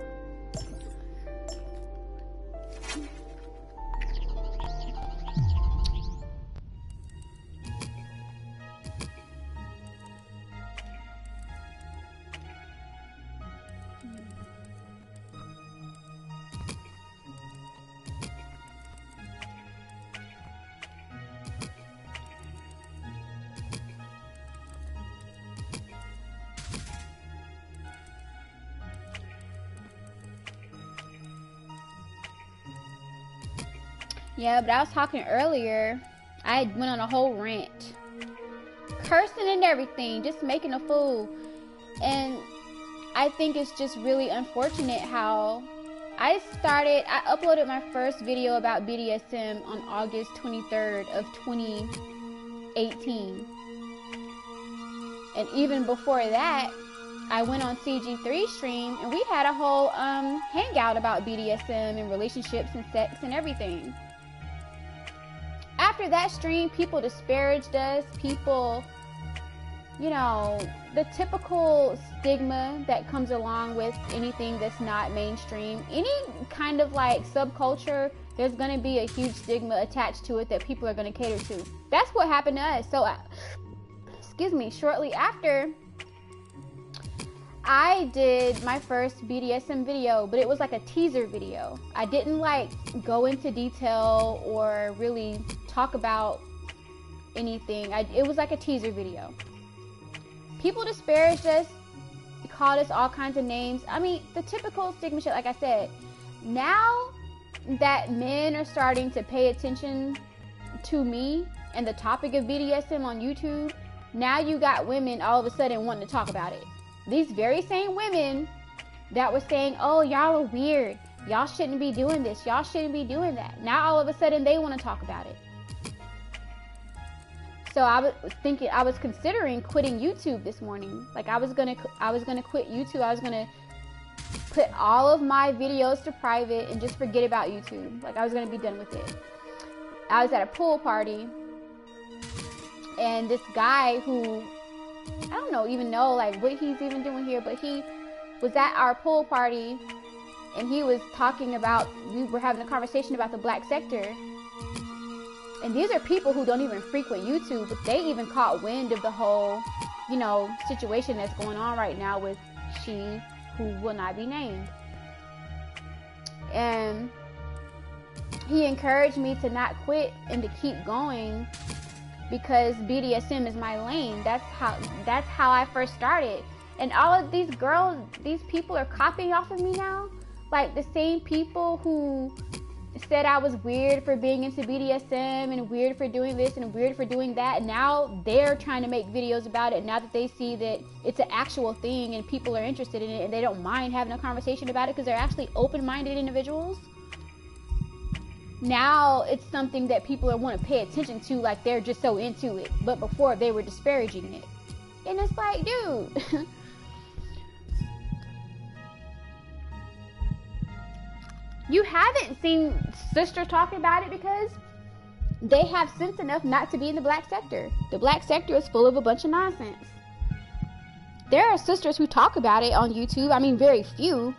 Yeah, but I was talking earlier. I went on a whole rant, cursing and everything, just making a fool. And I think it's just really unfortunate how I uploaded my first video about BDSM on August 23rd of 2018. And even before that, I went on CG3 stream and we had a whole hangout about BDSM and relationships and sex and everything. After that stream, people disparaged us. People, the typical stigma that comes along with anything that's not mainstream. Any kind of like subculture, there's going to be a huge stigma attached to it that people are going to cater to. That's what happened to us. So, shortly after, I did my first BDSM video, but it was like a teaser video. I didn't like go into detail or really talk about anything. It was like a teaser video. People disparaged us, called us all kinds of names. I mean, the typical stigma shit, like I said. Now that men are starting to pay attention to me and the topic of BDSM on YouTube, now you got women all of a sudden wanting to talk about it. These very same women that were saying, oh, y'all are weird. Y'all shouldn't be doing this. Y'all shouldn't be doing that. Now all of a sudden they want to talk about it. So I was considering quitting YouTube this morning. Like I was gonna quit YouTube. I was gonna put all of my videos to private and just forget about YouTube. Like I was gonna be done with it. I was at a pool party and this guy who I don't even know like what he's even doing here, but he was at our pool party and he was talking about, we were having a conversation about the black sector. And these are people who don't even frequent YouTube, but they even caught wind of the whole, situation that's going on right now with she who will not be named. And he encouraged me to not quit and to keep going because BDSM is my lane. That's how I first started. And all of these people are copying off of me now. Like the same people who said I was weird for being into BDSM and weird for doing this and weird for doing that. And now they're trying to make videos about it now that they see that it's an actual thing and people are interested in it and they don't mind having a conversation about it because they're actually open-minded individuals. Now it's something that people want to pay attention to, like they're just so into it. But before they were disparaging it. And it's like, dude. You haven't seen sisters talking about it because they have sense enough not to be in the black sector. The black sector is full of a bunch of nonsense. There are sisters who talk about it on YouTube. I mean, very few.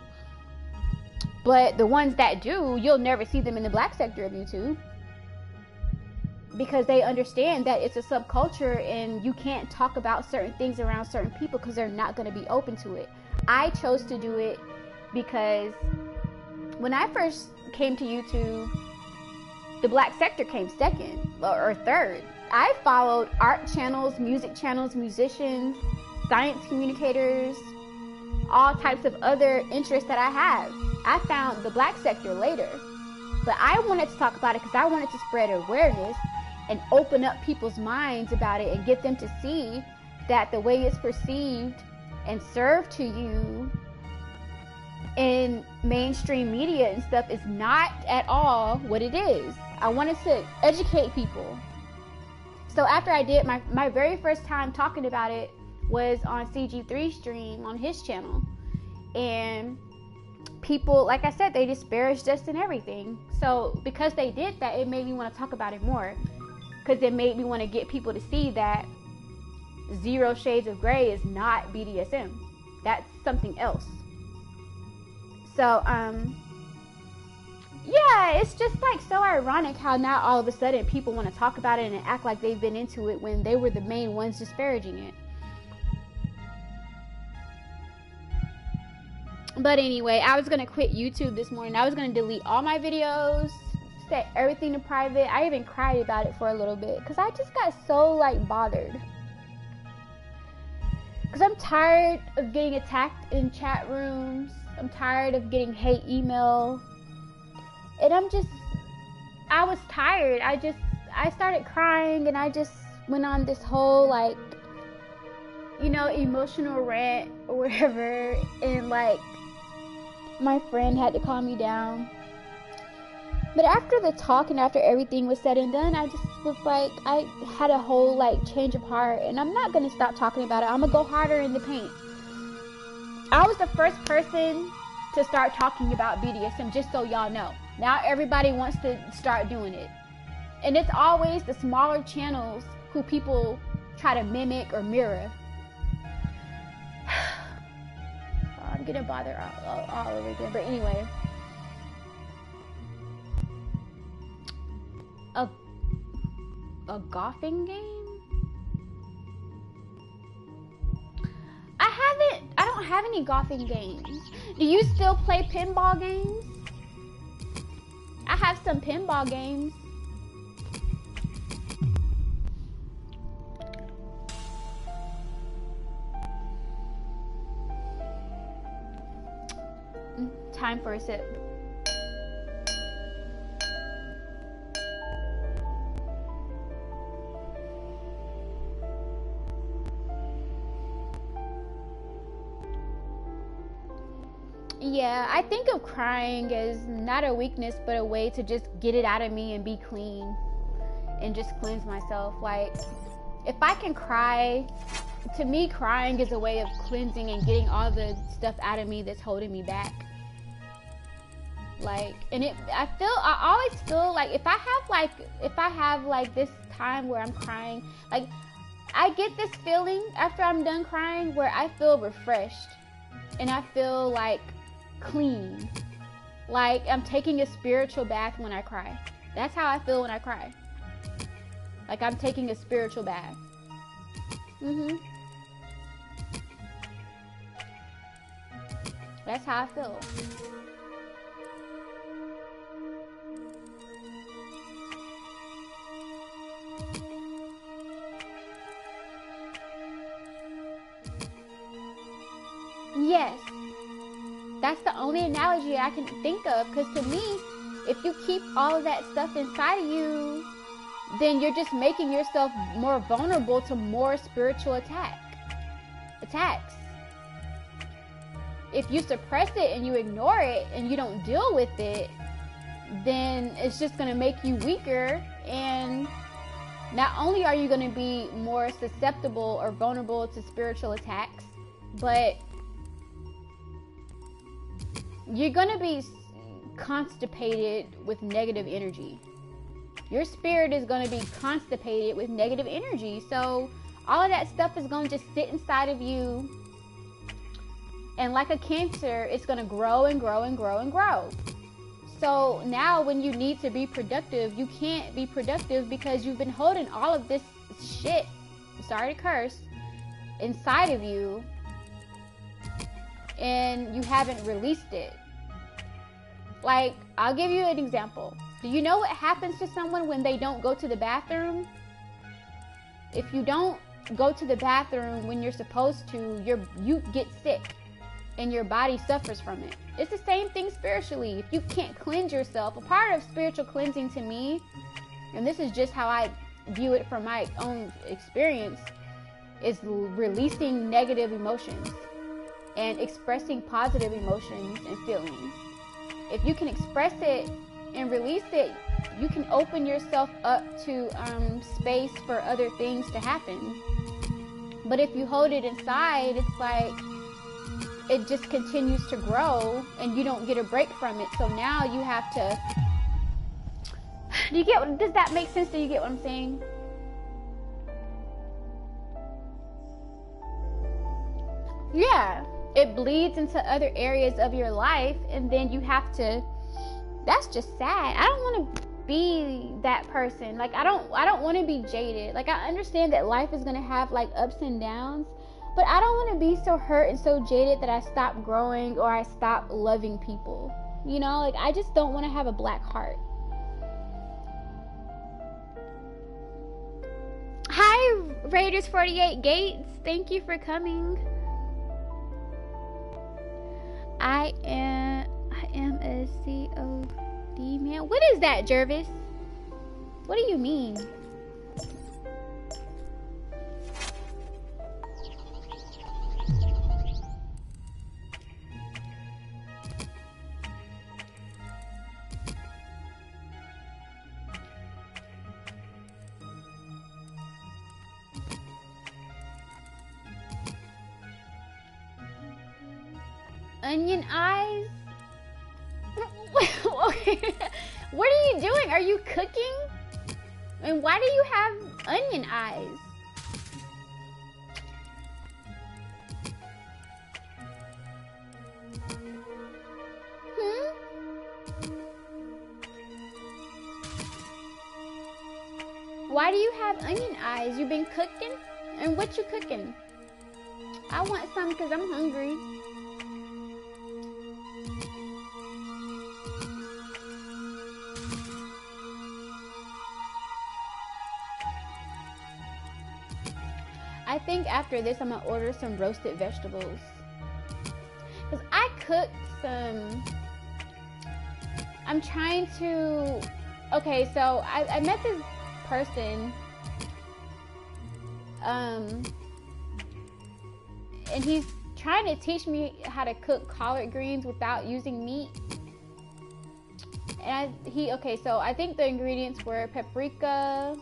But the ones that do, you'll never see them in the black sector of YouTube. Because they understand that it's a subculture and you can't talk about certain things around certain people because they're not going to be open to it. I chose to do it because when I first came to YouTube, the black sector came second or third. I followed art channels, music channels, musicians, science communicators, all types of other interests that I have. I found the black sector later, but I wanted to talk about it because I wanted to spread awareness and open up people's minds about it and get them to see that the way it's perceived and served to you in mainstream media and stuff is not at all what it is. I wanted to educate people. So after I did my very first time talking about it was on CG3 stream on his channel. And people, like I said, they disparaged us and everything. So because they did that, it made me want to talk about it more. Because it made me want to get people to see that 0 Shades of Grey is not BDSM. That's something else. So, yeah, it's just like so ironic how now all of a sudden people want to talk about it and act like they've been into it when they were the main ones disparaging it. But anyway, I was going to quit YouTube this morning. I was going to delete all my videos, set everything to private. I even cried about it for a little bit because I just got so like bothered. Because I'm tired of getting attacked in chat rooms. I'm tired of getting hate email. And I was tired. I started crying and I just went on this whole like, you know, emotional rant or whatever. And like, my friend had to calm me down. But after the talk and after everything was said and done, I just was like, I had a whole like change of heart, and I'm not going to stop talking about it. I'm going to go harder in the paint. I was the first person to start talking about BDSM, just so y'all know. Now everybody wants to start doing it. And it's always the smaller channels who people try to mimic or mirror. I'm getting bothered all over again. But anyway. A golfing game? I don't have any golfing games. Do you still play pinball games? I have some pinball games. Time for a sip. Yeah, I think of crying as not a weakness, but a way to just get it out of me and be clean and just cleanse myself. Like, if I can cry, to me, crying is a way of cleansing and getting all the stuff out of me that's holding me back. Like, and I always feel like if I have like this time where I'm crying, like, I get this feeling after I'm done crying where I feel refreshed and I feel like clean, like I'm taking a spiritual bath when I cry. That's how I feel when I cry. Like I'm taking a spiritual bath. That's how I feel. Yes. That's the only analogy I can think of, because to me, if you keep all of that stuff inside of you, then you're just making yourself more vulnerable to more spiritual attacks. If you suppress it and you ignore it and you don't deal with it, then it's just going to make you weaker, and not only are you going to be more susceptible or vulnerable to spiritual attacks, but you're going to be constipated with negative energy. Your spirit is going to be constipated with negative energy. So all of that stuff is going to just sit inside of you. And like a cancer, it's going to grow and grow and grow and grow. So now when you need to be productive, you can't be productive because you've been holding all of this shit, sorry to curse, inside of you. And you haven't released it. Like, I'll give you an example. Do you know what happens to someone when they don't go to the bathroom? If you don't go to the bathroom when you're supposed to, you get sick and your body suffers from it. It's the same thing spiritually. If you can't cleanse yourself, a part of spiritual cleansing to me, and this is just how I view it from my own experience, is releasing negative emotions and expressing positive emotions and feelings. If you can express it and release it, you can open yourself up to space for other things to happen. But if you hold it inside, it's like it just continues to grow and you don't get a break from it. So now you have to, does that make sense? Do you get what I'm saying? Yeah, it bleeds into other areas of your life, and then you have to, that's just sad. I don't want to be that person. Like, I don't want to be jaded. Like, I understand that life is going to have like ups and downs, but I don't want to be so hurt and so jaded that I stop growing or I stop loving people. You know, like, I just don't want to have a black heart. Hi, Raiders 48 Gates. Thank you for coming. I am a COD man. What is that, Jervis? What do you mean? Onion eyes? Okay. What are you doing? Are you cooking? And why do you have onion eyes? Why do you have onion eyes? You been cooking? And what you cooking? I want some because I'm hungry. I think after this, I'm gonna order some roasted vegetables. Because I cooked some, I'm trying to, okay, so I met this person, and he's trying to teach me how to cook collard greens without using meat. And okay, so I think the ingredients were paprika,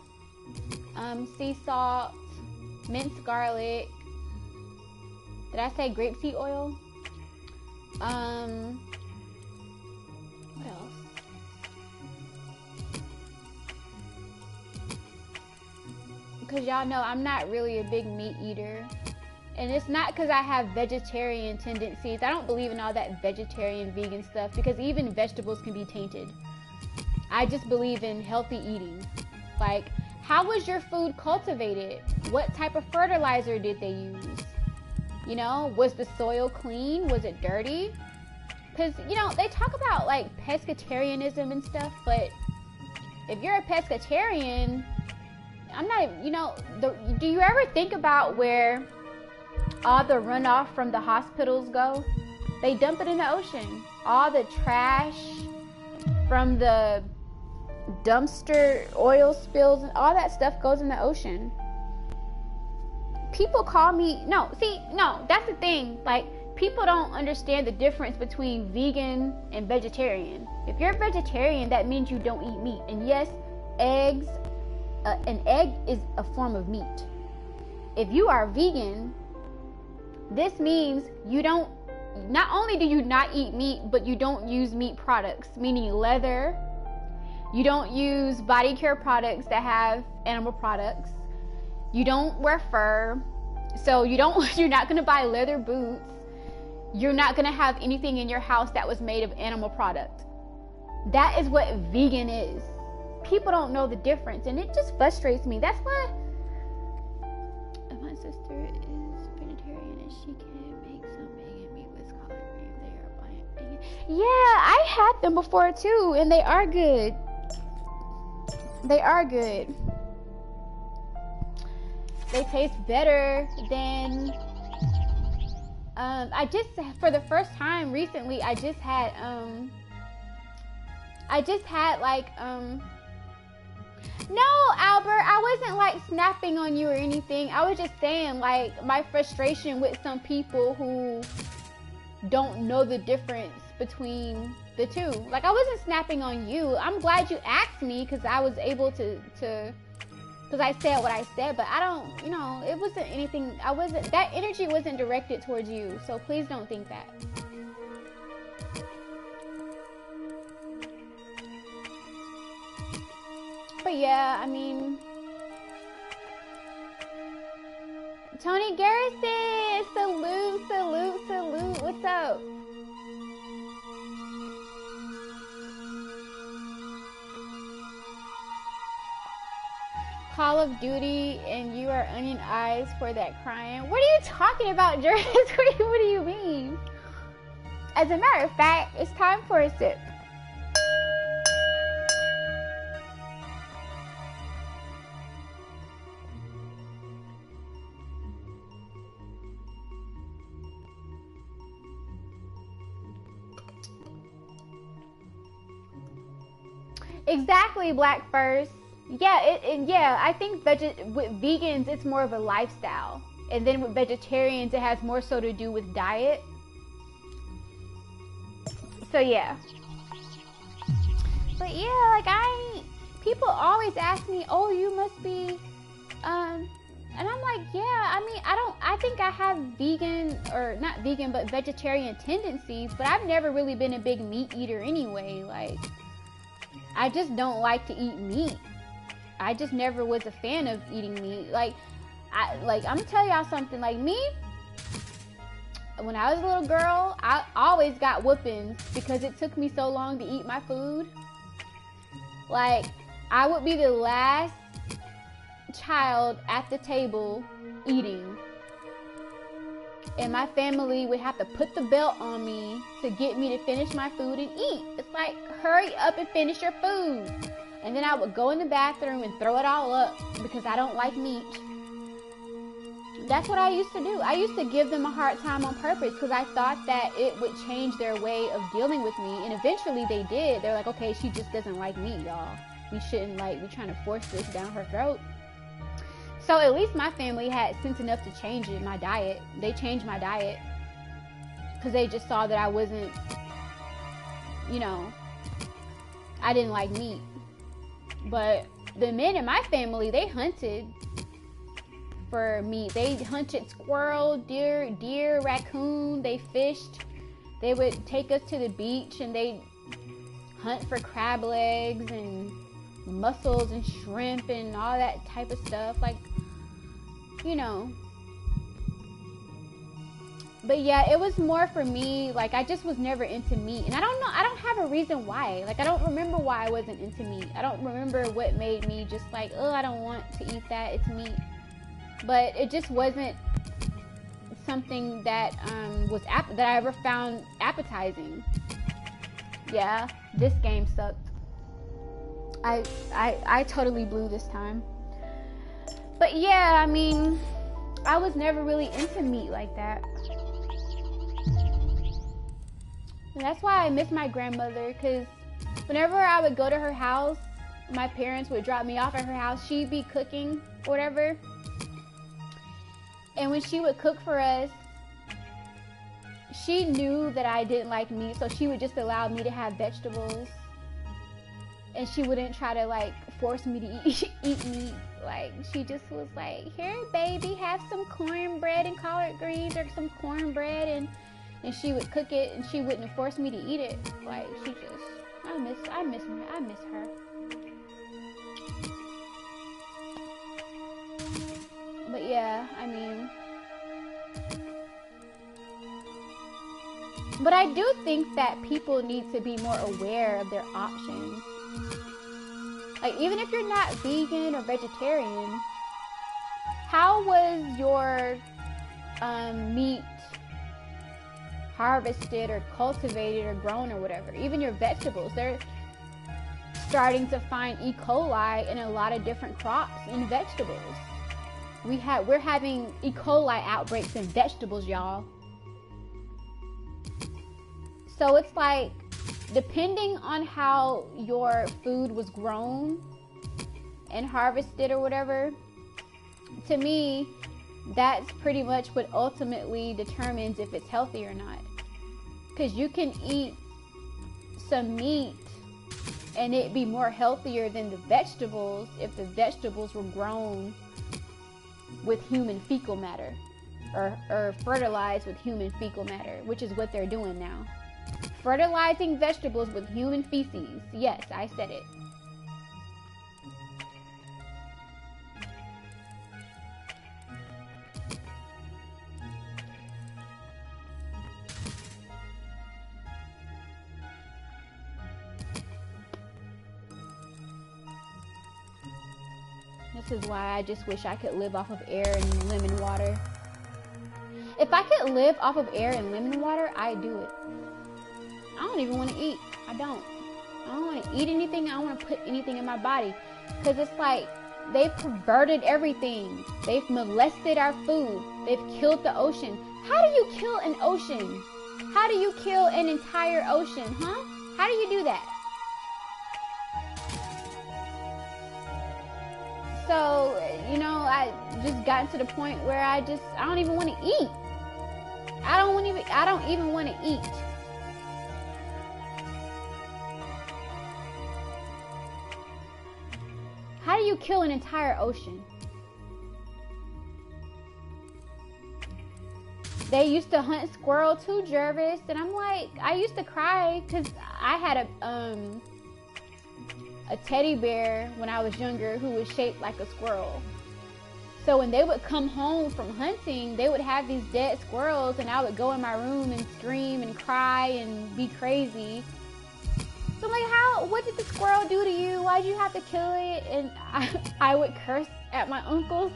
sea salt, minced garlic. Did I say grapeseed oil? What else? Because y'all know I'm not really a big meat eater. And it's not because I have vegetarian tendencies. I don't believe in all that vegetarian, vegan stuff, because even vegetables can be tainted. I just believe in healthy eating. Like, how was your food cultivated? What type of fertilizer did they use? You know, was the soil clean? Was it dirty? Because, you know, they talk about like pescatarianism and stuff, but if you're a pescatarian, I'm not, you know, do you ever think about where all the runoff from the hospitals go? They dump it in the ocean. All the trash from the dumpster oil spills and all that stuff goes in the ocean. People call me, no, that's the thing. Like, people don't understand the difference between vegan and vegetarian. If you're a vegetarian, that means you don't eat meat. And yes, eggs, an egg is a form of meat. If you are vegan, this means you don't, not only do you not eat meat, but you don't use meat products, meaning leather. You don't use body care products that have animal products. You don't wear fur. So you're not going to buy leather boots. You're not going to have anything in your house that was made of animal product. That is what vegan is. People don't know the difference, and it just frustrates me. That's why my sister is vegetarian and she can make some vegan meat with collard greens. They are vegan. Yeah, I had them before too, and they are good. They are good. They taste better than, for the first time recently, I just had like, no, Albert, I wasn't like snapping on you or anything. I was just saying, like, my frustration with some people who don't know the difference between the two. Like, I wasn't snapping on you. I'm glad you asked me because I was able to because I said what I said, but I don't, you know, it wasn't anything, that energy wasn't directed towards you, so please don't think that. But yeah, I mean, Tony Garrison, salute, salute, salute. What's up? Call of Duty and you are onion eyes for that crying. What are you talking about, Jerris? What do you mean? As a matter of fact, it's time for a sip. Exactly, Black First. Yeah, yeah. I think with vegans, it's more of a lifestyle, and then with vegetarians, it has more so to do with diet. So yeah. But yeah, like people always ask me, "Oh, you must be," and I'm like, yeah. I mean, I think I have vegan or not vegan, but vegetarian tendencies, but I've never really been a big meat eater anyway. Like, I just don't like to eat meat. I just never was a fan of eating meat. Like, I'm gonna tell y'all something. Like me, when I was a little girl, I always got whoopings because it took me so long to eat my food. Like, I would be the last child at the table eating, and my family would have to put the belt on me to get me to finish my food and eat. It's like, hurry up and finish your food. And then I would go in the bathroom and throw it all up because I don't like meat. That's what I used to do. I used to give them a hard time on purpose because I thought that it would change their way of dealing with me. And eventually they did. They're like, okay, she just doesn't like meat, y'all. We shouldn't we're trying to force this down her throat. So at least my family had sense enough to change it, my diet. They changed my diet because they just saw that I wasn't, I didn't like meat. But the men in my family, they hunted for meat. They hunted squirrel, deer, raccoon. They fished. They would take us to the beach and they hunt for crab legs and mussels and shrimp and all that type of stuff. But yeah, it was more for me, I just was never into meat. And I don't know, I don't have a reason why. I don't remember why I wasn't into meat. I don't remember what made me just oh, I don't want to eat that, it's meat. But it just wasn't something that that I ever found appetizing. Yeah, this game sucked. I totally blew this time. But yeah, I mean, I was never really into meat like that. And that's why I miss my grandmother, because whenever I would go to her house, my parents would drop me off at her house, she'd be cooking or whatever. And when she would cook for us, she knew that I didn't like meat, so she would just allow me to have vegetables. And she wouldn't try to force me to eat meat. She just was like, here baby, have some cornbread and collard greens or some cornbread, and she would cook it and she wouldn't force me to eat it. She just, I miss her. But yeah, I mean, but I do think that people need to be more aware of their options. Even if you're not vegan or vegetarian, how was your meat harvested or cultivated or grown or whatever? Even your vegetables, they're starting to find E. coli in a lot of different crops and vegetables. We're having E. coli outbreaks in vegetables, y'all. So it's depending on how your food was grown and harvested or whatever, to me, that's pretty much what ultimately determines if it's healthy or not. Because you can eat some meat and it be more healthier than the vegetables if the vegetables were grown with human fecal matter or fertilized with human fecal matter, which is what they're doing now. Fertilizing vegetables with human feces. Yes, I said it. This is why I just wish I could live off of air and lemon water. If I could live off of air and lemon water, I'd do it. I don't even want to eat. I don't want to eat anything. I don't want to put anything in my body. Because it's like, they've perverted everything. They've molested our food. They've killed the ocean. How do you kill an ocean? How do you kill an entire ocean, huh? How do you do that? So, you know, I just gotten to the point where I don't even want to eat. I don't even want to eat. How do you kill an entire ocean? They used to hunt squirrel too, Jervis, and I'm like, I used to cry because I had a teddy bear when I was younger who was shaped like a squirrel. So when they would come home from hunting, they would have these dead squirrels, and I would go in my room and scream and cry and be crazy. So I'm like, what did the squirrel do to you? Why'd you have to kill it? And I would curse at my uncles.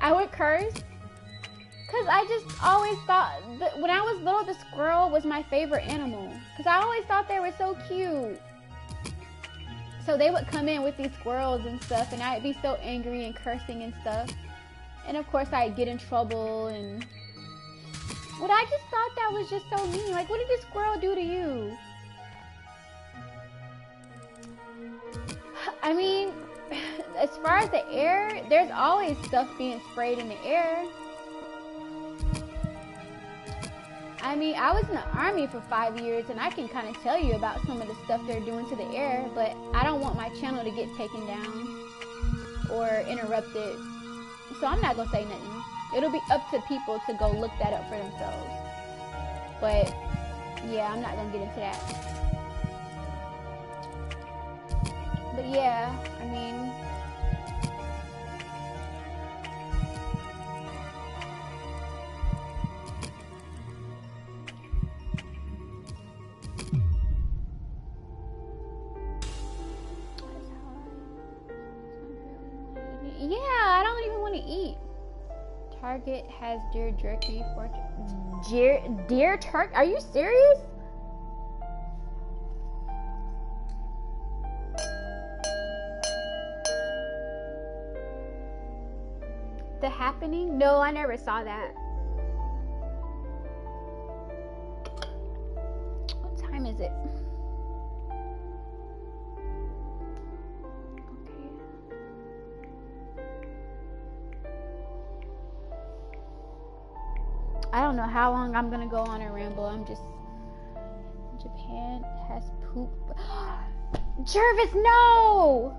I would curse. Because I just always thought, that when I was little, the squirrel was my favorite animal. Because I always thought they were so cute. So they would come in with these squirrels and stuff, and I'd be so angry and cursing and stuff. And of course, I'd get in trouble. And but I just thought that was just so mean. Like, what did this squirrel do to you? I mean, as far as the air, there's always stuff being sprayed in the air. I mean, I was in the Army for 5 years, and I can kind of tell you about some of the stuff they're doing to the air, but I don't want my channel to get taken down or interrupted, so I'm not going to say nothing. It'll be up to people to go look that up for themselves. But, yeah, I'm not going to get into that. But, yeah, I mean, yeah, I don't even want to eat. Target has deer jerky for deer turkey. Are you serious? The Happening? No, I never saw that. What time is it? I don't know how long I'm gonna go on a ramble. I'm just, Japan has poop. Jervis, no!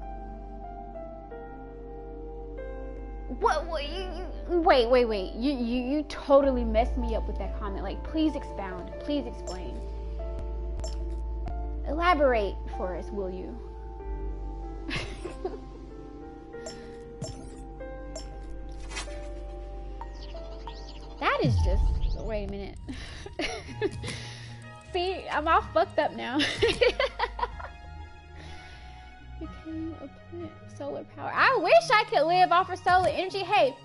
What wait. You totally messed me up with that comment. Like, please expound. Please explain. Elaborate for us, will you? That is just, wait a minute. See, I'm all fucked up now. Became a plant, solar power. I wish I could live off of solar energy. Hey,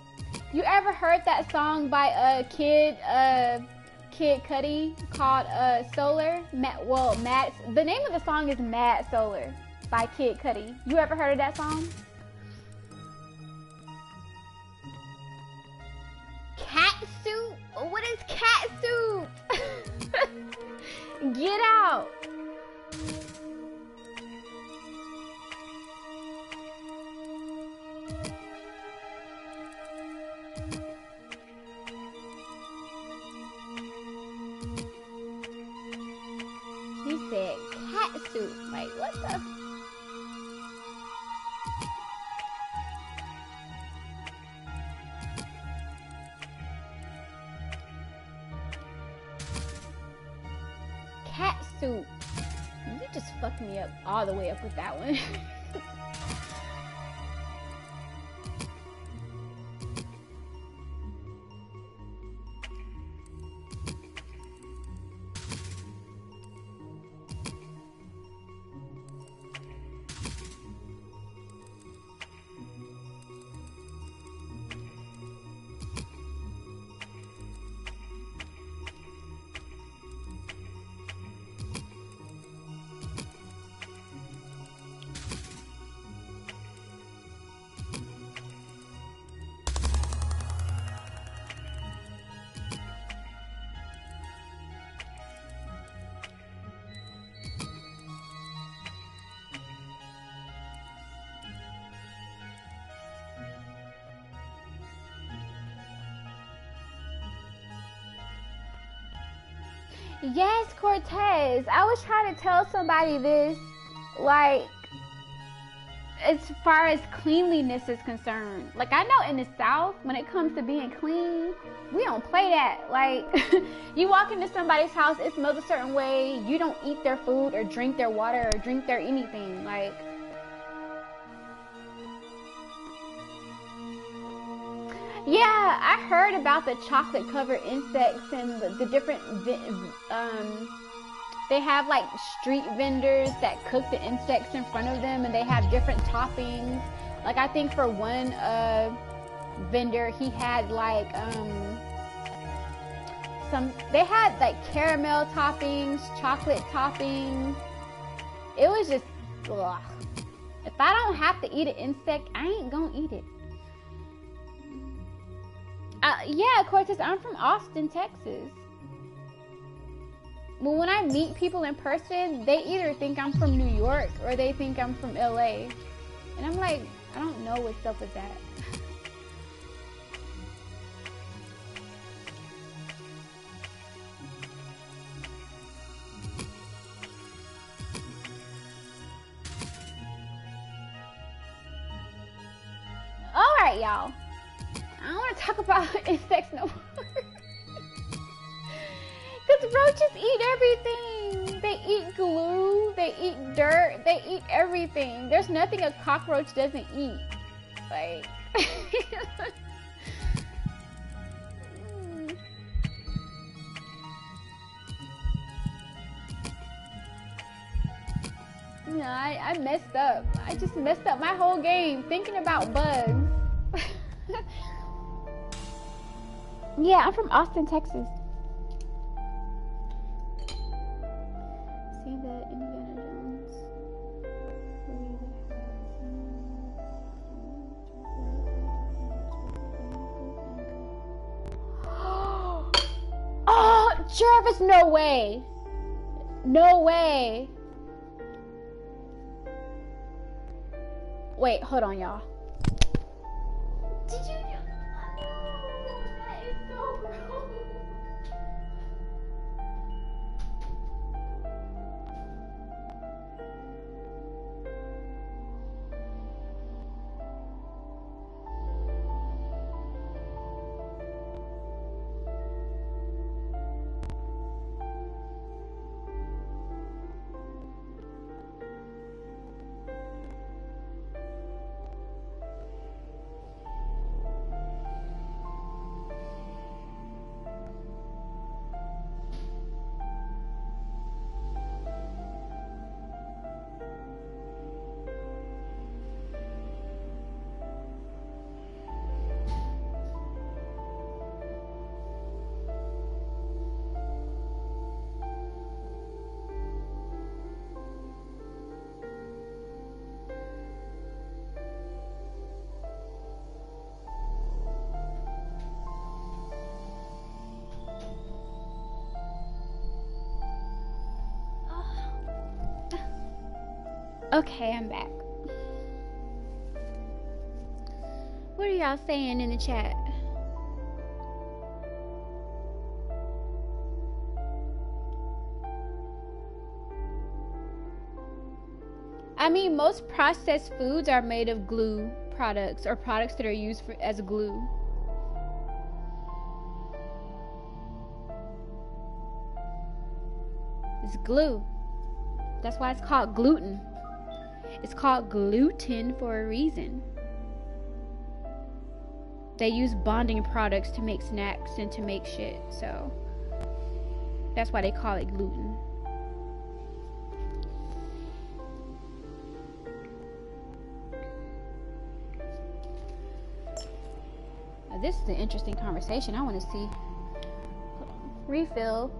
you ever heard that song by Kid Cudi called Solar? The name of the song is Mad Solar by Kid Cudi. You ever heard of that song? Cat soup? What is cat soup? Get out. He said cat soup. Like, what the? Cat soup. You just fucked me up all the way up with that one. Yes, Cortez. I was trying to tell somebody this, like, as far as cleanliness is concerned. Like, I know in the South, when it comes to being clean, we don't play that. Like, you walk into somebody's house, it smells a certain way. You don't eat their food or drink their water or drink their anything. Like, yeah, I heard about the chocolate covered insects and the different they have like street vendors that cook the insects in front of them, and they have different toppings. Like, I think for one vendor, he had like they had like caramel toppings, chocolate toppings. It was just, ugh. If I don't have to eat an insect, I ain't gonna eat it. Yeah, Cortez, I'm from Austin, Texas. Well, when I meet people in person, they either think I'm from New York or they think I'm from LA. And I'm like, I don't know what's up with that. Alright, y'all. I don't want to talk about insects no more. Because roaches eat everything. They eat glue, they eat dirt, they eat everything. There's nothing a cockroach doesn't eat. Like, no, I messed up. I just messed up my whole game thinking about bugs. Yeah, I'm from Austin, Texas. See the Indiana Jones. Oh, Jarvis, no way. No way. Wait, hold on, y'all. Did you? That is so gross. Okay, I'm back. What are y'all saying in the chat? I mean, most processed foods are made of glue products or products that are used as glue. It's glue. That's why it's called gluten. It's called gluten for a reason. They use bonding products to make snacks and to make shit, so that's why they call it gluten. Now, this is an interesting conversation. I want to see. Hold on. Refill.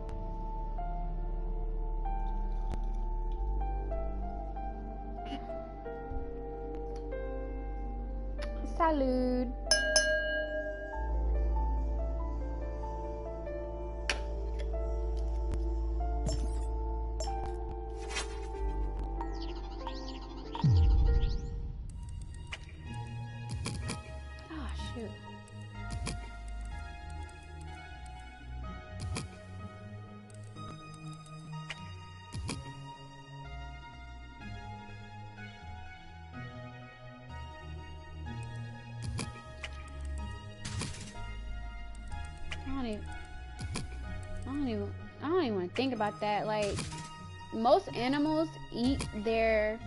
Salud. Oh, shoot. think about that. Like, most animals eat their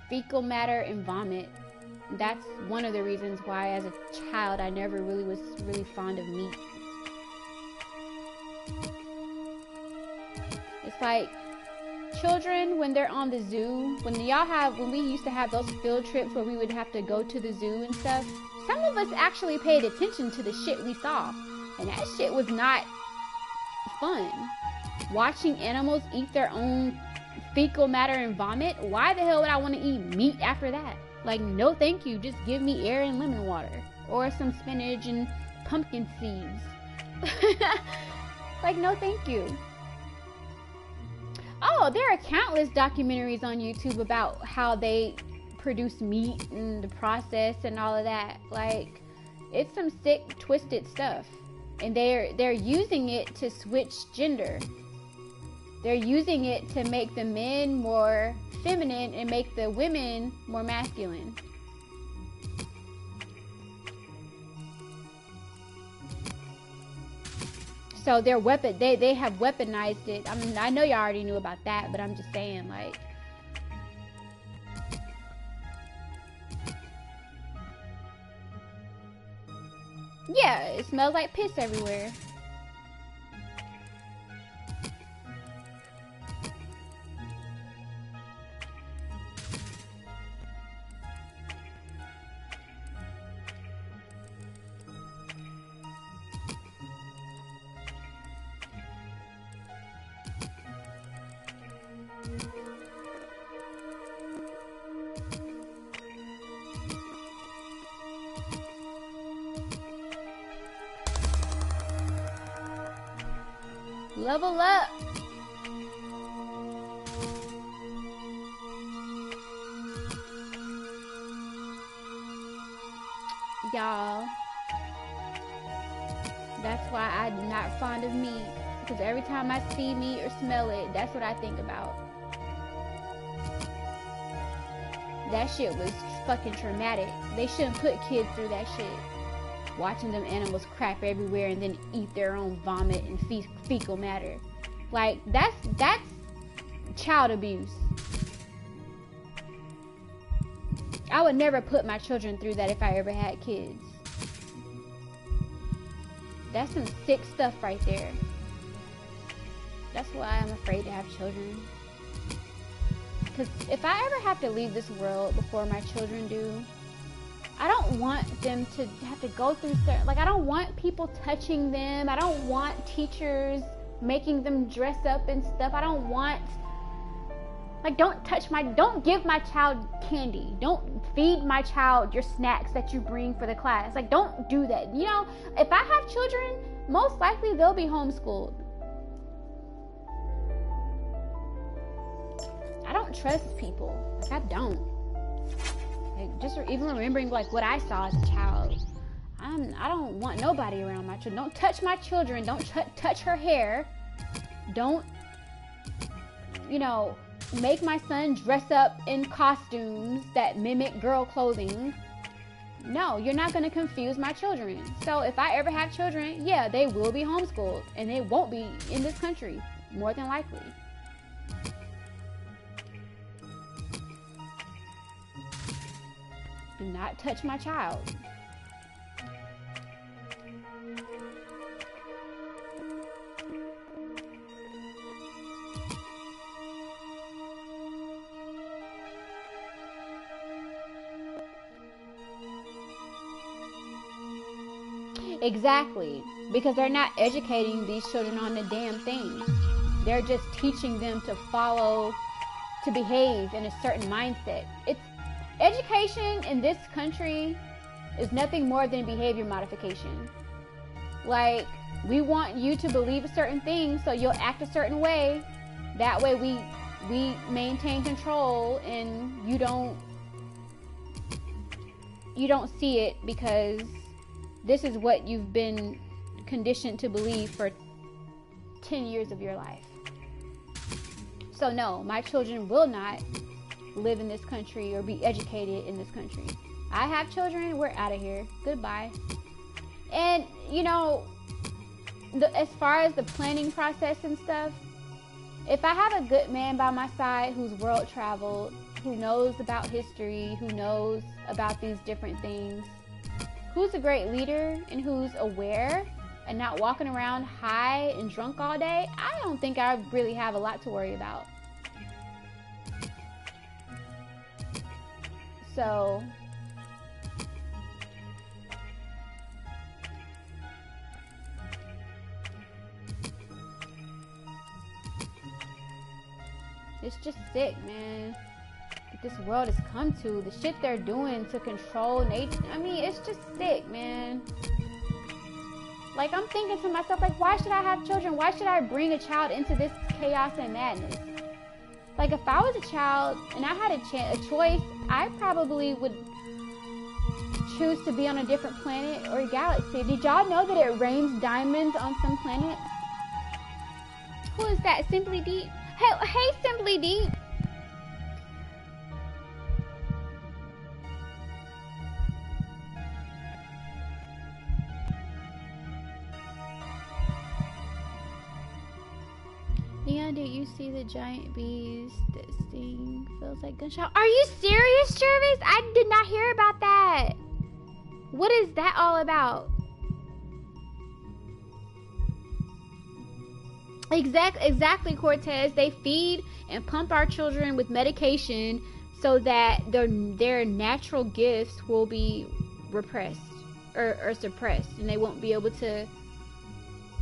fecal matter and vomit. That's one of the reasons why, as a child, I never really was really fond of meat. It's like children, when they're on the zoo, when we used to have those field trips where we would have to go to the zoo and stuff, some of us actually paid attention to the shit we saw, and that shit was not fun. Watching animals eat their own fecal matter and vomit, why the hell would I want to eat meat after that? Like, no thank you, just give me air and lemon water, or some spinach and pumpkin seeds. Like, no thank you. Oh, there are countless documentaries on YouTube about how they produce meat and the process and all of that. Like, it's some sick, twisted stuff. And they're using it to switch gender. They're using it to make the men more feminine and make the women more masculine. So they have weaponized it. I mean, I know y'all already knew about that, but I'm just saying, like, yeah, it smells like piss everywhere. Level up. Y'all, that's why I'm not fond of meat, because every time I see meat or smell it, that's what I think about. That shit was fucking traumatic. They shouldn't put kids through that shit. Watching them animals crap everywhere and then eat their own vomit and fecal matter. Like, that's child abuse. I would never put my children through that if I ever had kids. That's some sick stuff right there. That's why I'm afraid to have children. Because if I ever have to leave this world before my children do, I don't want them to have to go through certain, like, I don't want people touching them. I don't want teachers making them dress up and stuff. I don't want, like, don't give my child candy. Don't feed my child your snacks that you bring for the class. Like, don't do that. You know, if I have children, most likely they'll be homeschooled. I don't trust people. Like, I don't. Just even remembering, like, what I saw as a child, I don't want nobody around my children. Don't touch my children. Don't touch her hair. Don't, you know, make my son dress up in costumes that mimic girl clothing. No, you're not going to confuse my children. So if I ever have children, yeah, they will be homeschooled, and they won't be in this country, more than likely. Do not touch my child. Exactly, because they're not educating these children on the damn thing. They're just teaching them to follow, to behave in a certain mindset. Education in this country is nothing more than behavior modification. Like, we want you to believe a certain thing, so you'll act a certain way. That way we maintain control, and you don't see it, because this is what you've been conditioned to believe for 10 years of your life. So no, my children will not live in this country or be educated in this country. I have children, we're out of here. Goodbye. And, you know, as far as the planning process and stuff, if I have a good man by my side who's world traveled, who knows about history, who knows about these different things, who's a great leader and who's aware and not walking around high and drunk all day, I don't think I really have a lot to worry about. So it's just sick, man. What this world has come to, the shit they're doing to control nature. I mean, it's just sick, man. Like, I'm thinking to myself, like, why should I have children? Why should I bring a child into this chaos and madness? Like, if I was a child and I had a choice, I probably would choose to be on a different planet or a galaxy. Did y'all know that it rains diamonds on some planets? Who is that? Simply Deep? Hey, Simply Deep. Leon, did you see the giant bees that sting? Feels like gunshot. Are you serious, Jervis? I did not hear about that. What is that all about? Exactly, Cortez. They feed and pump our children with medication so that their natural gifts will be repressed or suppressed, and they won't be able to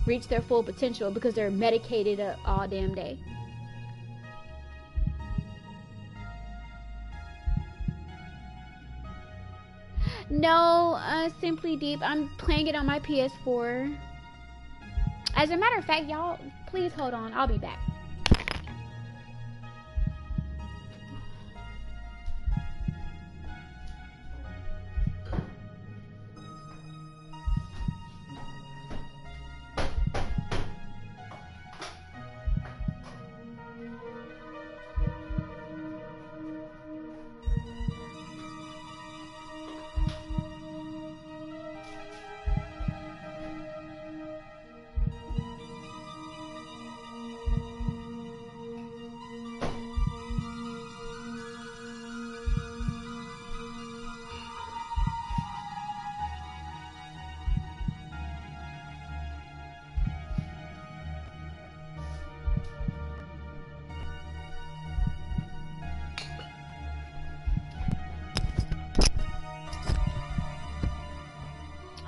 reach their full potential because they're medicated all damn day. No, Simply Deep. I'm playing it on my PS4. As a matter of fact, y'all, please hold on. I'll be back.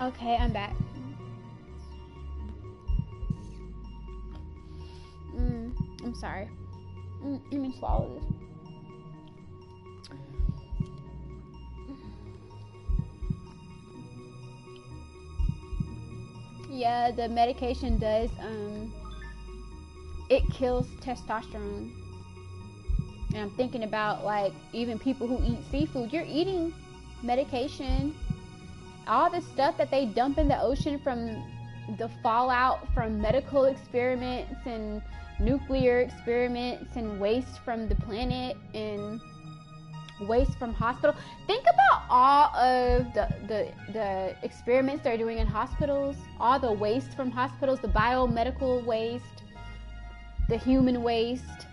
Okay, I'm back. I'm sorry. Let me swallow this. Yeah, the medication does, it kills testosterone. And I'm thinking about, like, even people who eat seafood. You're eating medication. All the stuff that they dump in the ocean from the fallout from medical experiments and nuclear experiments and waste from the planet and waste from hospital. Think about all of the experiments they're doing in hospitals, all the waste from hospitals, the biomedical waste, the human waste,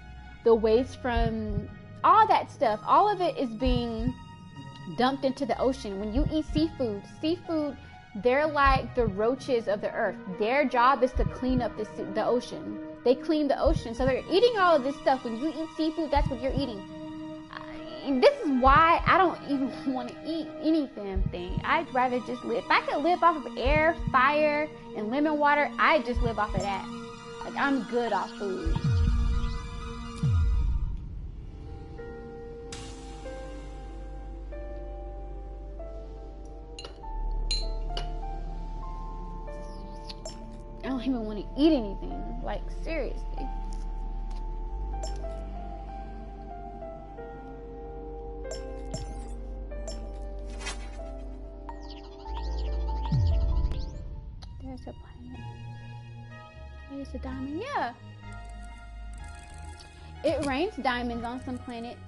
the waste from all that stuff. All of it is being dumped into the ocean. When you eat seafood, they're like the roaches of the earth. Their job is to clean up the ocean. They clean the ocean, so they're eating all of this stuff. When you eat seafood, that's what you're eating. This is why I don't even want to eat any damn thing. I'd rather just live. If I could live off of air, fire, and lemon water, I'd just live off of that. Like, I'm good off food. I don't even want to eat anything. Like, seriously. There's a planet. There's a diamond. Yeah. It rains diamonds on some planets.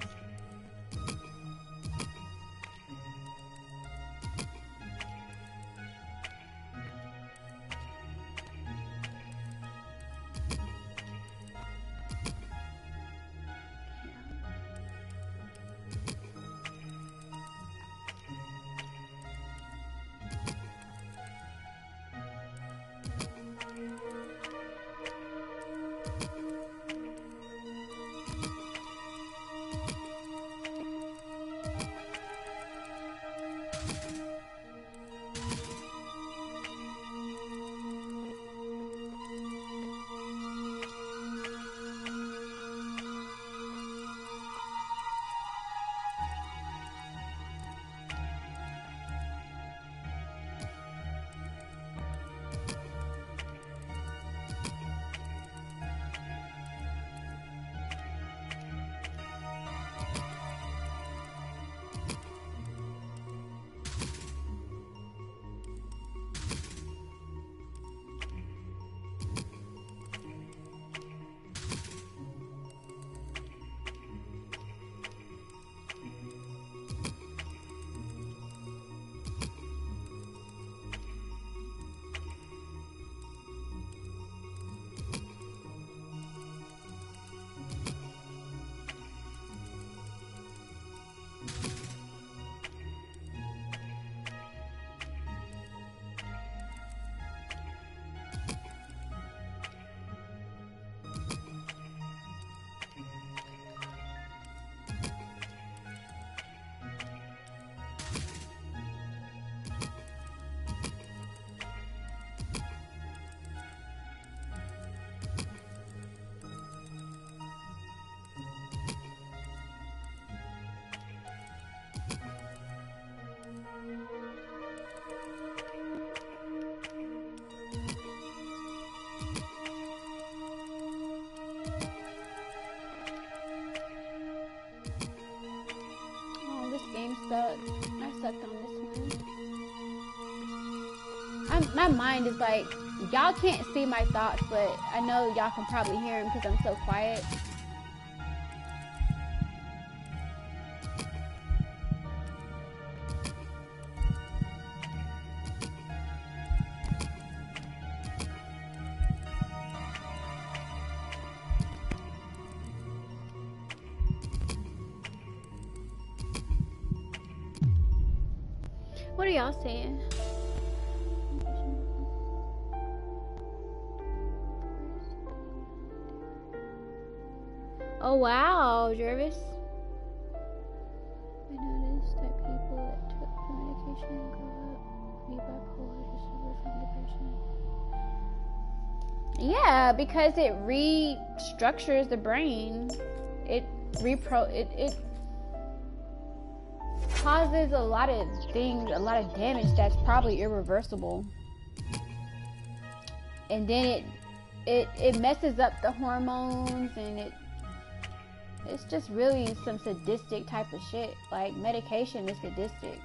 sucked. I sucked on this one. My mind is like, y'all can't see my thoughts, but I know y'all can probably hear them because I'm so quiet. What are y'all saying? Oh wow, Jervis. I noticed that people that took the medication grow up to be bipolar or suffer from depression. Yeah, because it restructures the brain. It causes a lot of things, a lot of damage that's probably irreversible. And then it messes up the hormones, and it's just really some sadistic type of shit. Like, medication is sadistic.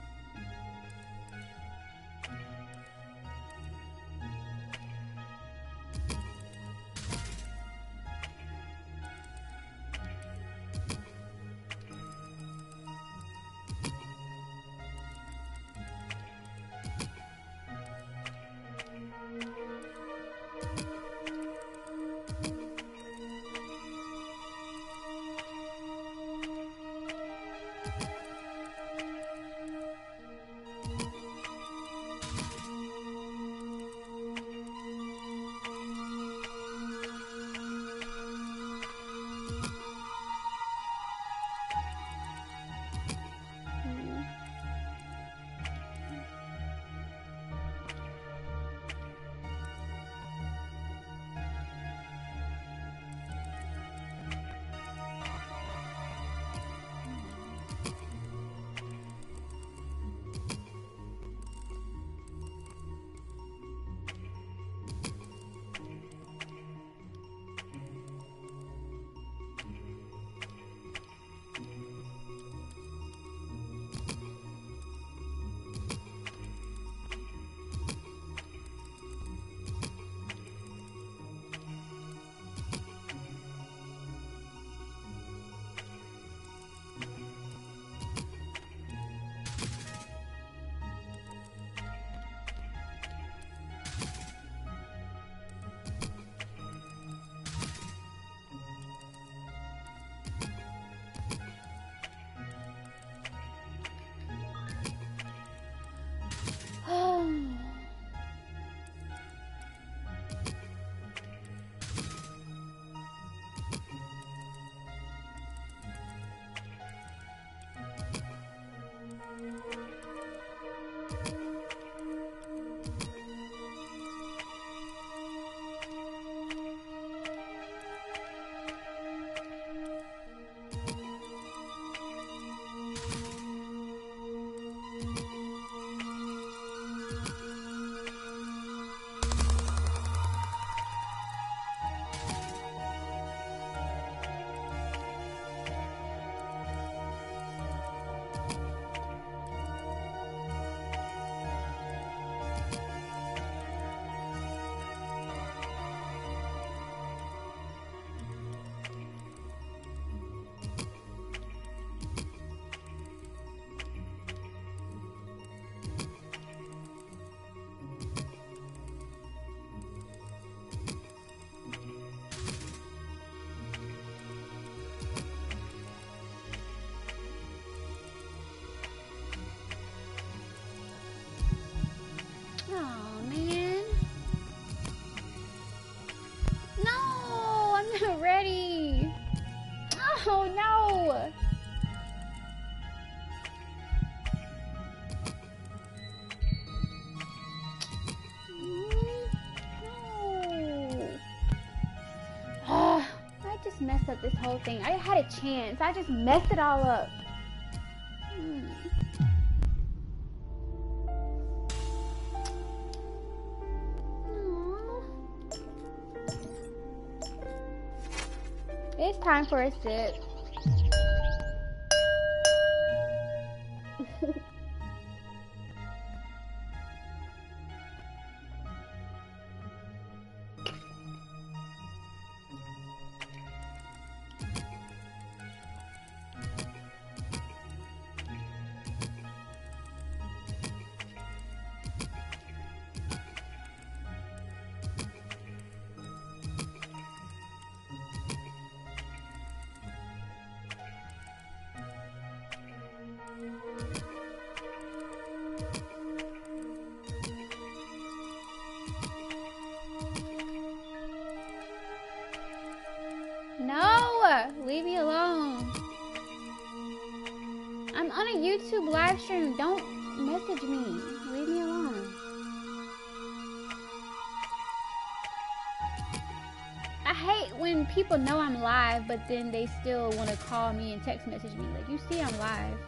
Messed up this whole thing. I had a chance. I just messed it all up. It's time for a sip. No! Leave me alone. I'm on a YouTube live stream. Don't message me. Leave me alone. I hate when people know I'm live, but then they still want to call me and text message me. Like, you see I'm live.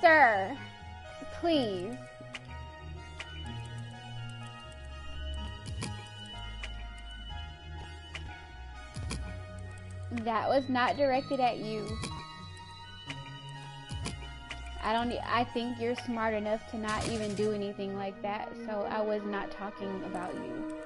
Sir, please. That was not directed at you. I think you're smart enough to not even do anything like that, so I was not talking about you.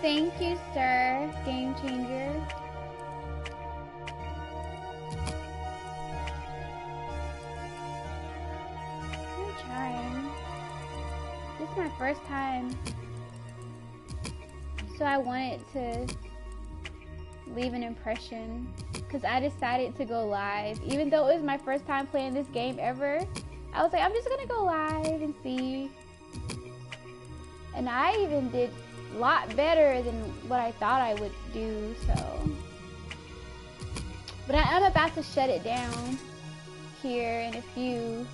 Thank you, sir. Game changer. I'm trying. This is my first time. So I wanted to leave an impression because I decided to go live. Even though it was my first time playing this game ever, I was like, I'm just gonna go live and see. And I even did a lot better than what I thought I would do, so. But I am about to shut it down here in a few.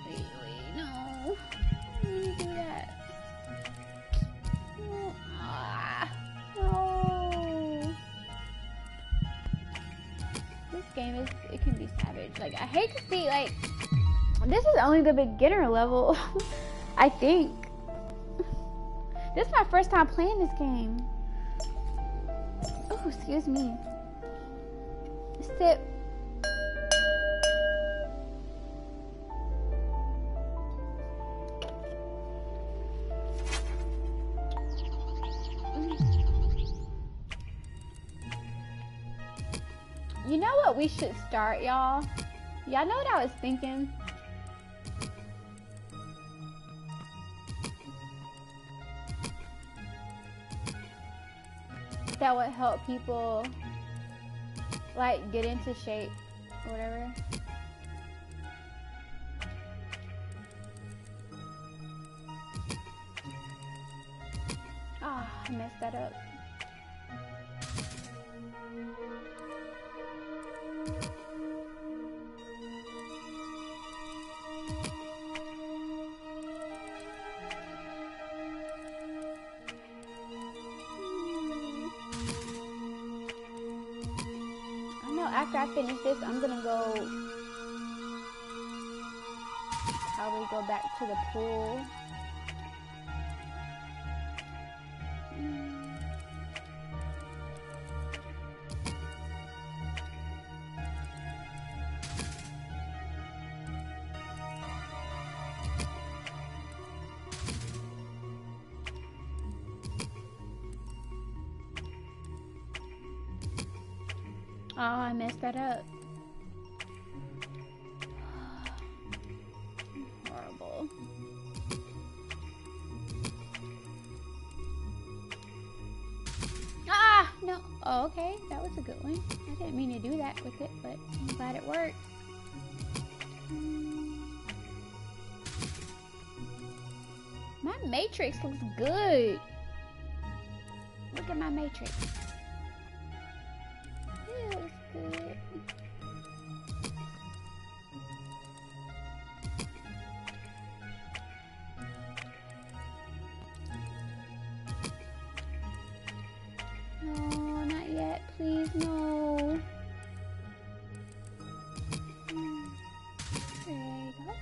Wait, no. Why do you do that? No. This game it can be savage. Like, I hate to see, like, this is only the beginner level, I think. This is my first time playing this game. Oh, excuse me. Sip. You know what we should start, y'all? Y'all know what I was thinking? That would help people, like, get into shape or whatever. Ah, I messed that up. After I finish this, I'm gonna go probably go back to the pool. Oh, I messed that up. Horrible. Ah, no. Oh, okay. That was a good one. I didn't mean to do that with it, but I'm glad it worked. My matrix looks good. Look at my matrix. It looks good. No, not yet. Please, no. There you go.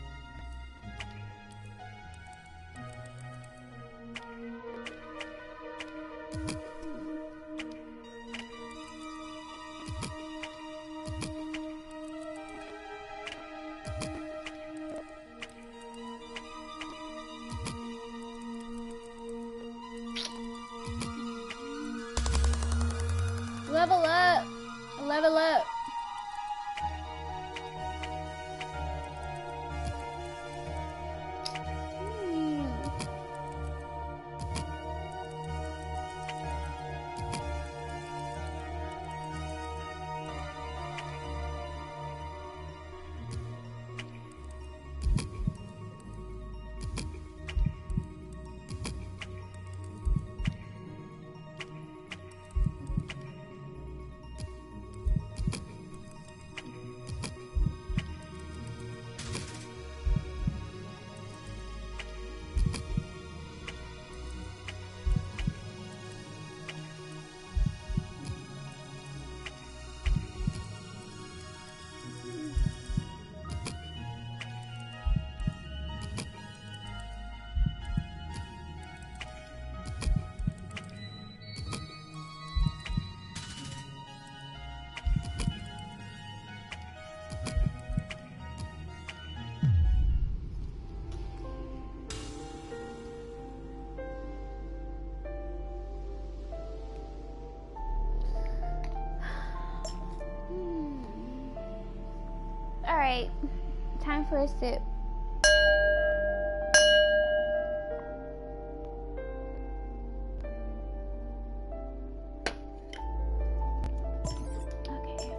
Level up! Level up! Alright, time for a sip. Okay.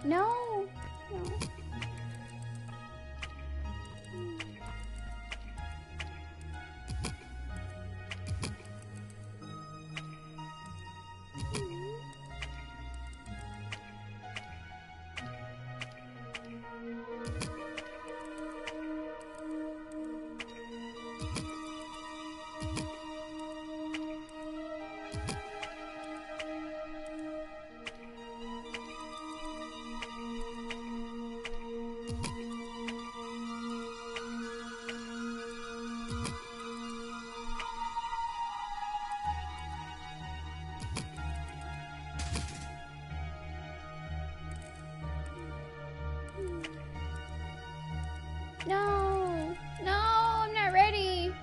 No, no. No, no, I'm not ready.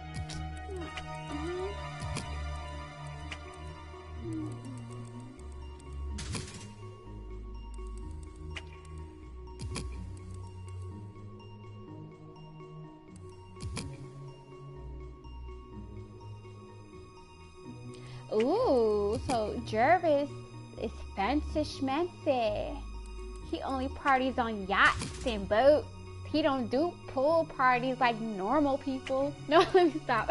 Ooh, so Jervis is fancy schmancy. He only parties on yachts and boats. He don't do pool parties like normal people. No, let me stop.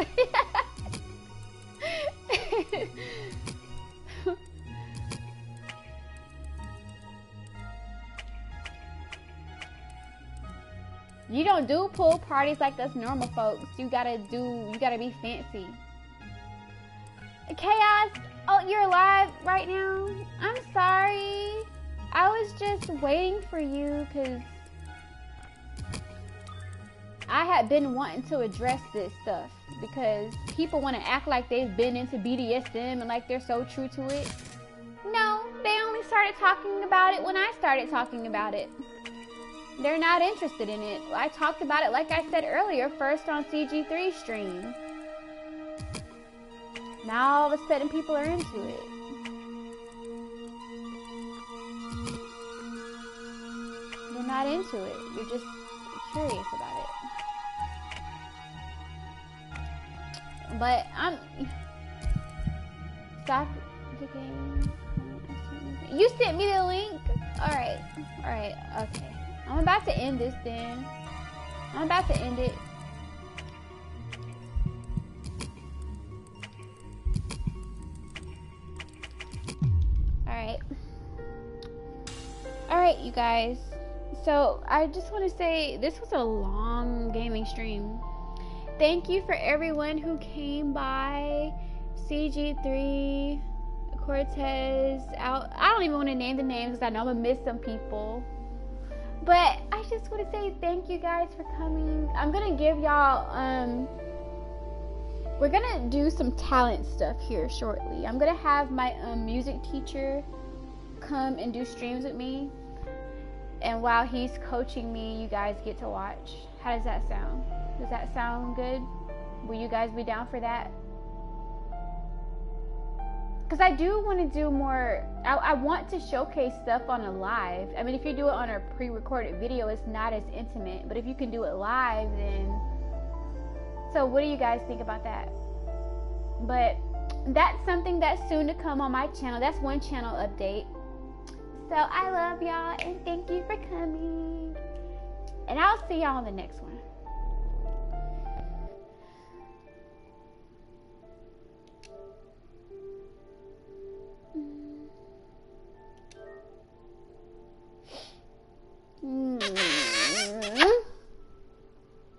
You don't do pool parties like us normal folks. You gotta be fancy. Chaos, oh, you're live right now? I'm sorry. I was just waiting for you because I had been wanting to address this stuff because people want to act like they've been into BDSM and like they're so true to it. No, they only started talking about it when I started talking about it. They're not interested in it. I talked about it, like I said earlier, first on CG3 stream. Now all of a sudden people are into it. You're not into it. You're just curious about it. But stop the game. You sent me the link. All right, okay. I'm about to end this then. I'm about to end it. All right, you guys. So I just want to say this was a long gaming stream. Thank you for everyone who came by. CG3, Cortez, out. I don't even want to name the names because I know I'm gonna miss some people. But I just want to say thank you guys for coming. I'm gonna give y'all we're gonna do some talent stuff here shortly. I'm gonna have my music teacher come and do streams with me, and while he's coaching me, you guys get to watch. How does that sound? Does that sound good? Will you guys be down for that? Because I do want to do more. I want to showcase stuff on a live. I mean, if you do it on a pre-recorded video, it's not as intimate, but if you can do it live, then so what do you guys think about that? But that's something that's soon to come on my channel. That's one channel update. So I love y'all and thank you for coming. And I'll see y'all on the next one.